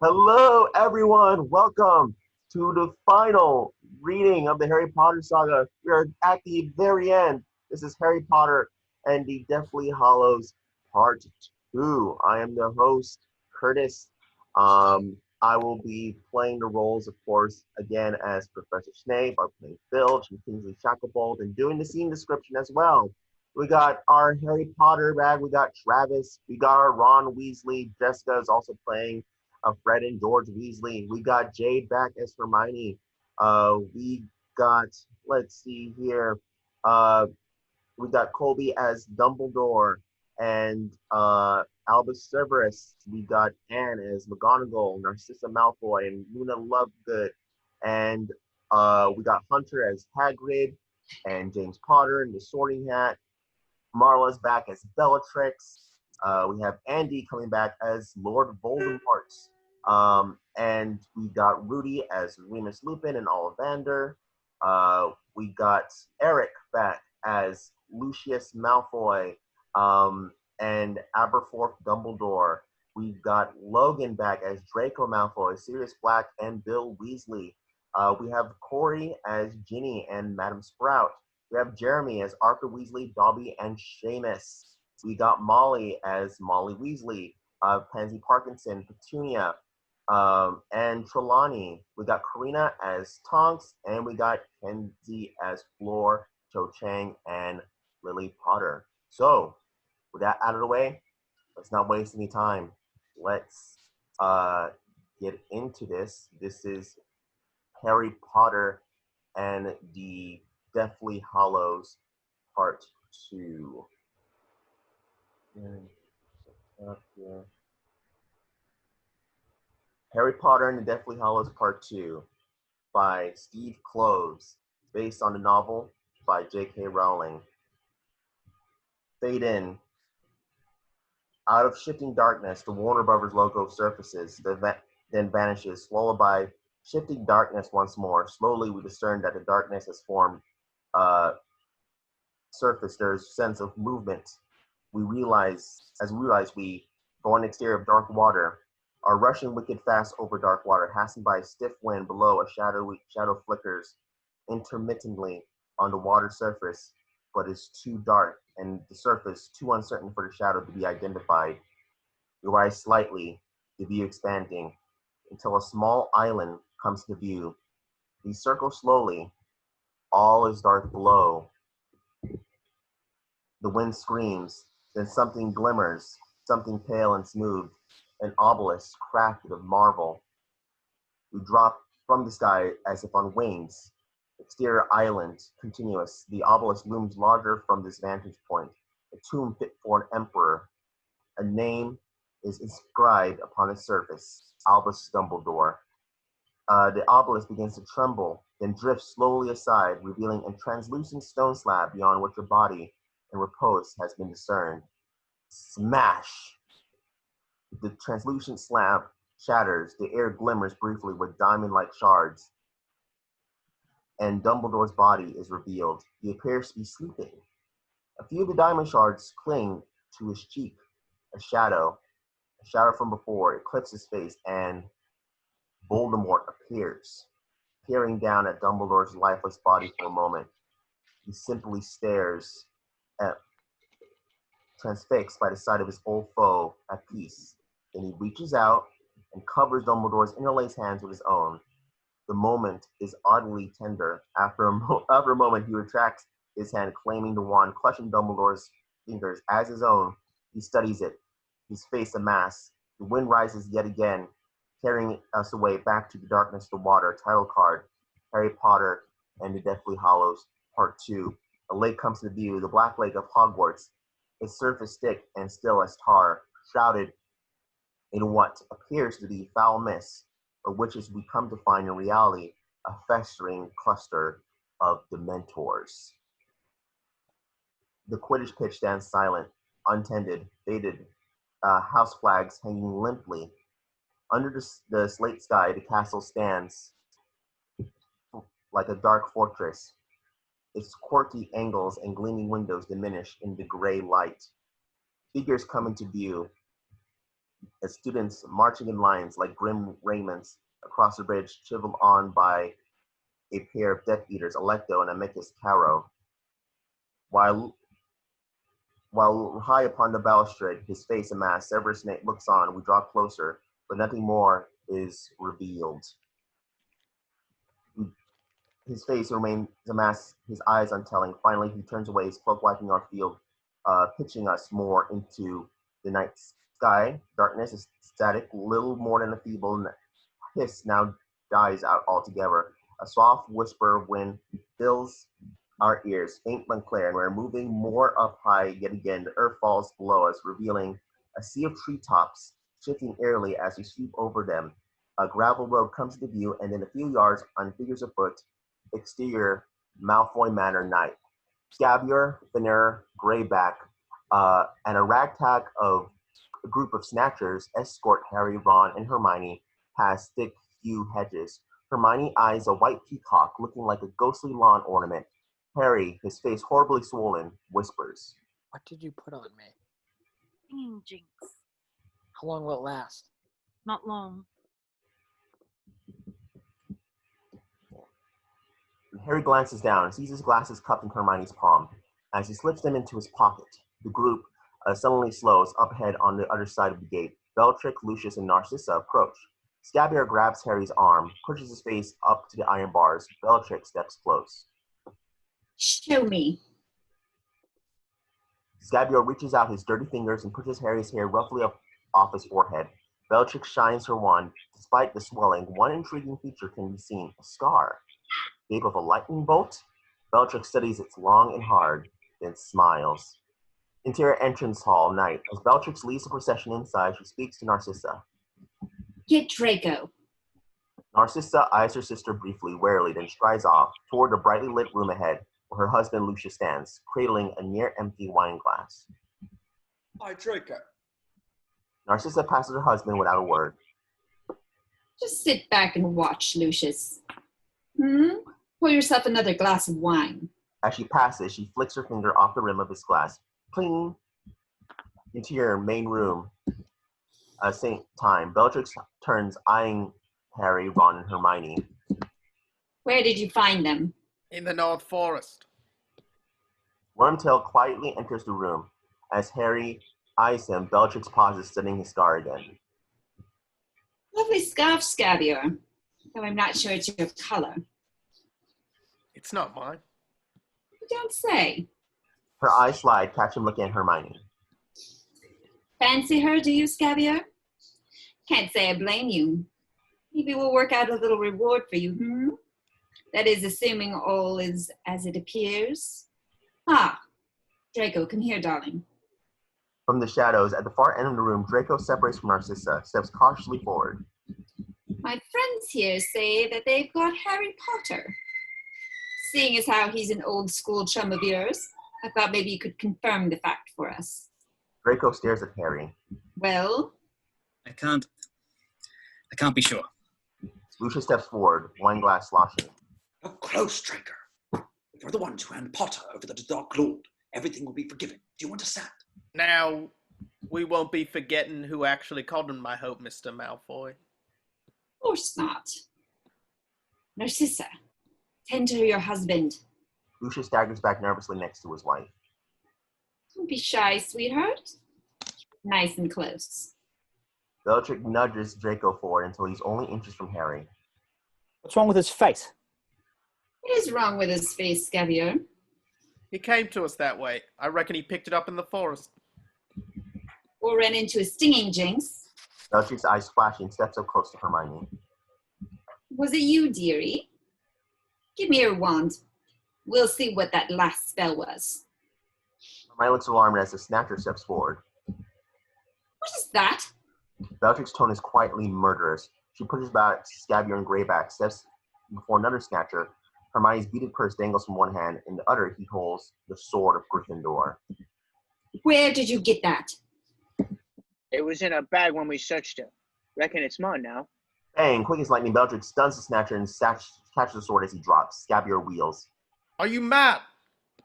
Hello, everyone. Welcome to the final reading of the Harry Potter saga. We are at the very end. This is Harry Potter and the Deathly Hallows Part 2. I am the host, Curtis. I will be playing the roles, of course, again as Professor Snape. I'm playing Filch and Kingsley Shackleblot and doing the scene description as well. We got our Harry Potter bag. We got Travis. We got our Ron Weasley. Jessica is also playing Fred and George Weasley. We got Jade back as Hermione. We got, let's see here, we got Colby as Dumbledore and Albus Severus. We got Anne as McGonagall, Narcissa Malfoy, and Luna Lovegood. And we got Hunter as Hagrid and James Potter in the Sorting Hat. Marla's back as Bellatrix. We have Andy coming back as Lord Voldemort. And we got Rudy as Remus Lupin and Ollivander. We got Eric back as Lucius Malfoy and Aberforth Dumbledore. We got Logan back as Draco Malfoy, Sirius Black, and Bill Weasley. We have Corey as Ginny and Madam Sprout. We have Jeremy as Arthur Weasley, Dobby, and Seamus. We got Molly as Molly Weasley, Pansy Parkinson, Petunia, and Trelawney. We got Karina as Tonks, and we got Kenzie as Floor, Cho Chang, and Lily Potter. So, with that out of the way, let's not waste any time. Let's get into this. This is Harry Potter and the Deathly Hallows Part 2. Harry Potter and the Deathly Hallows Part 2 by Steve Kloves, based on the novel by J.K. Rowling. Fade in. Out of shifting darkness, the Warner Brothers logo surfaces, then vanishes, followed by shifting darkness once more. Slowly, we discern that the darkness has formed surface. There's a sense of movement. We realize we go on the exterior of dark water, are rushing wicked fast over dark water, passing by a stiff wind below. A shadow flickers intermittently on the water surface, but is too dark and the surface too uncertain for the shadow to be identified. We rise slightly, the view expanding, until a small island comes to view. We circle slowly. All is dark below. The wind screams, then something glimmers, something pale and smooth, an obelisk crafted of marble. We drop from the sky as if on wings. Exterior island, continuous. The obelisk looms larger from this vantage point, a tomb fit for an emperor. A name is inscribed upon its surface, Albus Dumbledore. The obelisk begins to tremble, then drifts slowly aside, revealing a translucent stone slab beyond which your body in repose has been discerned. Smash! The translucent slab shatters, the air glimmers briefly with diamond-like shards, and Dumbledore's body is revealed. He appears to be sleeping. A few of the diamond shards cling to his cheek. A shadow from before, eclipses his face, and Voldemort appears, peering down at Dumbledore's lifeless body for a moment. He simply stares, transfixed by the sight of his old foe at peace. Then he reaches out and covers Dumbledore's interlaced hands with his own. The moment is oddly tender. After a moment, he retracts his hand, claiming the wand, clutching Dumbledore's fingers as his own. He studies it, his face a mask. The wind rises yet again, carrying us away back to the darkness of the water. Title card, Harry Potter and the Deathly Hallows, Part 2. A lake comes to view, the Black Lake of Hogwarts, its surface thick and still as tar, shrouded in what appears to be foul mist, but which is we come to find in reality a festering cluster of dementors. The Quidditch pitch stands silent, untended, faded, house flags hanging limply. Under the slate sky, the castle stands like a dark fortress, its quirky angles and gleaming windows diminish in the gray light. Figures come into view. as students marching in lines like grim raiments across the bridge, chiseled on by a pair of Death Eaters, Alecto and Amicus Carrow. While high upon the balustrade, his face a mask, Severus Snape looks on. We draw closer, but nothing more is revealed. His face remains a mask, his eyes untelling. Finally, he turns away, his cloak wiping our field, pitching us more into the night sky. Darkness is static, little more than a feeble hiss now dies out altogether. A soft whisper of wind fills our ears, faint but clear, and we're moving more up high yet again. The earth falls below us, revealing a sea of treetops, shifting eerily as we sweep over them. A gravel road comes into view, and in a few yards, on figures afoot, exterior Malfoy Manor night. Scabier, Finner, Greyback, and a ragtag of a group of snatchers escort Harry, Ron, and Hermione past thick yew hedges. Hermione eyes a white peacock looking like a ghostly lawn ornament. Harry, his face horribly swollen, whispers, "What did you put on me?" Singing jinx. "How long will it last?" Not long. Harry glances down and sees his glasses cupped in Hermione's palm. As he slips them into his pocket, the group suddenly slows up ahead on the other side of the gate. Bellatrix, Lucius, and Narcissa approach. Scabier grabs Harry's arm, pushes his face up to the iron bars. Bellatrix steps close. "Show me." Scabier reaches out his dirty fingers and pushes Harry's hair roughly up off his forehead. Bellatrix shines her wand. Despite the swelling, one intriguing feature can be seen, a scar. Shape of a lightning bolt? Bellatrix studies it long and hard, then smiles. Interior entrance hall, night. As Bellatrix leads the procession inside, she speaks to Narcissa. "Get Draco." Narcissa eyes her sister briefly, warily, then strides off toward the brightly lit room ahead, where her husband Lucius stands, cradling a near-empty wine glass. "Hi, Draco." Narcissa passes her husband without a word. "Just sit back and watch, Lucius. Pour yourself another glass of wine." As she passes, she flicks her finger off the rim of his glass. Cling! Interior main room. Same time. Bellatrix turns, eyeing Harry, Ron, and Hermione. "Where did you find them?" "In the North Forest." Wormtail quietly enters the room. As Harry eyes him, Bellatrix pauses, studying his scar again. "Lovely scarf, Scabier, though I'm not sure it's your color." "It's not mine." "You don't say." Her eyes slide, catch him looking at Hermione. "Fancy her, do you, Scabier? Can't say I blame you. Maybe we'll work out a little reward for you, That is, assuming all is as it appears. Draco, come here, darling." From the shadows, at the far end of the room, Draco separates from Narcissa, steps cautiously forward. "My friends here say that they've got Harry Potter. Seeing as how he's an old school chum of yours, I thought maybe you could confirm the fact for us." Draco stares at Harry. "Well?" I can't be sure." Lucius steps forward, wine glass sloshing. "You're close, Draco. If you're the ones who hand Potter over to the Dark Lord, everything will be forgiven. Do you understand?" Now, we won't be forgetting who actually called him my hope, Mr. Malfoy. "Of course not. Narcissa, tend to your husband." Lucius staggers back nervously next to his wife. "Don't be shy, sweetheart. Nice and close." Bellatrix nudges Draco forward until he's only inches from Harry. "What's wrong with his face?" "What is wrong with his face, Scabier?" He came to us that way. I reckon he picked it up in the forest. "Or ran into a stinging jinx." Bellatrix's eyes flash and steps up close to Hermione. "Was it you, dearie? Give me your wand. We'll see what that last spell was." Hermione looks alarmed as the snatcher steps forward. "What is that?" Bellatrix's tone is quietly murderous. She pushes back Scabier and Greyback, steps before another snatcher. Hermione's beaded purse dangles from one hand, in the other he holds the sword of Gryffindor. "Where did you get that?" "It was in a bag when we searched it. Reckon it's mine now." Bang! Quick as lightning, Bellatrix stuns the snatcher and catches the sword as he drops. Scabier wheels. Are you mad?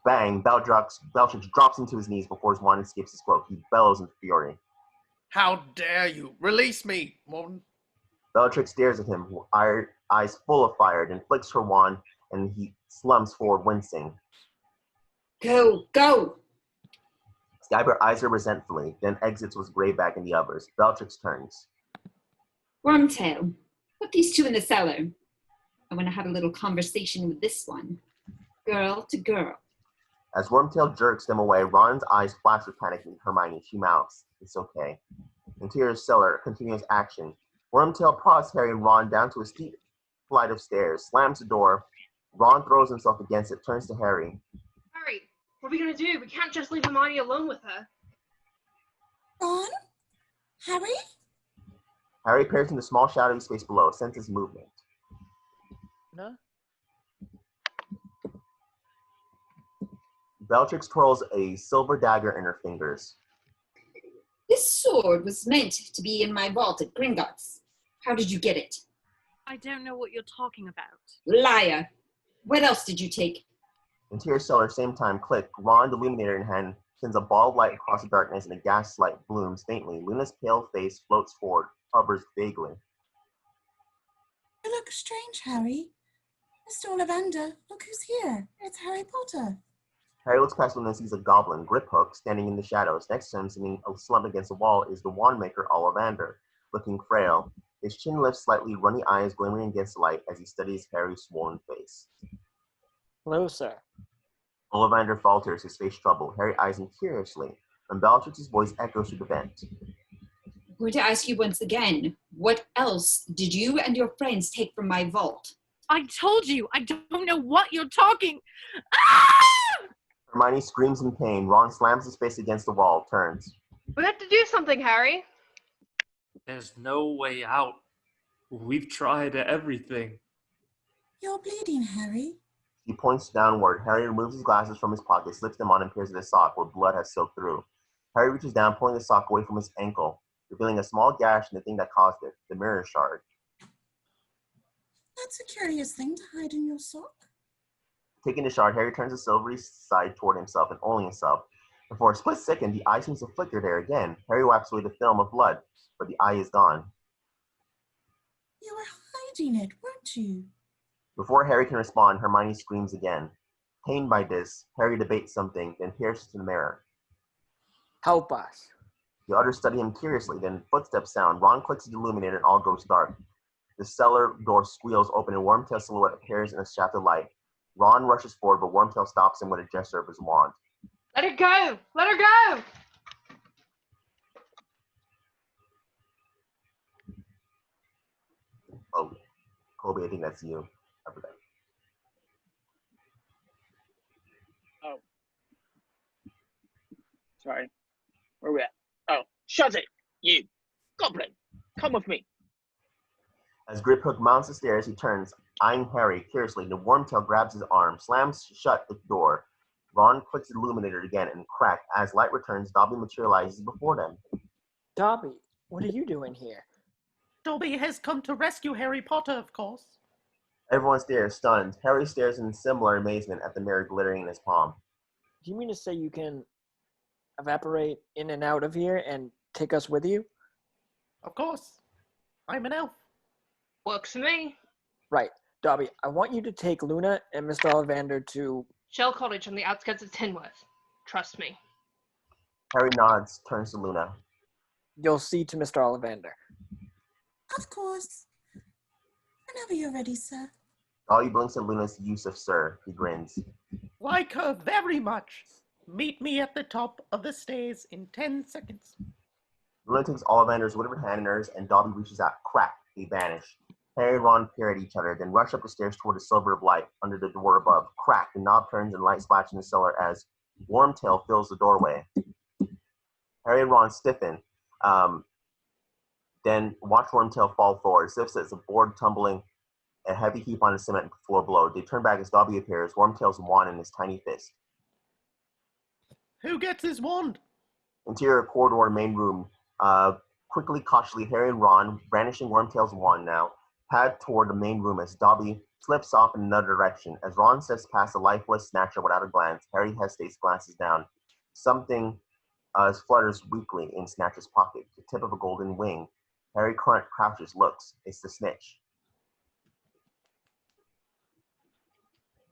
Bang! Bellatrix drops him to his knees before his wand escapes his cloak. He bellows in fury. How dare you? Release me, Morton. Bellatrix stares at him, eyes full of fire, then flicks her wand, and he slumps forward, wincing. Go, go! Skyber eyes her resentfully, then exits with Gray back in the others. Bellatrix turns. Wormtail, put these two in the cellar. I want to have a little conversation with this one. Girl to girl. As Wormtail jerks them away, Ron's eyes flash with panic in Hermione. She mouths, "It's okay." Interior cellar, continuous action. Wormtail prods Harry and Ron down to a steep flight of stairs, slams the door. Ron throws himself against it, turns to Harry. Harry, what are we going to do? We can't just leave Hermione alone with her. Ron? Harry? Harry peers in the small shadowy space below, senses movement. No? Bellatrix twirls a silver dagger in her fingers. This sword was meant to be in my vault at Gringotts. How did you get it? I don't know what you're talking about. Liar. What else did you take? Interior cellar, same time, click. Ron, the illuminator in hand, sends a ball of light across the darkness and a gas light blooms faintly. Luna's pale face floats forward, hovers vaguely. You look strange, Harry. Mr. Ollivander, look who's here. It's Harry Potter. Harry looks past Luna and sees a goblin, Griphook, standing in the shadows. Next to him, sitting slumped against the wall, is the wand maker Ollivander, looking frail. His chin lifts slightly, runny eyes glimmering against the light as he studies Harry's swollen face. Hello, sir. Ollivander falters, his face troubled. Harry eyes him curiously, and Bellatrix's voice echoes through the vent. I'm going to ask you once again, what else did you and your friends take from my vault? I told you, I don't know what you're talking. Ah! Hermione screams in pain. Ron slams his face against the wall, turns. We have to do something, Harry. There's no way out. We've tried everything. You're bleeding, Harry. He points downward. Harry removes his glasses from his pocket, slips them on, and peers at his sock where blood has soaked through. Harry reaches down, pulling the sock away from his ankle, revealing a small gash in the thing that caused it, the mirror shard. That's a curious thing to hide in your sock. Taking the shard, Harry turns the silvery side toward himself and only himself. And for a split second, the eye seems to flicker there again. Harry wipes away the film of blood, but the eye is gone. You were hiding it, weren't you? Before Harry can respond, Hermione screams again. Pained by this, Harry debates something, then peers to the mirror. Help us. The others study him curiously, then footsteps sound. Ron clicks the illuminator and all goes dark. The cellar door squeals open and Wormtail's silhouette appears in a shaft of light. Ron rushes forward, but Wormtail stops him with a gesture of his wand. Let her go! Let her go! Oh, Colby, I think that's you. I forgot. Oh. Sorry. Where are we at? Oh, shut it! You! Goblin! Come with me! As Griphook mounts the stairs, he turns, eyeing Harry curiously. The Wormtail grabs his arm, slams shut the door. Ron clicks the illuminator again and crack. As light returns, Dobby materializes before them. Dobby, what are you doing here? Dobby has come to rescue Harry Potter, of course. Everyone stares, stunned. Harry stares in similar amazement at the mirror glittering in his palm. Do you mean to say you can evaporate in and out of here and take us with you? Of course. I'm an elf. Works for me. Right. Dobby, I want you to take Luna and Mr. Ollivander to... Shell Cottage on the outskirts of Tinworth. Trust me. Harry nods, turns to Luna. You'll see to Mr. Ollivander. Of course. Whenever you're ready, sir. Dobby blinks at Luna's use of sir. He grins. Like her very much. Meet me at the top of the stairs in 10 seconds. Luna takes Ollivander's whatever hand in hers, and Dobby reaches out. Crack. They vanish. Harry and Ron peer at each other, then rush up the stairs toward the silver of light under the door above. Crack. The knob turns and light splashes in the cellar as Wormtail fills the doorway. Harry and Ron stiffen. Then watch Wormtail fall forward. Sif as a board tumbling, a heavy heap on the cement floor below. They turn back as Dobby appears, Wormtail's wand in his tiny fist. Who gets his wand? Interior corridor, main room. Quickly, cautiously, Harry and Ron, brandishing Wormtail's wand now, pad toward the main room as Dobby slips off in another direction. As Ron steps past the lifeless snatcher without a glance, Harry hesitates, glances down. Something flutters weakly in Snatcher's pocket, the tip of a golden wing. Harry crouches, looks. It's the snitch.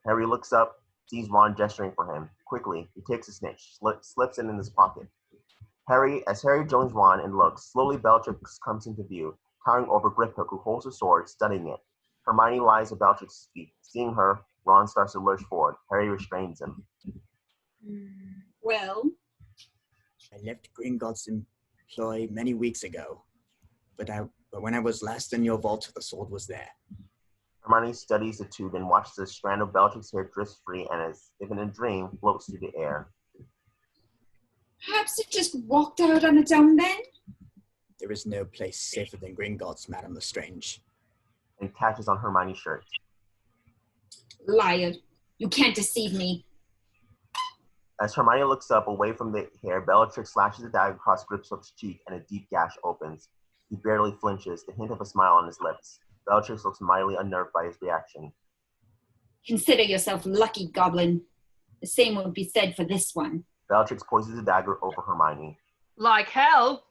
Harry looks up, sees Ron gesturing for him. Quickly, he takes the snitch, slips it in his pocket. As Harry joins Ron and looks, slowly Bellatrix comes into view, towering over Griphook, who holds a sword, studying it. Hermione lies at Bellatrix's feet. Seeing her, Ron starts to lurch forward. Harry restrains him. Well? I left Gringotts' employ many weeks ago, but when I was last in your vault, the sword was there. Hermione studies the tube and watches a strand of Bellatrix's hair drift free and, as if in a dream, floats through the air. Perhaps it just walked out on its own then? There is no place safer than Gringotts, Madame Lestrange. And catches on Hermione's shirt. Liar. You can't deceive me. As Hermione looks up away from the hair, Bellatrix slashes a dagger across Griphook's cheek and a deep gash opens. He barely flinches, the hint of a smile on his lips. Bellatrix looks mightily unnerved by his reaction. Consider yourself lucky, Goblin. The same would be said for this one. Bellatrix poises the dagger over Hermione. Like hell.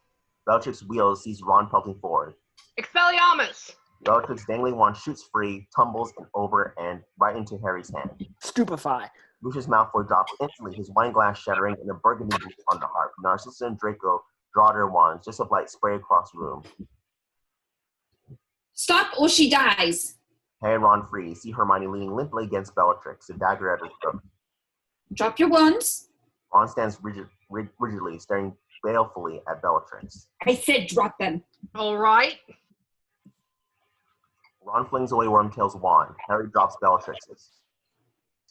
Bellatrix wheels, sees Ron pelting forward. Expelliarmus! Bellatrix dangling wand shoots free, tumbles and over and right into Harry's hand. Stupefy. Lucius Malfoy drops instantly, his wine glass shattering and a burgundy bleed on the harp. Narcissa and Draco draw their wands, just of light spray across the room. Stop or she dies. Harry and Ron freeze, see Hermione leaning limply against Bellatrix, a dagger at her throat. Drop your wands. Ron stands rigidly, staring balefully at Bellatrix. I said drop them. All right. Ron flings away Wormtail's wand. Harry drops Bellatrix's.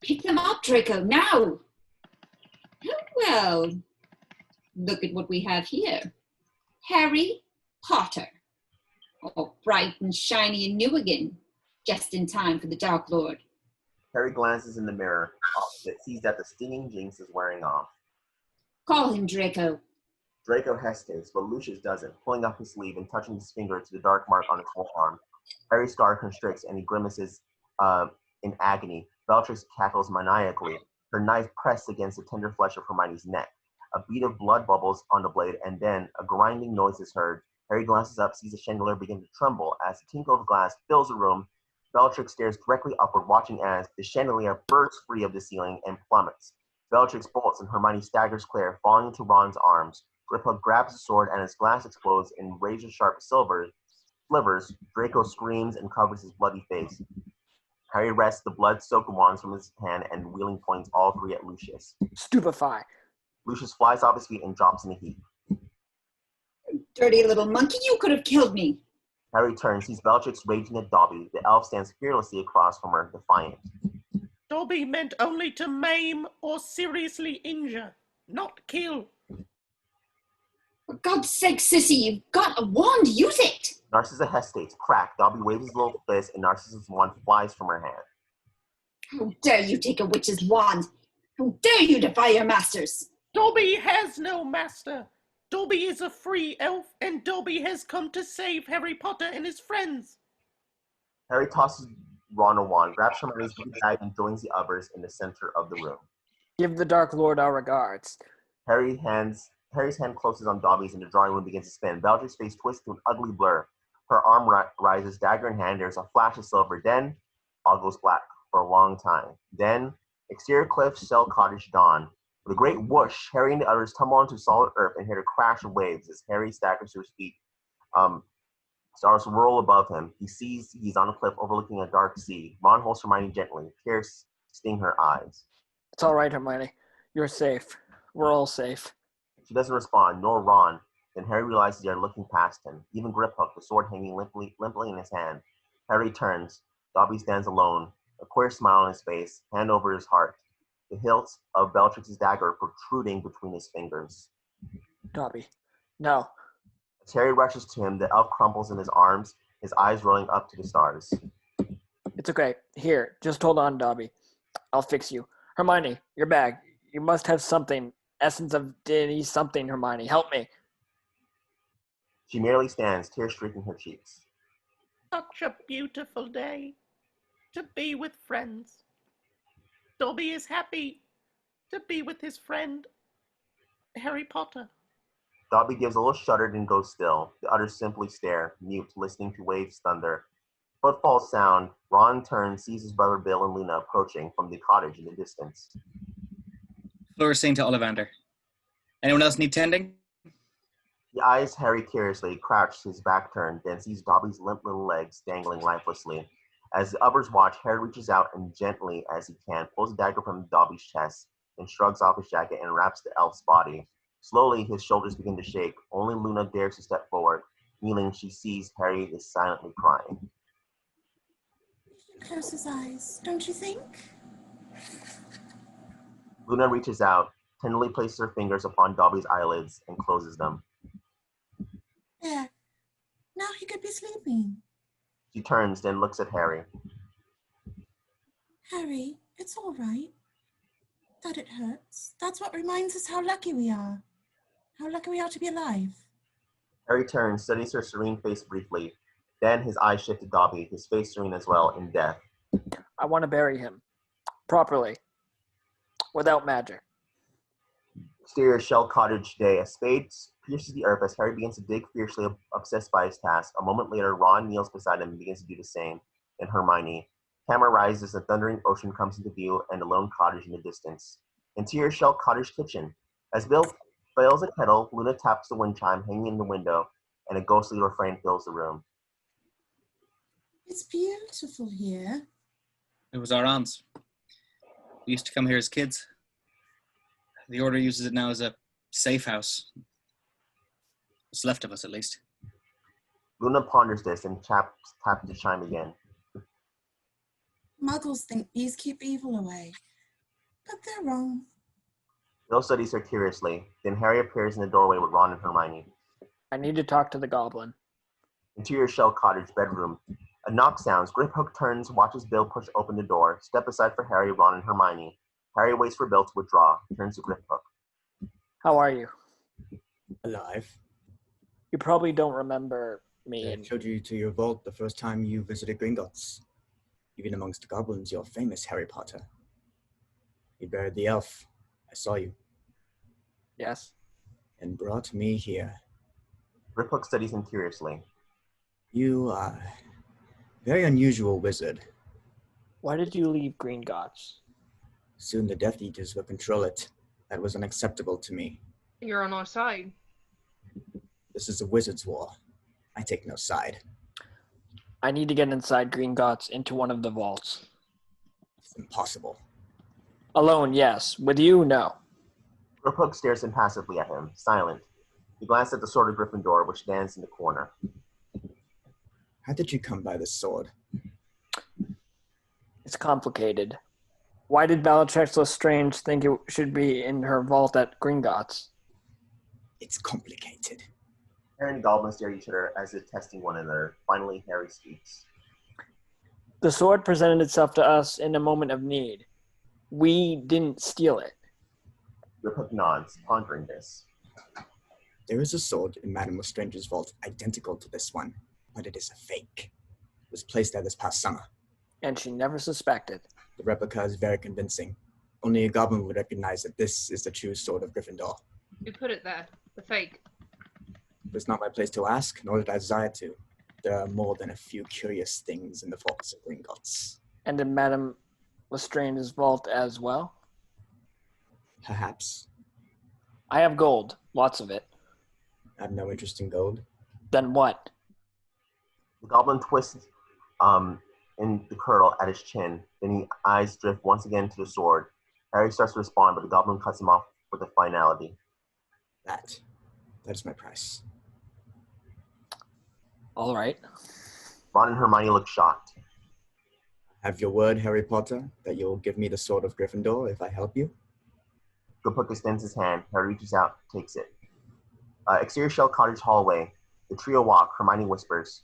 Pick them up, Draco, now! Well, look at what we have here. Harry Potter. All bright and shiny and new again, just in time for the Dark Lord. Harry glances in the mirror opposite, sees that the stinging jinx is wearing off. Call him Draco. Draco hesitates, but Lucius doesn't, pulling up his sleeve and touching his finger to the dark mark on his forearm. Harry's scar constricts and he grimaces in agony. Bellatrix cackles maniacally, her knife pressed against the tender flesh of Hermione's neck. A bead of blood bubbles on the blade, and then a grinding noise is heard. Harry glances up, sees the chandelier begin to tremble. As the tinkle of glass fills the room, Bellatrix stares directly upward, watching as the chandelier bursts free of the ceiling and plummets. Bellatrix bolts and Hermione staggers clear, falling into Ron's arms. Griphook grabs the sword and as glass explodes in razor-sharp slivers, Draco screams and covers his bloody face. Harry wrests the blood-soaked wands from his hand and wheeling points all three at Lucius. Stupefy. Lucius flies off his feet and drops in a heap. Dirty little monkey, you could have killed me. Harry turns, sees Bellatrix raging at Dobby. The elf stands fearlessly across from her, defiant. Dobby meant only to maim or seriously injure, not kill. For God's sake, sissy, you've got a wand, use it! Narcissa hesitates. Crack. Dobby waves his little fist and Narcissa's wand flies from her hand. How dare you take a witch's wand? How dare you defy your masters? Dobby has no master. Dobby is a free elf, and Dobby has come to save Harry Potter and his friends. Harry tosses Ron a wand, grabs Hermione's big bag, and joins the others in the center of the room. Give the Dark Lord our regards. Harry's hand closes on Dobby's and the drawing room begins to spin. Bellatrix's face twists to an ugly blur. Her arm rises, dagger in hand. There's a flash of silver. Then, all goes black for a long time. Then, exterior cliffs, Shell Cottage dawn. With a great whoosh, Harry and the others tumble onto solid earth and hear the crash of waves as Harry staggers to his feet. Stars whirl above him. He sees he's on a cliff overlooking a dark sea. Ron holds Hermione gently. Tears sting her eyes. It's all right, Hermione. You're safe. We're all safe. She doesn't respond, nor Ron. Then Harry realizes they are looking past him. Even Griphook, the sword hanging limply in his hand. Harry turns. Dobby stands alone, a queer smile on his face, hand over his heart. The hilt of Bellatrix's dagger protruding between his fingers. Dobby, no. As Harry rushes to him, the elf crumples in his arms, his eyes rolling up to the stars. It's okay. Here, just hold on, Dobby. I'll fix you. Hermione, your bag. You must have something. Essence of Denny something, Hermione. Help me. She merely stands, tears streaking her cheeks. Such a beautiful day to be with friends. Dobby is happy to be with his friend. Harry Potter. Dobby gives a little shudder and goes still. The others simply stare, mute, listening to waves thunder. Footfalls sound. Ron turns, sees his brother Bill and Luna approaching from the cottage in the distance. Flora's saying to Ollivander, anyone else need tending? He eyes Harry curiously, crouched, his back turned, then sees Dobby's limp little legs dangling lifelessly. As the others watch, Harry reaches out and gently as he can pulls a dagger from Dobby's chest, then shrugs off his jacket and wraps the elf's body. Slowly, his shoulders begin to shake. Only Luna dares to step forward. Kneeling, she sees Harry is silently crying. He should close his eyes, don't you think? Luna reaches out, tenderly places her fingers upon Dobby's eyelids and closes them. There. Now he could be sleeping. She turns, then looks at Harry. Harry, it's all right. That it hurts. That's what reminds us how lucky we are. How lucky we are to be alive. Harry turns, studies her serene face briefly. Then his eyes shift to Dobby, his face serene as well, in death. I want to bury him. Properly. Without magic. Exterior Shell Cottage day. A spade pierces the earth as Harry begins to dig fiercely, obsessed by his task. A moment later, Ron kneels beside him and begins to do the same. And Hermione. Camera rises, a thundering ocean comes into view, and a lone cottage in the distance. Interior Shell Cottage kitchen. As Bill fails a kettle, Luna taps the wind chime hanging in the window, and a ghostly refrain fills the room. It's beautiful here. It was our aunt's. We used to come here as kids. The Order uses it now as a safe house. What's left of us, at least. Luna ponders this and taps the chime again. Muggles think bees keep evil away. But they're wrong. Bill studies her curiously. Then Harry appears in the doorway with Ron and Hermione. I need to talk to the goblin. Interior Shell Cottage bedroom. A knock sounds. Griphook turns, watches Bill push open the door. Step aside for Harry, Ron, and Hermione. Harry waits for Bill to withdraw. Turns to Griphook. How are you? Alive. You probably don't remember me. I showed you to your vault the first time you visited Gringotts. Even amongst the goblins, you're famous, Harry Potter. You buried the elf. I saw you. Yes. And brought me here. Griphook studies him curiously. You are a very unusual wizard. Why did you leave Gringotts? Soon the Death Eaters will control it. That was unacceptable to me. You're on our side. This is a wizard's war. I take no side. I need to get inside Gringotts into one of the vaults. It's impossible. Alone, yes. With you, no. Griphook stares impassively at him, silent. He glances at the sword of Gryffindor, which stands in the corner. How did you come by this sword? It's complicated. Why did Bellatrix Lestrange think it should be in her vault at Gringotts? It's complicated. Harry and Goblin stare at each other as if testing one another. Finally, Harry speaks. The sword presented itself to us in a moment of need. We didn't steal it. Griphook nods, pondering this. There is a sword in Madame Lestrange's vault identical to this one, but it is a fake. It was placed there this past summer. And she never suspected. The replica is very convincing. Only a goblin would recognize that this is the true sword of Gryffindor. Who put it there? The fake. It was not my place to ask, nor did I desire to. There are more than a few curious things in the vaults of Gringotts. And in Madame Lestrange's vault as well? Perhaps. I have gold. Lots of it. I have no interest in gold. Then what? The goblin twists in the curl at his chin. Then his eyes drift once again to the sword. Harry starts to respond, but the goblin cuts him off with a finality. That is my price. All right. Ron and Hermione look shocked. Have your word, Harry Potter, that you'll give me the sword of Gryffindor if I help you? Griphook extends his hand. Harry reaches out, takes it. Exterior Shell Cottage hallway. The trio walk. Hermione whispers.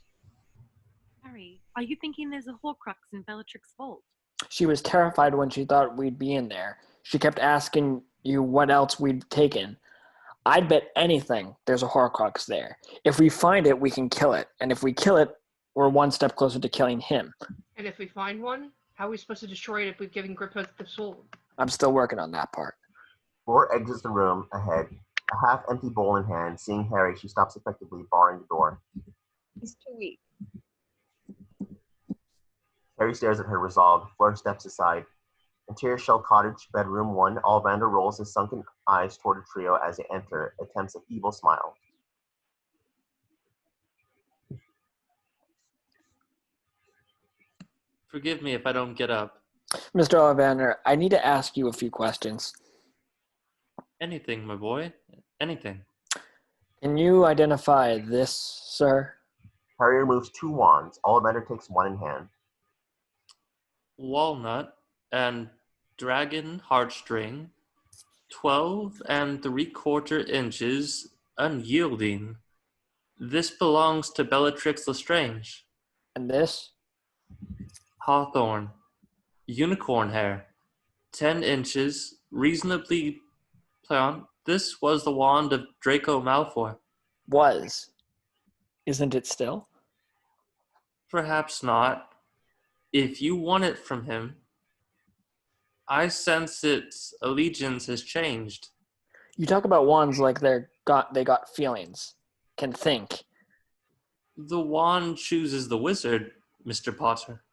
Harry, are you thinking there's a Horcrux in Bellatrix's vault? She was terrified when she thought we'd be in there. She kept asking you what else we'd taken. I'd bet anything there's a Horcrux there. If we find it, we can kill it. And if we kill it, we're one step closer to killing him. And if we find one, how are we supposed to destroy it if we've given Griphook the sword? I'm still working on that part. Fleur exits the room ahead. a half-empty bowl in hand. Seeing Harry, she stops effectively, barring the door. He's too weak. Harry stares at her, resolved. Fleur steps aside. Interior Shell Cottage, bedroom 1. Ollivander rolls his sunken eyes toward the trio as they enter, attempts an evil smile. Forgive me if I don't get up. Mr. Ollivander, I need to ask you a few questions. Anything, my boy. Anything. Can you identify this, sir? Harry removes 2 wands. Ollivander takes one in hand. Walnut and dragon heartstring, 12 3/4 inches, unyielding. This belongs to Bellatrix Lestrange. And this? Hawthorn, unicorn hair, 10 inches, reasonably plump. This was the wand of Draco Malfoy. Was. Isn't it still? Perhaps not. If you want it from him, I sense its allegiance has changed. You talk about wands like they got feelings, can think. The wand chooses the wizard, Mr. Potter.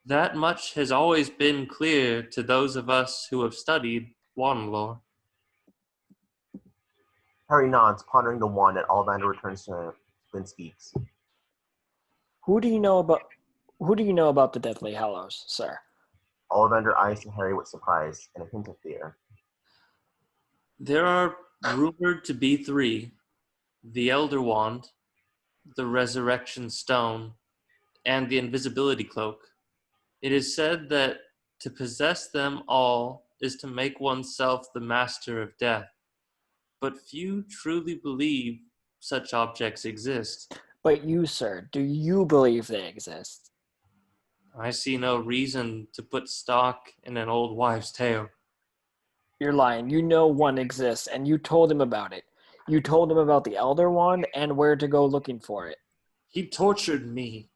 That much has always been clear to those of us who have studied wand lore. Harry nods, pondering the wand that Ollivander returns to him, then speaks. Who do you know about the Deathly Hallows, sir? Ollivander eyes Harry with surprise and a hint of fear. There are rumored to be 3. The Elder Wand, the Resurrection Stone, and the Invisibility Cloak. It is said that to possess them all is to make oneself the master of death. But few truly believe such objects exist. But you, sir, do you believe they exist? I see no reason to put stock in an old wives' tale. You're lying. You know one exists, and you told him about it. You told him about the Elder Wand and where to go looking for it. He tortured me.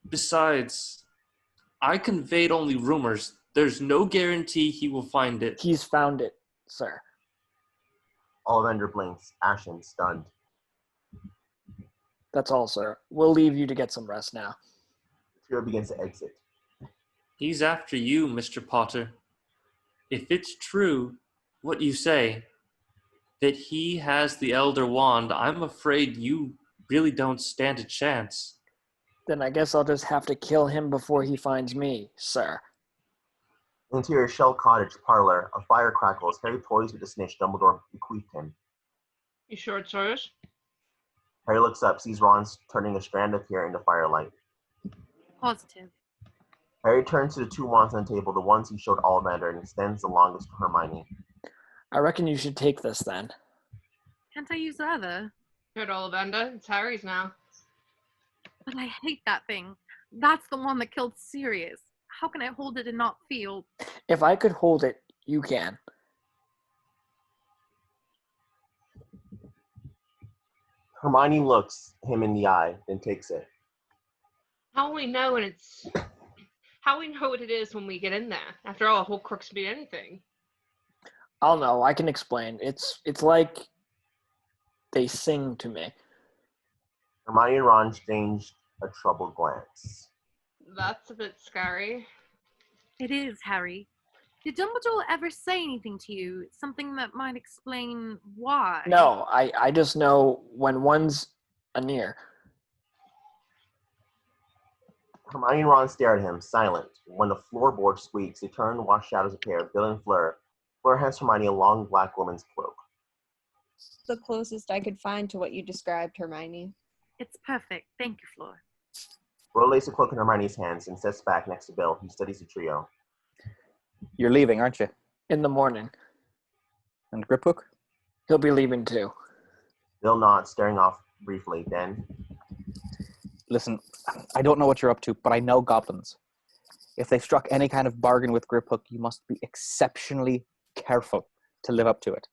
Besides, I conveyed only rumors. There's no guarantee he will find it. He's found it, sir. Ollivander blinks, ashen, stunned. That's all, sir. We'll leave you to get some rest now. The trio begins to exit. He's after you, Mr. Potter. If it's true, what you say, that he has the Elder Wand, I'm afraid you really don't stand a chance. Then I guess I'll just have to kill him before he finds me, sir. Interior Shell Cottage parlor, a fire crackles. Harry toys with the snitch Dumbledore bequeathed him. You sure it's hers? Harry looks up, sees Ron turning a strand of hair into firelight. Positive. Harry turns to the 2 wands on the table, the ones he showed Ollivander, and extends the longest to Hermione. I reckon you should take this then. Can't I use the other? Good Ollivander, it's Harry's now. But I hate that thing. That's the one that killed Sirius. How can I hold it and not feel? If I could hold it, you can. Hermione looks him in the eye, then takes it. How will we know when it's... How will we know what it is when we get in there? After all, a whole crooks can be anything. I'll know. I can explain. It's like they sing to me. Hermione and Ron exchange a troubled glance. That's a bit scary. It is, Harry. Did Dumbledore ever say anything to you? Something that might explain why? No, I just know when one's near. Hermione and Ron stare at him, silent. When the floorboard squeaks, they turn and watch shadows appear. Bill and Fleur. Fleur hands Hermione a long black woman's cloak. The closest I could find to what you described, Hermione. It's perfect. Thank you, Fleur. Fleur lays the cloak in Hermione's hands and sits back next to Bill, who studies the trio. You're leaving, aren't you? In the morning. And Griphook? He'll be leaving too. Bill nods, staring off briefly, then... Listen, I don't know what you're up to, but I know goblins. If they've struck any kind of bargain with Griphook, you must be exceptionally careful to live up to it.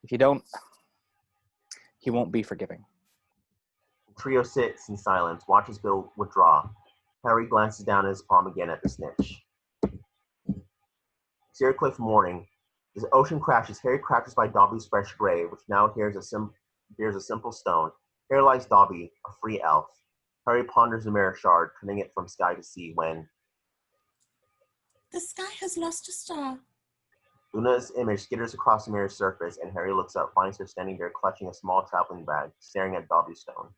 If you don't, he won't be forgiving. The trio sits in silence, watches Bill withdraw. Harry glances down at his palm again at the snitch. Sierra Cliff morning. As the ocean crashes, Harry crouches by Dobby's fresh grave, which now bears a simple stone. Here lies Dobby, a free elf. Harry ponders the mirror shard, turning it from sky to sea when The sky has lost a star. Luna's image skitters across the mirror's surface, and Harry looks up, finds her standing there clutching a small traveling bag, staring at Dobby's stone.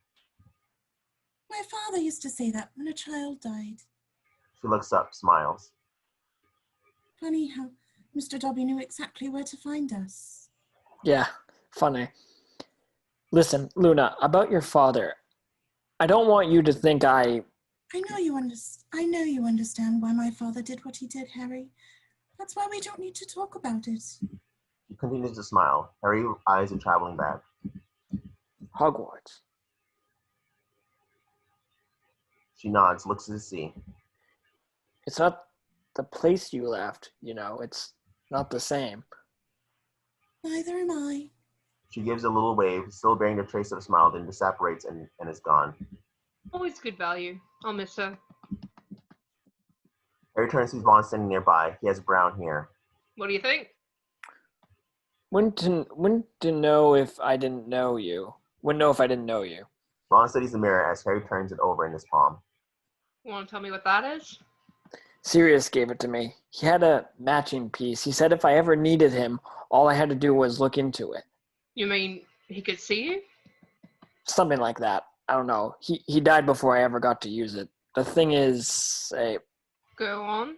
My father used to say that when a child died. She looks up, smiles. Funny how Mr. Dobby knew exactly where to find us. Yeah, funny. Listen, Luna, about your father. I don't want you to think I know you understand why my father did what he did, Harry. That's why we don't need to talk about it. She continues to smile. Harry eyes the traveling bag. Hogwarts. She nods, looks to the sea. It's not the place you left, it's not the same. Neither am I. She gives a little wave, still bearing the trace of a smile, then disapparates and is gone. Always good value. I'll miss her. Harry turns to Ron standing nearby. He has brown hair. What do you think? Wouldn't to know if I didn't know you. Wouldn't know if I didn't know you. Ron studies the mirror as Harry turns it over in his palm. You want to tell me what that is? Sirius gave it to me. He had a matching piece. He said if I ever needed him, all I had to do was look into it. You mean he could see you? Something like that. I don't know. He died before I ever got to use it. The thing is, Go on.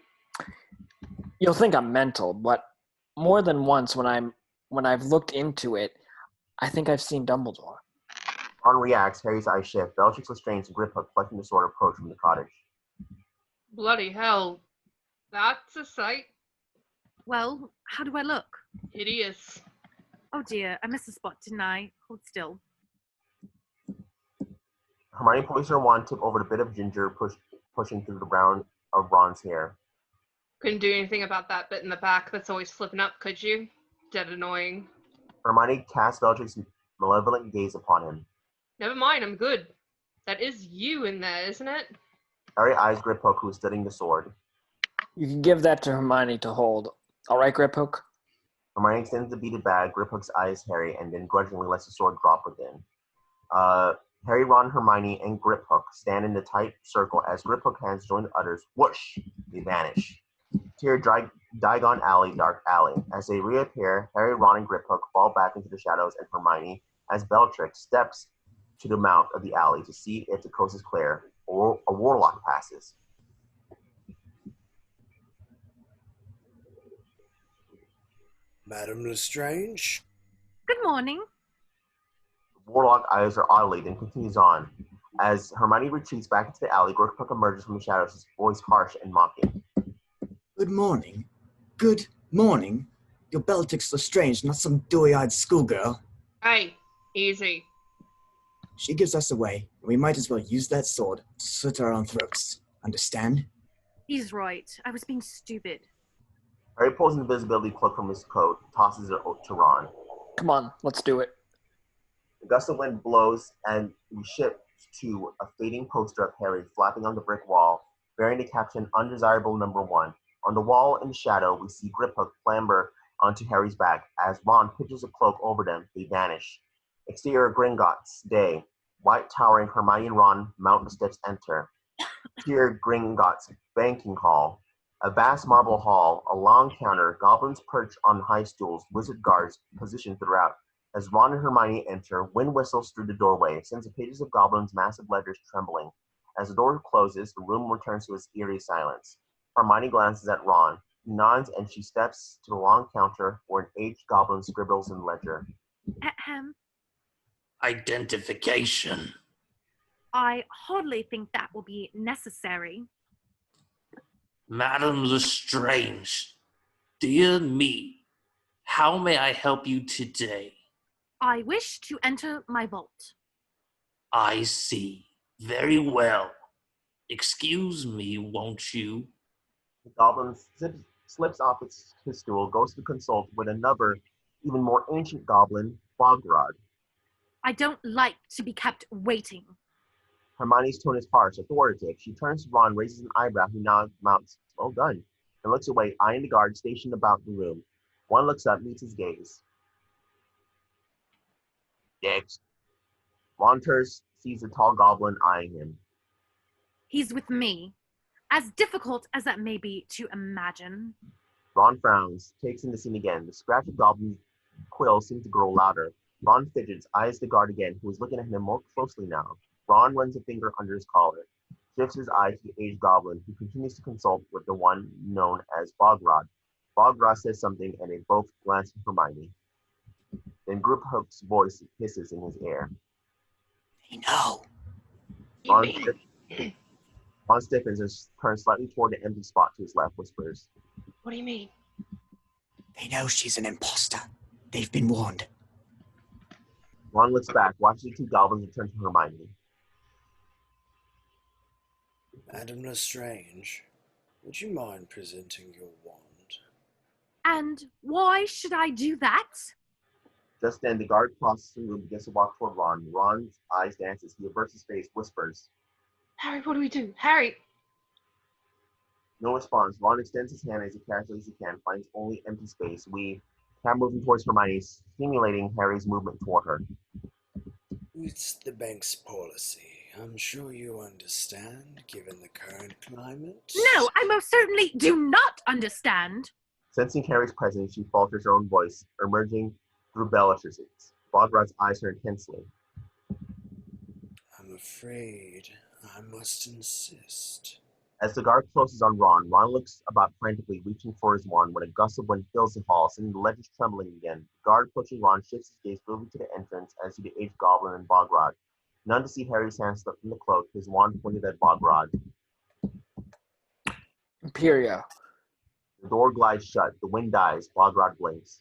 You'll think I'm mental, but more than once when I've looked into it, I think I've seen Dumbledore. Ron reacts, Harry's eyes shift. Bellatrix Lestrange and Griphook clutching the sword approach from the cottage. Bloody hell. That's a sight. Well, how do I look? Hideous. Oh dear, I missed a spot, didn't I? Hold still. Hermione points her wand tip over the bit of ginger pushing through the brown of Ron's hair. Couldn't do anything about that bit in the back that's always flipping up, could you? Dead annoying. Hermione casts Bellatrix's malevolent gaze upon him. Never mind, I'm good. That is you in there, isn't it? Harry eyes Griphook, who is studying the sword. You can give that to Hermione to hold. All right, Griphook? Hermione extends the beaded bag. Griphook's eyes Harry and then grudgingly lets the sword drop within. Harry, Ron, Hermione, and Griphook stand in the tight circle as Griphook hands join the others. Whoosh! They vanish. To Diagon Alley, dark alley. As they reappear, Harry, Ron, and Griphook fall back into the shadows, and Hermione, as Bellatrix, steps to the mouth of the alley to see if the coast is clear or a warlock passes. Madame Lestrange? Good morning. The warlock eyes her oddly, then continues on. As Hermione retreats back into the alley, Griphook emerges from the shadows, his voice harsh and mocking. Good morning. Good morning. You're Bellatrix Lestrange, not some dewy-eyed schoolgirl. Hey, easy. She gives us away, and we might as well use that sword to slit our own throats. Understand? He's right. I was being stupid. Harry pulls an invisibility cloak from his coat, tosses it to Ron. Come on, let's do it. A gust of wind blows, and we shift to a fading poster of Harry flapping on the brick wall, bearing the caption, Undesirable Number 1. On the wall in shadow, we see Griphook clamber onto Harry's back. As Ron pitches a cloak over them, they vanish. Exterior Gringotts, day. White towering Hermione and Ron mount the steps, enter. Exterior Gringotts, banking hall. A vast marble hall, a long counter, goblins perched on high stools, wizard guards positioned throughout. As Ron and Hermione enter, wind whistles through the doorway, sends the pages of goblins' massive ledgers trembling. As the door closes, the room returns to its eerie silence. Hermione glances at Ron. He nods and she steps to the long counter where an aged goblin scribbles in the ledger. Ahem. Identification. I hardly think that will be necessary. Madame Lestrange, dear me, how may I help you today? I wish to enter my vault. I see. Very well. Excuse me, won't you? The goblin slips off his stool, goes to consult with another, even more ancient goblin, Bogrod. I don't like to be kept waiting. Hermione's tone is harsh, authoritative. She turns to Ron, raises an eyebrow, who nods, well done, and looks away, eyeing the guards stationed about the room. Ron looks up, meets his gaze. Next. Ron turns, sees the tall goblin eyeing him. He's with me. As difficult as that may be to imagine. Ron frowns, takes in the scene again. The scratch of Goblin's quill seems to grow louder. Ron fidgets, eyes the guard again, who is looking at him more closely now. Ron runs a finger under his collar, shifts his eye to the aged goblin, who continues to consult with the one known as Bogrod. Bogrod says something, and they both glance at Hermione. Then Griphook's voice hisses in his ear. They know. Ron stiffens and turns slightly toward the empty spot to his left, whispers. What do you mean? They know she's an imposter. They've been warned. Ron looks back, watches the two goblins return to Hermione. Madame Lestrange, would you mind presenting your wand? And why should I do that? Just then, the guard crosses the room, begins to walk toward Ron. Ron's eyes dances. He averts his face, whispers. Harry, what do we do? Harry! No response. Ron extends his hand as casually as he can, finds only empty space. Camera moving towards Hermione, stimulating Harry's movement toward her. It's the bank's policy. I'm sure you understand, given the current climate. No, I most certainly do not understand. Sensing Harry's presence, she falters her own voice, emerging through Bellatrix's. Bogrod's eyes her intensely. I'm afraid I must insist. As the guard closes on Ron looks about frantically, reaching for his wand when a gust of wind fills the hall, sending the ledges trembling again. The guard pushing Ron shifts his gaze moving to the entrance as to the aged goblin and Bogrod. None to see Harry's hand slipped from the cloak, his wand pointed at Bogrod. Imperia. The door glides shut. The wind dies. Bogrod blinks.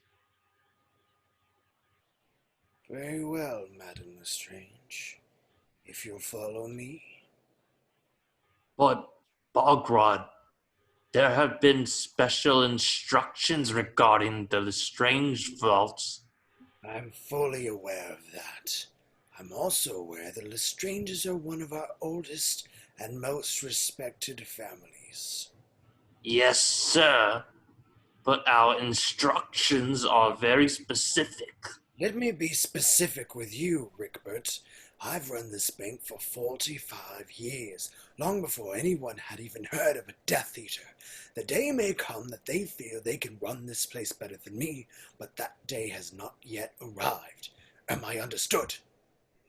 Very well, Madame Lestrange. If you'll follow me. But, Bogrod, there have been special instructions regarding the Lestrange vaults. I'm fully aware of that. I'm also aware that Lestranges are one of our oldest and most respected families. Yes, sir. But our instructions are very specific. Let me be specific with you, Rickbert. I've run this bank for 45 years, long before anyone had even heard of a Death Eater. The day may come that they feel they can run this place better than me, but that day has not yet arrived. Am I understood?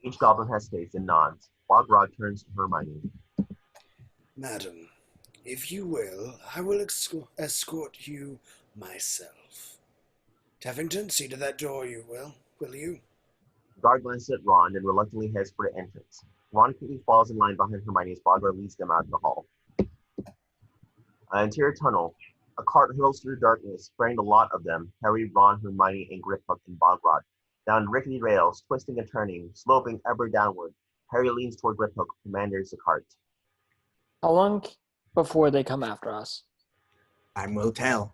Each goblin hesitates and nods. Bogrod turns to Hermione. Madam, if you will, I will escort you myself. Teffington, see to that door, you will you? The guard glances at Ron and reluctantly heads for the entrance. Ron quickly falls in line behind Hermione as Bogrod leads them out of the hall. An interior tunnel. A cart hurtles through the darkness, spraying a lot of them, Harry, Ron, Hermione, and Griphook and Bogrod. Down rickety rails, twisting and turning, sloping ever downward. Harry leans toward Griphook, who commands the cart. How long before they come after us? Time will tell.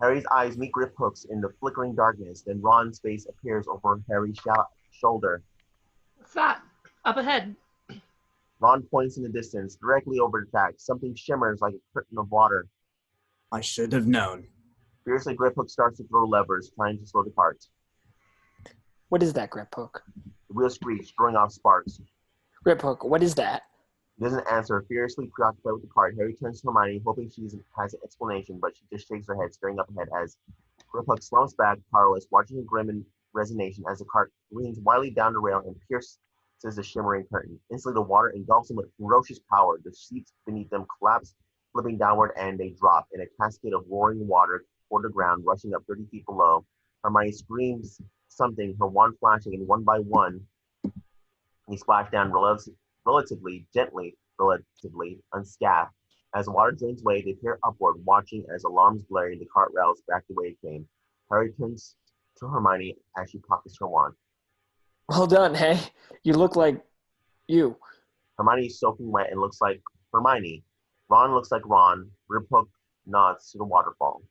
Harry's eyes meet Griphook's in the flickering darkness, then Ron's face appears over Harry's shoulder. What's that? Up ahead. Ron points in the distance, directly over the track. Something shimmers like a curtain of water. I should have known. Fiercely, Griphook starts to throw levers, trying to slow the cart. What is that, Griphook? The wheels screech, throwing off sparks. Griphook, what is that? He doesn't answer, furiously preoccupied with the cart. Harry turns to Hermione, hoping she has an explanation, but she just shakes her head, staring up ahead as Griphook slumps back, powerless, watching in grim resignation as the cart leans wildly down the rail and pierces the shimmering curtain. Instantly, the water engulfs them with ferocious power. The seats beneath them collapse, flipping downward, and they drop in a cascade of roaring water toward the ground, rushing up 30 feet below. Hermione screams something, her wand flashing, and one by one, he splashed down relatively unscathed. As the water drains away, they peer upward, watching as alarms blaring, the cart rails back the way it came. Harry turns to Hermione as she pockets her wand. Well done, hey. You look like you. Hermione is soaking wet and looks like Hermione. Ron looks like Ron. Griphook nods to the waterfall.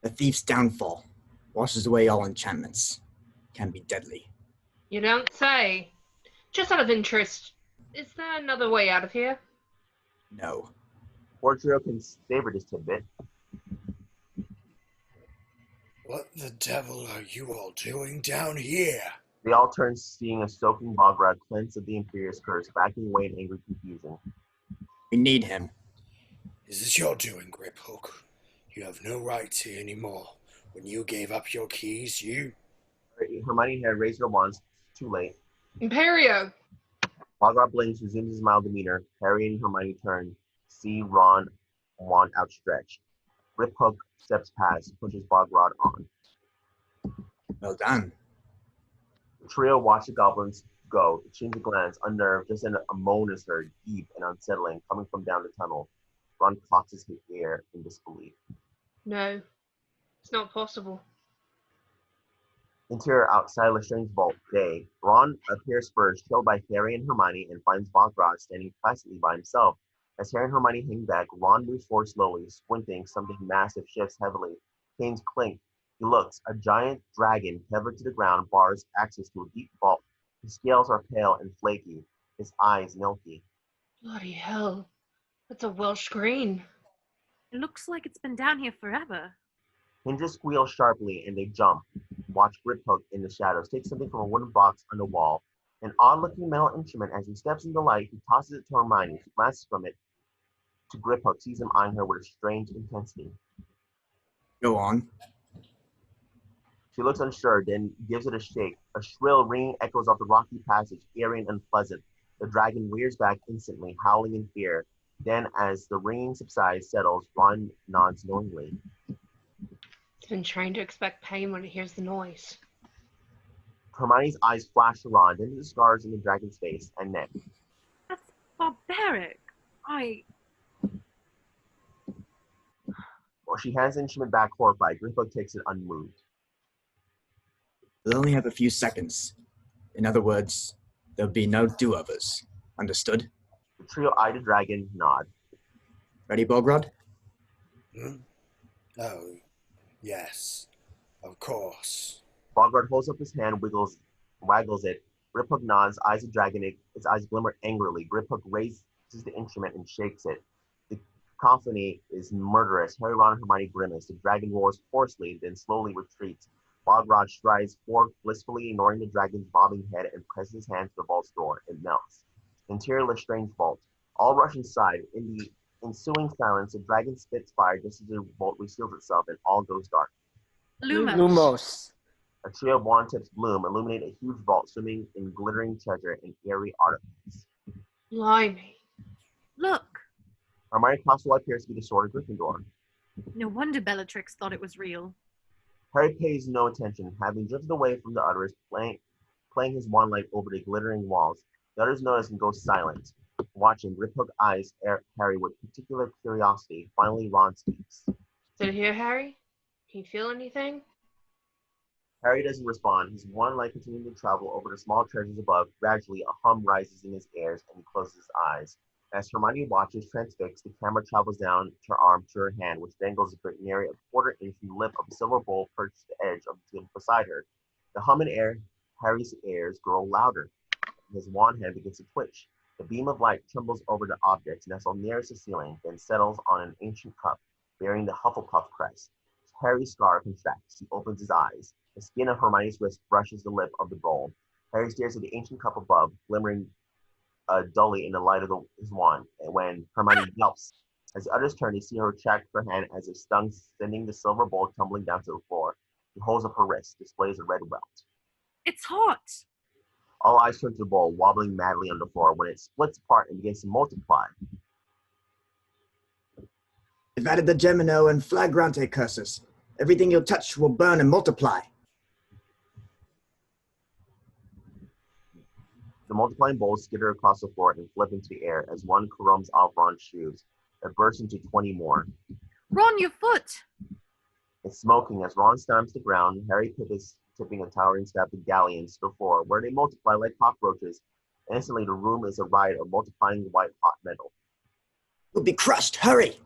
The thief's downfall washes away all enchantments. Can be deadly. You don't say. Just out of interest, is there another way out of here? No. Portrio can savor this tidbit. What the devil are you all doing down here? They all turn, seeing a soaking Bogrod cleansed of the Imperious curse, backing away in angry confusion. We need him. Is this your doing, Griphook? You have no rights here anymore. When you gave up your keys, Hermione had raised her wands, too late. Imperio! Bogrod blinks, resumes his mild demeanor. Harry and Hermione turn, see Ron, wand outstretched. Griphook steps past, pushes Bogrod on. Well done. The trio watch the goblins go, exchange a glance, unnerved, just then a moan is heard, deep and unsettling, coming from down the tunnel. Ron cocks his ear in disbelief. No, it's not possible. Interior outside Lestrange's vault, day. Ron appears first, trailed by Harry and Hermione, and finds Bogrod standing placidly by himself. As Harry and Hermione hang back, Ron moves forward slowly, squinting. Something massive shifts heavily. Canes clink. He looks. A giant dragon, tethered to the ground, bars access to a deep vault. His scales are pale and flaky, his eyes milky. Bloody hell. That's a Welsh green. It looks like it's been down here forever. Hinges squeal sharply, and they jump. Watch Griphook in the shadows take something from a wooden box on the wall. An odd-looking metal instrument. As he steps into the light, he tosses it to Hermione. She glances from it to Griphook, sees him eyeing her with a strange intensity. Go on. She looks unsure, then gives it a shake. A shrill ringing echoes off the rocky passage, eerie and unpleasant. The dragon rears back instantly, howling in fear. Then, as the ringing subsides, settles, Ron nods knowingly. It's been trained to expect pain when it hears the noise. Hermione's eyes flash to Ron, then to the scars in the dragon's face and neck. That's barbaric. Well, she hands the instrument back horrified. Griphook takes it unmoved. We'll only have a few seconds. In other words, there'll be no do-overs. Understood? The trio eye the dragon, nod. Ready, Bogrod? Oh, yes. Of course. Bogrod holds up his hand, waggles it. Griphook nods, eyes the dragon, its eyes glimmer angrily. Griphook raises the instrument and shakes it. The cacophony is murderous. Harry, Ron, and Hermione grimace. The dragon roars hoarsely, then slowly retreats. Bogrod strides forward, blissfully ignoring the dragon's bobbing head and presses his hand to the vault's door. It melts. Interior Lestrange vault. All rush inside. In the ensuing silence, the dragon spits fire just as the vault reseals itself, and all goes dark. Lumos. A trio of wand tips bloom, illuminate a huge vault swimming in glittering treasure and eerie artifacts. Blimey. Look. Hermione crosses what appears to be the sword of Gryffindor. No wonder Bellatrix thought it was real. Harry pays no attention, having drifted away from the others, playing his wand light over the glittering walls. The others notice and go silent. Watching, Griphook eyes Harry with particular curiosity. Finally, Ron speaks. Did you hear Harry? Can you feel anything? Harry doesn't respond. His wand light continuing to travel over the small treasures above. Gradually, a hum rises in his ears, and he closes his eyes. As Hermione watches, transfixed, the camera travels down her arm to her hand, which dangles nearly a quarter-inch from the lip of a silver bowl perched to the edge of the table beside her. The hum in Harry's ears grow louder. His wand hand begins to twitch. The beam of light trembles over the objects nestled nearest the ceiling, then settles on an ancient cup, bearing the Hufflepuff crest. Harry's scar contracts. He opens his eyes. The skin of Hermione's wrist brushes the lip of the bowl. Harry stares at the ancient cup above, glimmering dully in the light of his wand, and when Hermione yelps. As the others turn, they see her retract her hand as if stung, sending the silver bowl tumbling down to the floor. She holds up her wrist, displays a red welt. It's hot! All eyes turn to the bowl, wobbling madly on the floor, when it splits apart and begins to multiply. They've added the Gemino and Flagrante curses. Everything you'll touch will burn and multiply. The multiplying bowls skitter across the floor and flip into the air as one caroms off Ron's shoes. It bursts into 20 more. Ron, your foot! It's smoking as Ron stamps the ground. Harry is tipping a towering step of galleons to the floor, where they multiply like cockroaches. Instantly, the room is a riot of multiplying white-hot metal. You'll be crushed! Hurry!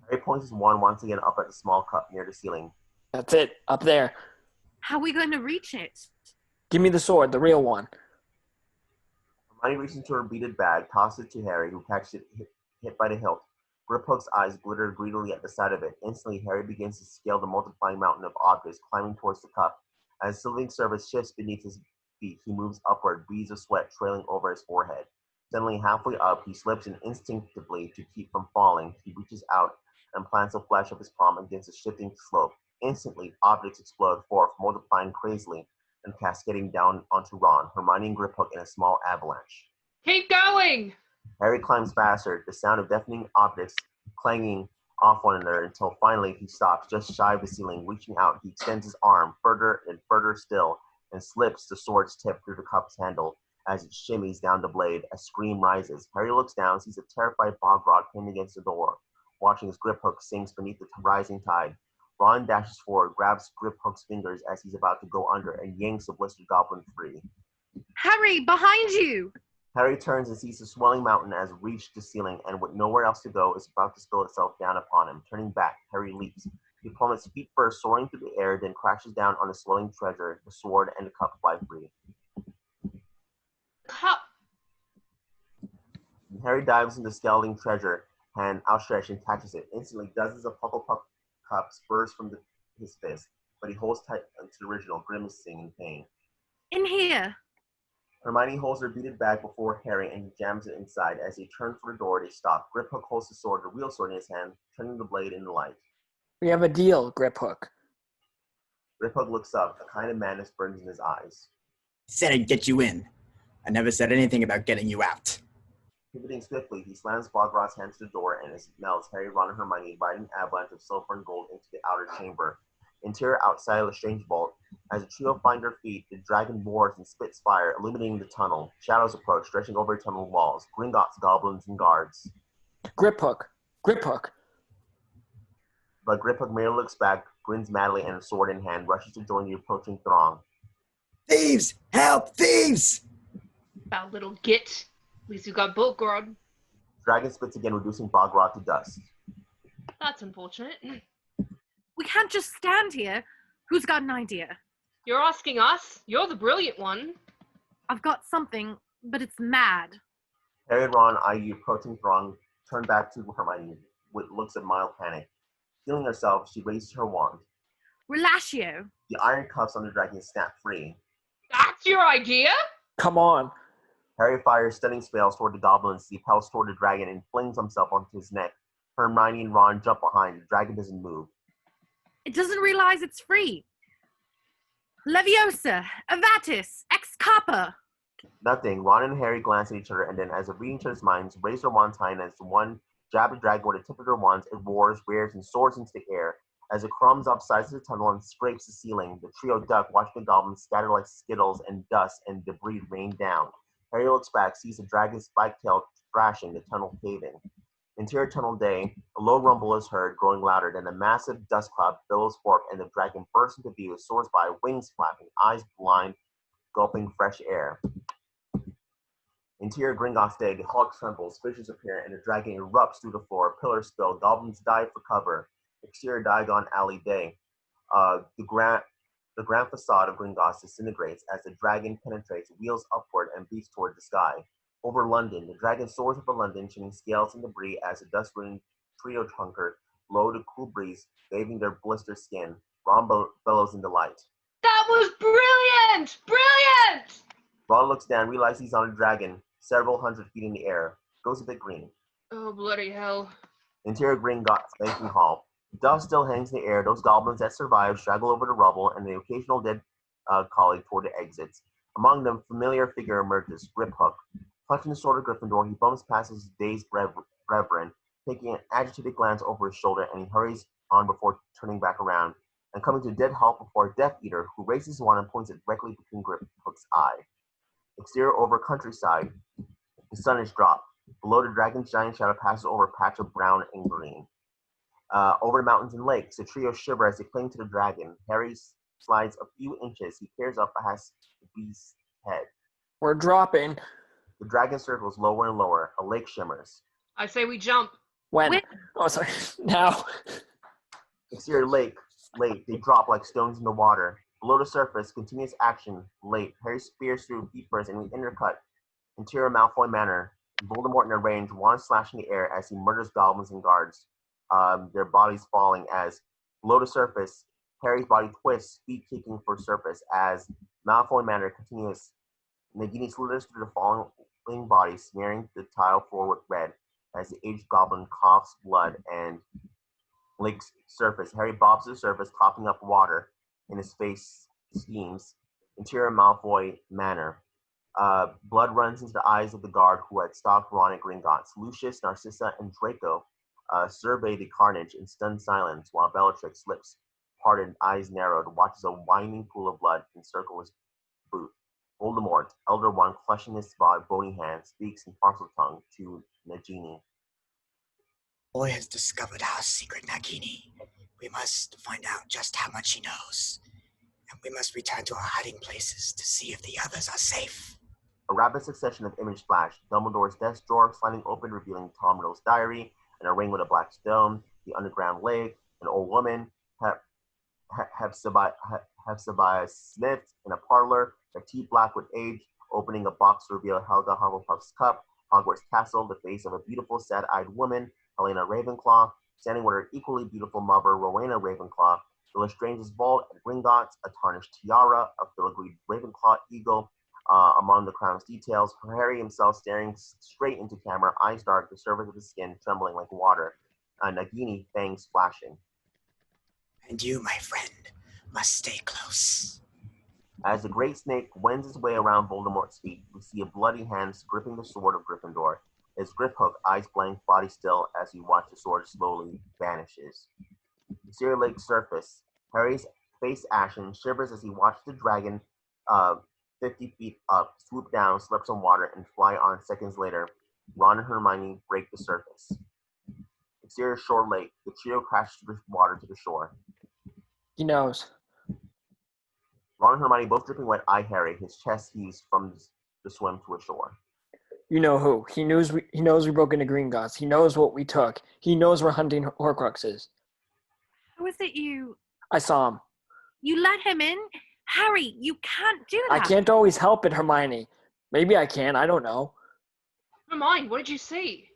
Harry points his wand once again up at the small cup near the ceiling. That's it, up there. How are we going to reach it? Give me the sword, the real one. Hermione reaches into her beaded bag, tosses it to Harry, who catches it hit by the hilt. Griphook's eyes glitter greedily at the sight of it. Instantly, Harry begins to scale the multiplying mountain of objects, climbing towards the cup. As the surface shifts beneath his feet, he moves upward, beads of sweat trailing over his forehead. Suddenly, halfway up, he slips, and instinctively, to keep from falling, he reaches out and plants the flesh of his palm against a shifting slope. Instantly, objects explode forth, multiplying crazily and cascading down onto Ron, Hermione, and Griphook in a small avalanche. Keep going! Harry climbs faster, the sound of deafening objects clanging off one another until finally he stops just shy of the ceiling. Reaching out, he extends his arm further and further still and slips the sword's tip through the cup's handle. As it shimmies down the blade, a scream rises. Harry looks down, sees a terrified Bogrod pinned against the door, watching his Griphook sinks beneath the rising tide. Ron dashes forward, grabs Griphook's fingers as he's about to go under, and yanks the blistered goblin free. Harry, behind you! Harry turns and sees the swelling mountain as reached the ceiling, and with nowhere else to go, is about to spill itself down upon him. Turning back, Harry leaps. He plummets feet first, soaring through the air, then crashes down on the swelling treasure. The sword and the cup fly free. Cup. Harry dives into the scalding treasure, hand outstretched, and catches it. Instantly, dozens of Hufflepuff cups burst from his fist, but he holds tight to the original, grimacing in pain. In here! Hermione holds her beaded bag before Harry and he jams it inside. As he turns for the door, they stop. Griphook holds the sword, the real sword in his hand, turning the blade in the light. We have a deal, Griphook. Griphook looks up. A kind of madness burns in his eyes. Said I'd get you in. I never said anything about getting you out. Pivoting swiftly, he slams Bogrod's hand to the door and smells Harry, Ron, and Hermione riding an avalanche of silver and gold into the outer chamber. Interior outside of the strange vault, as the trio find their feet, the dragon roars and spits fire, illuminating the tunnel. Shadows approach, stretching over the tunnel walls. Gringotts, goblins, and guards. Griphook! Griphook! But Griphook merely looks back, grins madly, and, sword in hand, rushes to join the approaching throng. Thieves! Help! Thieves! That little git. At least you got Bolgrod. Dragon spits again, reducing Bogrod to dust. That's unfortunate. We can't just stand here. Who's got an idea? You're asking us? You're the brilliant one. I've got something, but it's mad. Harry and Ron eye the approaching throng, turn back to Hermione with looks of mild panic. Feeling herself, she raises her wand. Relatio. The iron cuffs on the dragon snap free. That's your idea? Come on. Harry fires stunning spells toward the goblins. He pelts toward the dragon and flings himself onto his neck. Hermione and Ron jump behind. The dragon doesn't move. It doesn't realize it's free. Leviosa, Avatis, Ex Kappa. Nothing. Ron and Harry glance at each other, and then, as if reading each other's minds, raise their wands high, and as the one jab the dragon with the tip of their wands, it roars, rears, and soars into the air. As it crumbs up sides of the tunnel and scrapes the ceiling, the trio duck, watching the goblins scatter like skittles and dust and debris rain down. Harry looks back, sees the dragon's spiked tail thrashing, the tunnel caving. Interior tunnel day, a low rumble is heard, growing louder. Then a massive dust cloud billows forth, and the dragon bursts into view, soars by, wings flapping, eyes blind, gulping fresh air. Interior Gringotts day, the Hulk trembles, fissures appear, and the dragon erupts through the floor. Pillars spill, goblins dive for cover. Exterior Diagon Alley day, the grand facade of Gringotts disintegrates as the dragon penetrates, wheels upward, and beats toward the sky. Over London, the dragon soars over London, shooting scales and debris as the dust-ridden trio hunker low to cool breeze, waving their blistered skin. Ron bellows in delight. That was brilliant! Brilliant! Ron looks down, realizes he's on a dragon, several hundred feet in the air. Goes a bit green. Oh, bloody hell. Interior Gringotts banqueting hall. Dust still hangs in the air. Those goblins that survive straggle over the rubble, and the occasional dead colleague toward the exits. Among them, familiar figure emerges, Griphook. Clutching the sword of Gryffindor, he bumps past his dazed reverend, taking an agitated glance over his shoulder, and he hurries on before turning back around, and coming to dead halt before a Death Eater, who raises his wand and points it directly between Griphook's eye. Exterior over countryside, the sun is dropped. Below, the dragon's giant shadow passes over a patch of brown and green. Over the mountains and lakes, the trio shiver as they cling to the dragon. Harry slides a few inches. He peers up past the beast's head. We're dropping. The dragon circles lower and lower. A lake shimmers. I say we jump. When? Oh, sorry. Now. Exterior lake. They drop like stones in the water. Below the surface, continuous action. Late. Harry spears through feet first and we intercut. Interior Malfoy Manor. Voldemort in a range, wand slashing the air as he murders goblins and guards, their bodies falling as, below the surface, Harry's body twists, feet kicking for surface as Malfoy Manor continues. Nagini slithers through the falling body, smearing the tile floor with red as the aged goblin coughs blood and licks surface. Harry bobs to the surface, coughing up water in his face, steams. Interior Malfoy Manor. Blood runs into the eyes of the guard who had stalked Ron at Gringotts. Lucius, Narcissa, and Draco survey the carnage in stunned silence while Bellatrix, lips parted, eyes narrowed, watches a winding pool of blood encircle his boot. Voldemort, Elder One, clutching his bony hand, speaks in parcel tongue to Nagini. Boy has discovered our secret, Nagini. We must find out just how much he knows. And we must return to our hiding places to see if the others are safe. A rapid succession of image flash. Dumbledore's desk drawer sliding open, revealing Tom Riddle's diary, and a ring with a black stone, the underground lake, an old woman, Hepzibah Smith in a parlor, her teeth black with age, opening a box to reveal Helga Hufflepuff's cup, Hogwarts Castle, the face of a beautiful, sad-eyed woman, Helena Ravenclaw, standing with her equally beautiful mother, Rowena Ravenclaw, the Lestrange's vault at Gringotts, a tarnished tiara, a filigreed Ravenclaw eagle, among the crown's details, Harry himself staring straight into camera, eyes dark, the surface of his skin trembling like water, Nagini, fangs flashing. And you, my friend, must stay close. As the great snake wends its way around Voldemort's feet, we see a bloody hand gripping the sword of Gryffindor. His grip hook, eyes blank, body still, as we watch the sword slowly vanishes. Exterior lake surface. Harry's face ashen, shivers as he watches the dragon 50 feet up, swoop down, slip some water, and fly on seconds later. Ron and Hermione break the surface. Exterior shore lake. The trio crashes through the water to the shore. He knows. Ron and Hermione, both dripping wet, eye Harry. His chest heaves from the swim to ashore. You know who. He knows we broke into Gringotts. He knows what we took. He knows we're hunting Horcruxes. Who is it you... I saw him. You let him in? Harry, you can't do that. I can't always help it, Hermione. Maybe I can. I don't know. Hermione, what did you see?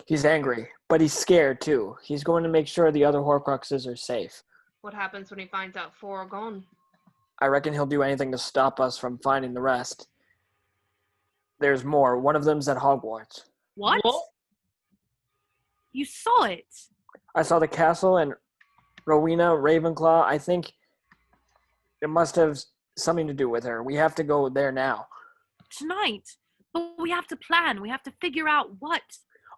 He's angry, but he's scared too. He's going to make sure the other Horcruxes are safe. What happens when he finds out 4 are gone? I reckon he'll do anything to stop us from finding the rest. There's more. One of them's at Hogwarts. What? You saw it? I saw the castle and Rowena Ravenclaw. I think it must have something to do with her. We have to go there now. Tonight? But we have to plan. We have to figure out what.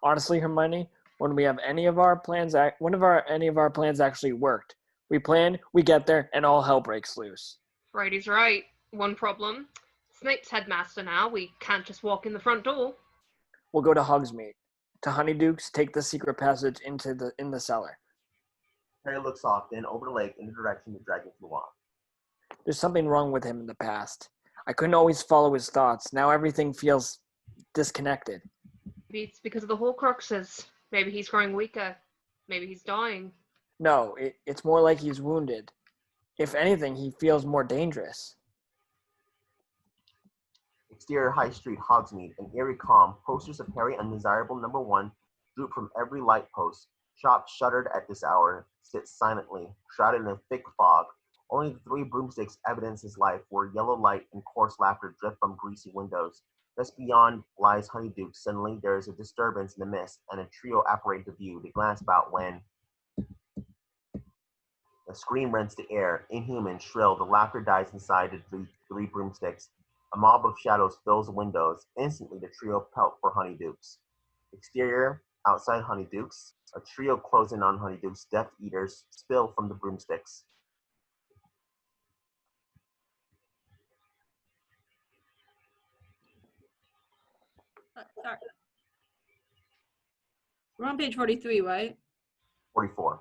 Honestly, Hermione, when we have any of our plans actually worked. We plan, we get there, and all hell breaks loose. Brady's right. One problem. Snape's headmaster now. We can't just walk in the front door. We'll go to Hogsmeade. To Honeyduke's, take the secret passage in the cellar. Harry looks off, then over the lake in the direction the dragon flew off. There's something wrong with him in the past. I couldn't always follow his thoughts. Now everything feels disconnected. Maybe it's because of the Horcruxes. Maybe he's growing weaker. Maybe he's dying. No, it's more like he's wounded. If anything, he feels more dangerous. Exterior High Street, Hogsmeade, an eerie calm. Posters of Harry Undesirable No. 1 droop from every light post. Shops shuttered at this hour sit silently, shrouded in a thick fog. Only the 3 broomsticks evidence his life, where yellow light and coarse laughter drift from greasy windows. Just beyond lies Honeyduke. Suddenly there is a disturbance in the mist, and a trio apparate to view. They glance about when a scream rents the air, inhuman, shrill. The laughter dies inside the 3 broomsticks. A mob of shadows fills the windows. Instantly, the trio pelt for Honeyduke's. Exterior, outside Honeyduke's, a trio close in on Honeyduke's. Death Eaters spill from the broomsticks. Sorry. We're on page 43, right? 44.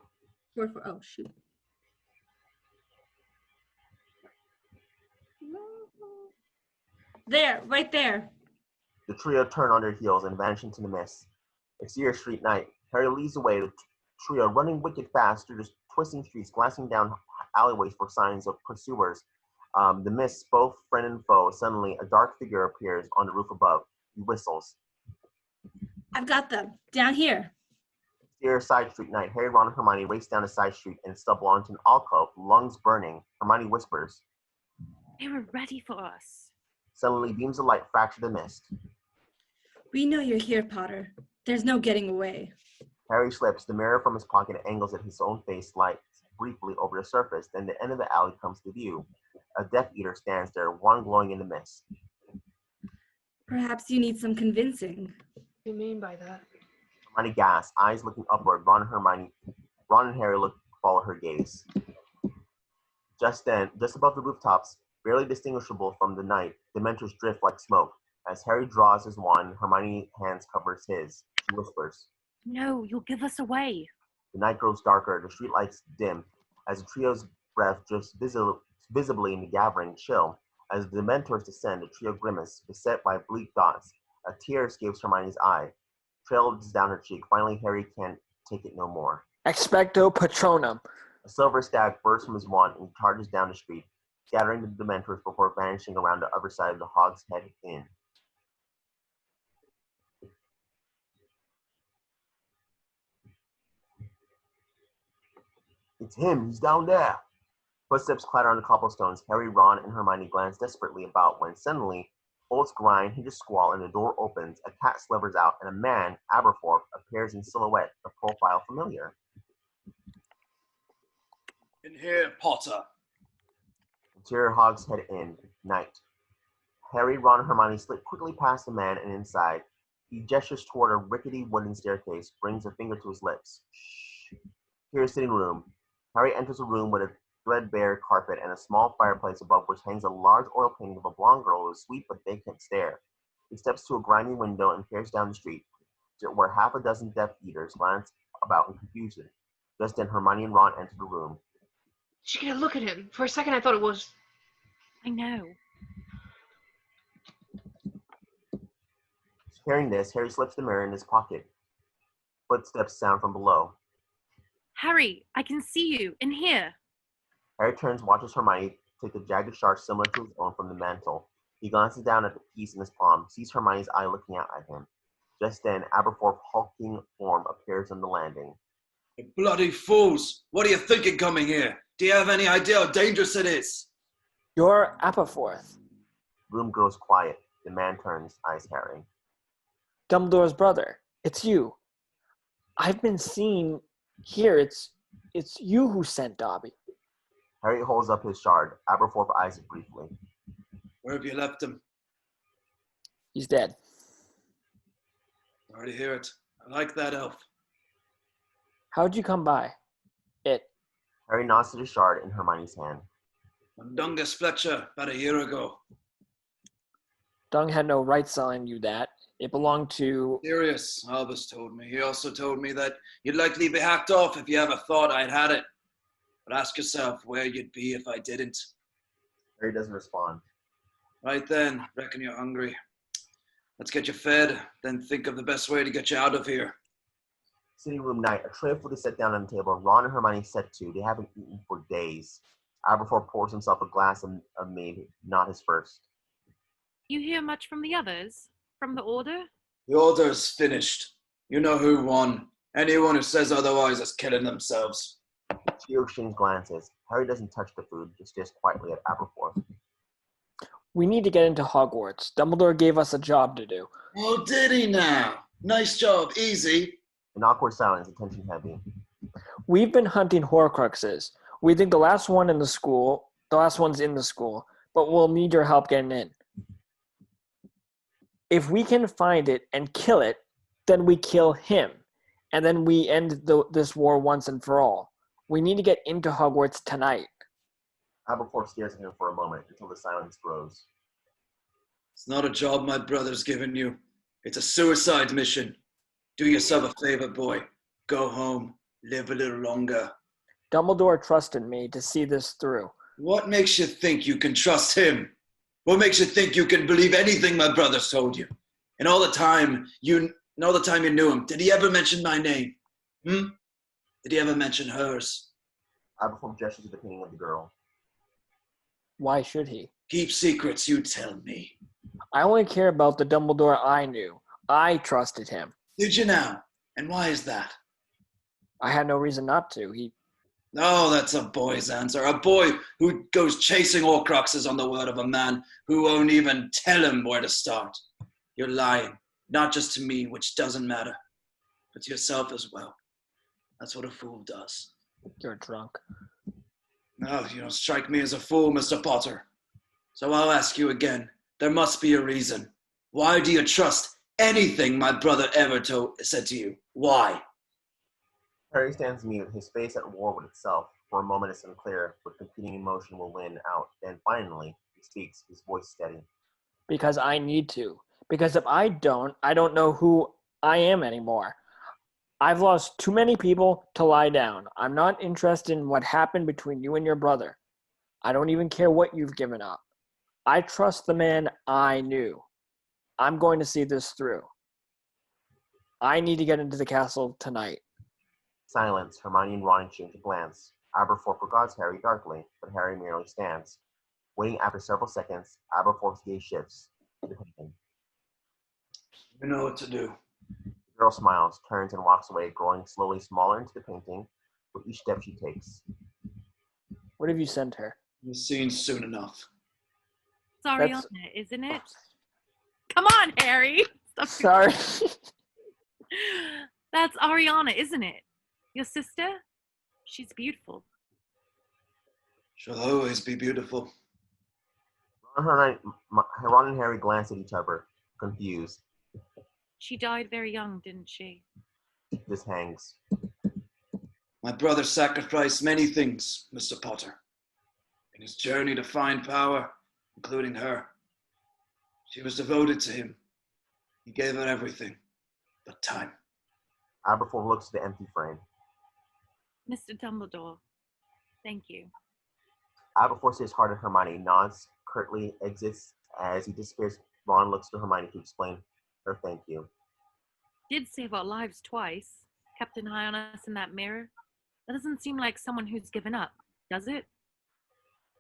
44. Oh, shoot. There, right there. The trio turn on their heels and vanish into the mist. Exterior street night. Harry leads the way, the trio running wicked fast through the twisting streets, glancing down alleyways for signs of pursuers. The mist, both friend and foe. Suddenly, a dark figure appears on the roof above. He whistles. I've got them. Down here. Dear side street night, Harry, Ron, and Hermione race down a side street and stumble onto an alcove, lungs burning. Hermione whispers. They were ready for us. Suddenly, beams of light fracture the mist. We know you're here, Potter. There's no getting away. Harry slips the mirror from his pocket and angles at his own face, lights briefly over the surface. Then the end of the alley comes to view. A Death Eater stands there, one glowing in the mist. Perhaps you need some convincing. What do you mean by that? Hermione gasps, eyes looking upward. Ron and Harry follow her gaze. Just then, just above the rooftops, barely distinguishable from the night, Dementors drift like smoke. As Harry draws his wand, Hermione's hands covers his. She whispers, No, you'll give us away. The night grows darker, the streetlights dim, as the trio's breath drifts visibly in the gathering chill. As the Dementors descend, the trio grimace, beset by bleak dots. A tear escapes Hermione's eye, trails down her cheek. Finally, Harry can't take it no more. Expecto Patronum. A silver stag bursts from his wand and charges down the street, scattering the Dementors before vanishing around the other side of the Hog's Head Inn. It's him, he's down there. Footsteps clatter on the cobblestones. Harry, Ron, and Hermione glance desperately about when suddenly, bolts grind, hinges squall, and the door opens. A cat slithers out, and a man, Aberforth, appears in silhouette, a profile familiar. In here, Potter. Interior Hog's Head Inn, night. Harry, Ron, and Hermione slip quickly past the man and inside. He gestures toward a rickety wooden staircase, brings a finger to his lips. Shh. Here's sitting room. Harry enters a room with a threadbare carpet and a small fireplace above which hangs a large oil painting of a blonde girl with a sweet but vacant stare. He steps to a grimy window and peers down the street, where half a dozen Death Eaters glance about in confusion. Just then, Hermione and Ron enter the room. Did you get a look at him? For a second, I thought it was... I know. Hearing this, Harry slips the mirror in his pocket. Footsteps sound from below. Harry, I can see you. In here. Harry turns, watches Hermione take a jagged shard similar to his own from the mantle. He glances down at the piece in his palm, sees Hermione's eye looking out at him. Just then, Aberforth's hulking form appears on the landing. You bloody fools! What are you thinking coming here? Do you have any idea how dangerous it is? You're Aberforth. Room grows quiet. The man turns, eyes Harry. Dumbledore's brother. It's you. I've been seen here. It's you who sent Dobby. Harry holds up his shard. Aberforth eyes it briefly. Where have you left him? He's dead. Sorry to hear it. I like that elf. How'd you come by it? Harry nods to the shard in Hermione's hand. Mundungus Fletcher, about a year ago. Dung had no right selling you that. It belonged to... Serious, Albus told me. He also told me that you'd likely be hacked off if you ever thought I'd had it. But ask yourself where you'd be if I didn't. Harry doesn't respond. Right then, reckon you're hungry. Let's get you fed, then think of the best way to get you out of here. Sitting room night. A tray of food is set down on the table. Ron and Hermione set to. They haven't eaten for days. Aberforth pours himself a glass of mead, not his first. You hear much from the others? From the Order? The order's finished. You know who won. Anyone who says otherwise is killing themselves. She exchanges glances. Harry doesn't touch the food, just stares quietly at Aberforth. We need to get into Hogwarts. Dumbledore gave us a job to do. Oh, did he now? Nice job, easy. An awkward silence, attention heavy. We've been hunting Horcruxes. We think the last one's in the school, but we'll need your help getting in. If we can find it and kill it, then we kill him. And then we end this war once and for all. We need to get into Hogwarts tonight. Aberforth stares at him for a moment until the silence grows. It's not a job my brother's given you. It's a suicide mission. Do yourself a favor, boy. Go home. Live a little longer. Dumbledore trusted me to see this through. What makes you think you can trust him? What makes you think you can believe anything my brother's told you? And all the time you knew him, did he ever mention my name? Did he ever mention hers? Aberforth gestures to the painting of the girl. Why should he? Keep secrets, you tell me. I only care about the Dumbledore I knew. I trusted him. Did you now? And why is that? I had no reason not to. Oh, that's a boy's answer. A boy who goes chasing Horcruxes on the word of a man who won't even tell him where to start. You're lying, not just to me, which doesn't matter, but to yourself as well. That's what a fool does. You're drunk. No, you don't strike me as a fool, Mr. Potter. So I'll ask you again. There must be a reason. Why do you trust anything my brother ever said to you? Why? Harry stands mute, his face at war with itself. For a moment it's unclear, but competing emotion will win out. Then finally, he speaks, his voice steady. Because I need to. Because if I don't know who I am anymore. I've lost too many people to lie down. I'm not interested in what happened between you and your brother. I don't even care what you've given up. I trust the man I knew. I'm going to see this through. I need to get into the castle tonight. Silence. Hermione and Ron exchange a glance. Aberforth regards Harry darkly, but Harry merely stands. Waiting after several seconds, Aberforth's gaze shifts to the painting. You know what to do. The girl smiles, turns, and walks away, growing slowly smaller into the painting with each step she takes. What have you sent her? You'll see soon enough. It's Ariana, isn't it? Come on, Harry. Sorry. That's Ariana, isn't it? Your sister? She's beautiful. She'll always be beautiful. Ron and Harry glance at each other, confused. She died very young, didn't she? This hangs. My brother sacrificed many things, Mr. Potter. In his journey to find power, including her. She was devoted to him. He gave her everything but time. Aberforth looks at the empty frame. Mr. Dumbledore, thank you. Aberforth stares hard at Hermione, nods, curtly exits. As he disappears, Ron looks to Hermione to explain her thank you. Did save our lives twice. Kept an eye on us in that mirror. That doesn't seem like someone who's given up, does it?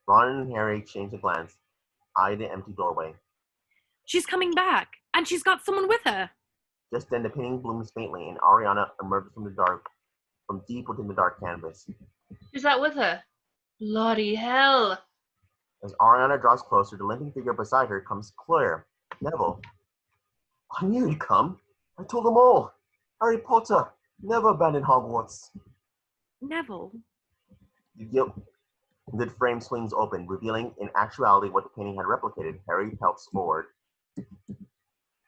Ron and Harry exchange a glance, eye the empty doorway. She's coming back, and she's got someone with her. Just then the painting blooms faintly, and Ariana emerges from deep within the dark canvas. Who's that with her? Bloody hell. As Ariana draws closer, the limping figure beside her comes clear. Neville. I knew you'd come. I told them all. Harry Potter never abandoned Hogwarts. Neville. The gilded frame swings open, revealing in actuality what the painting had replicated. Harry pelts forward.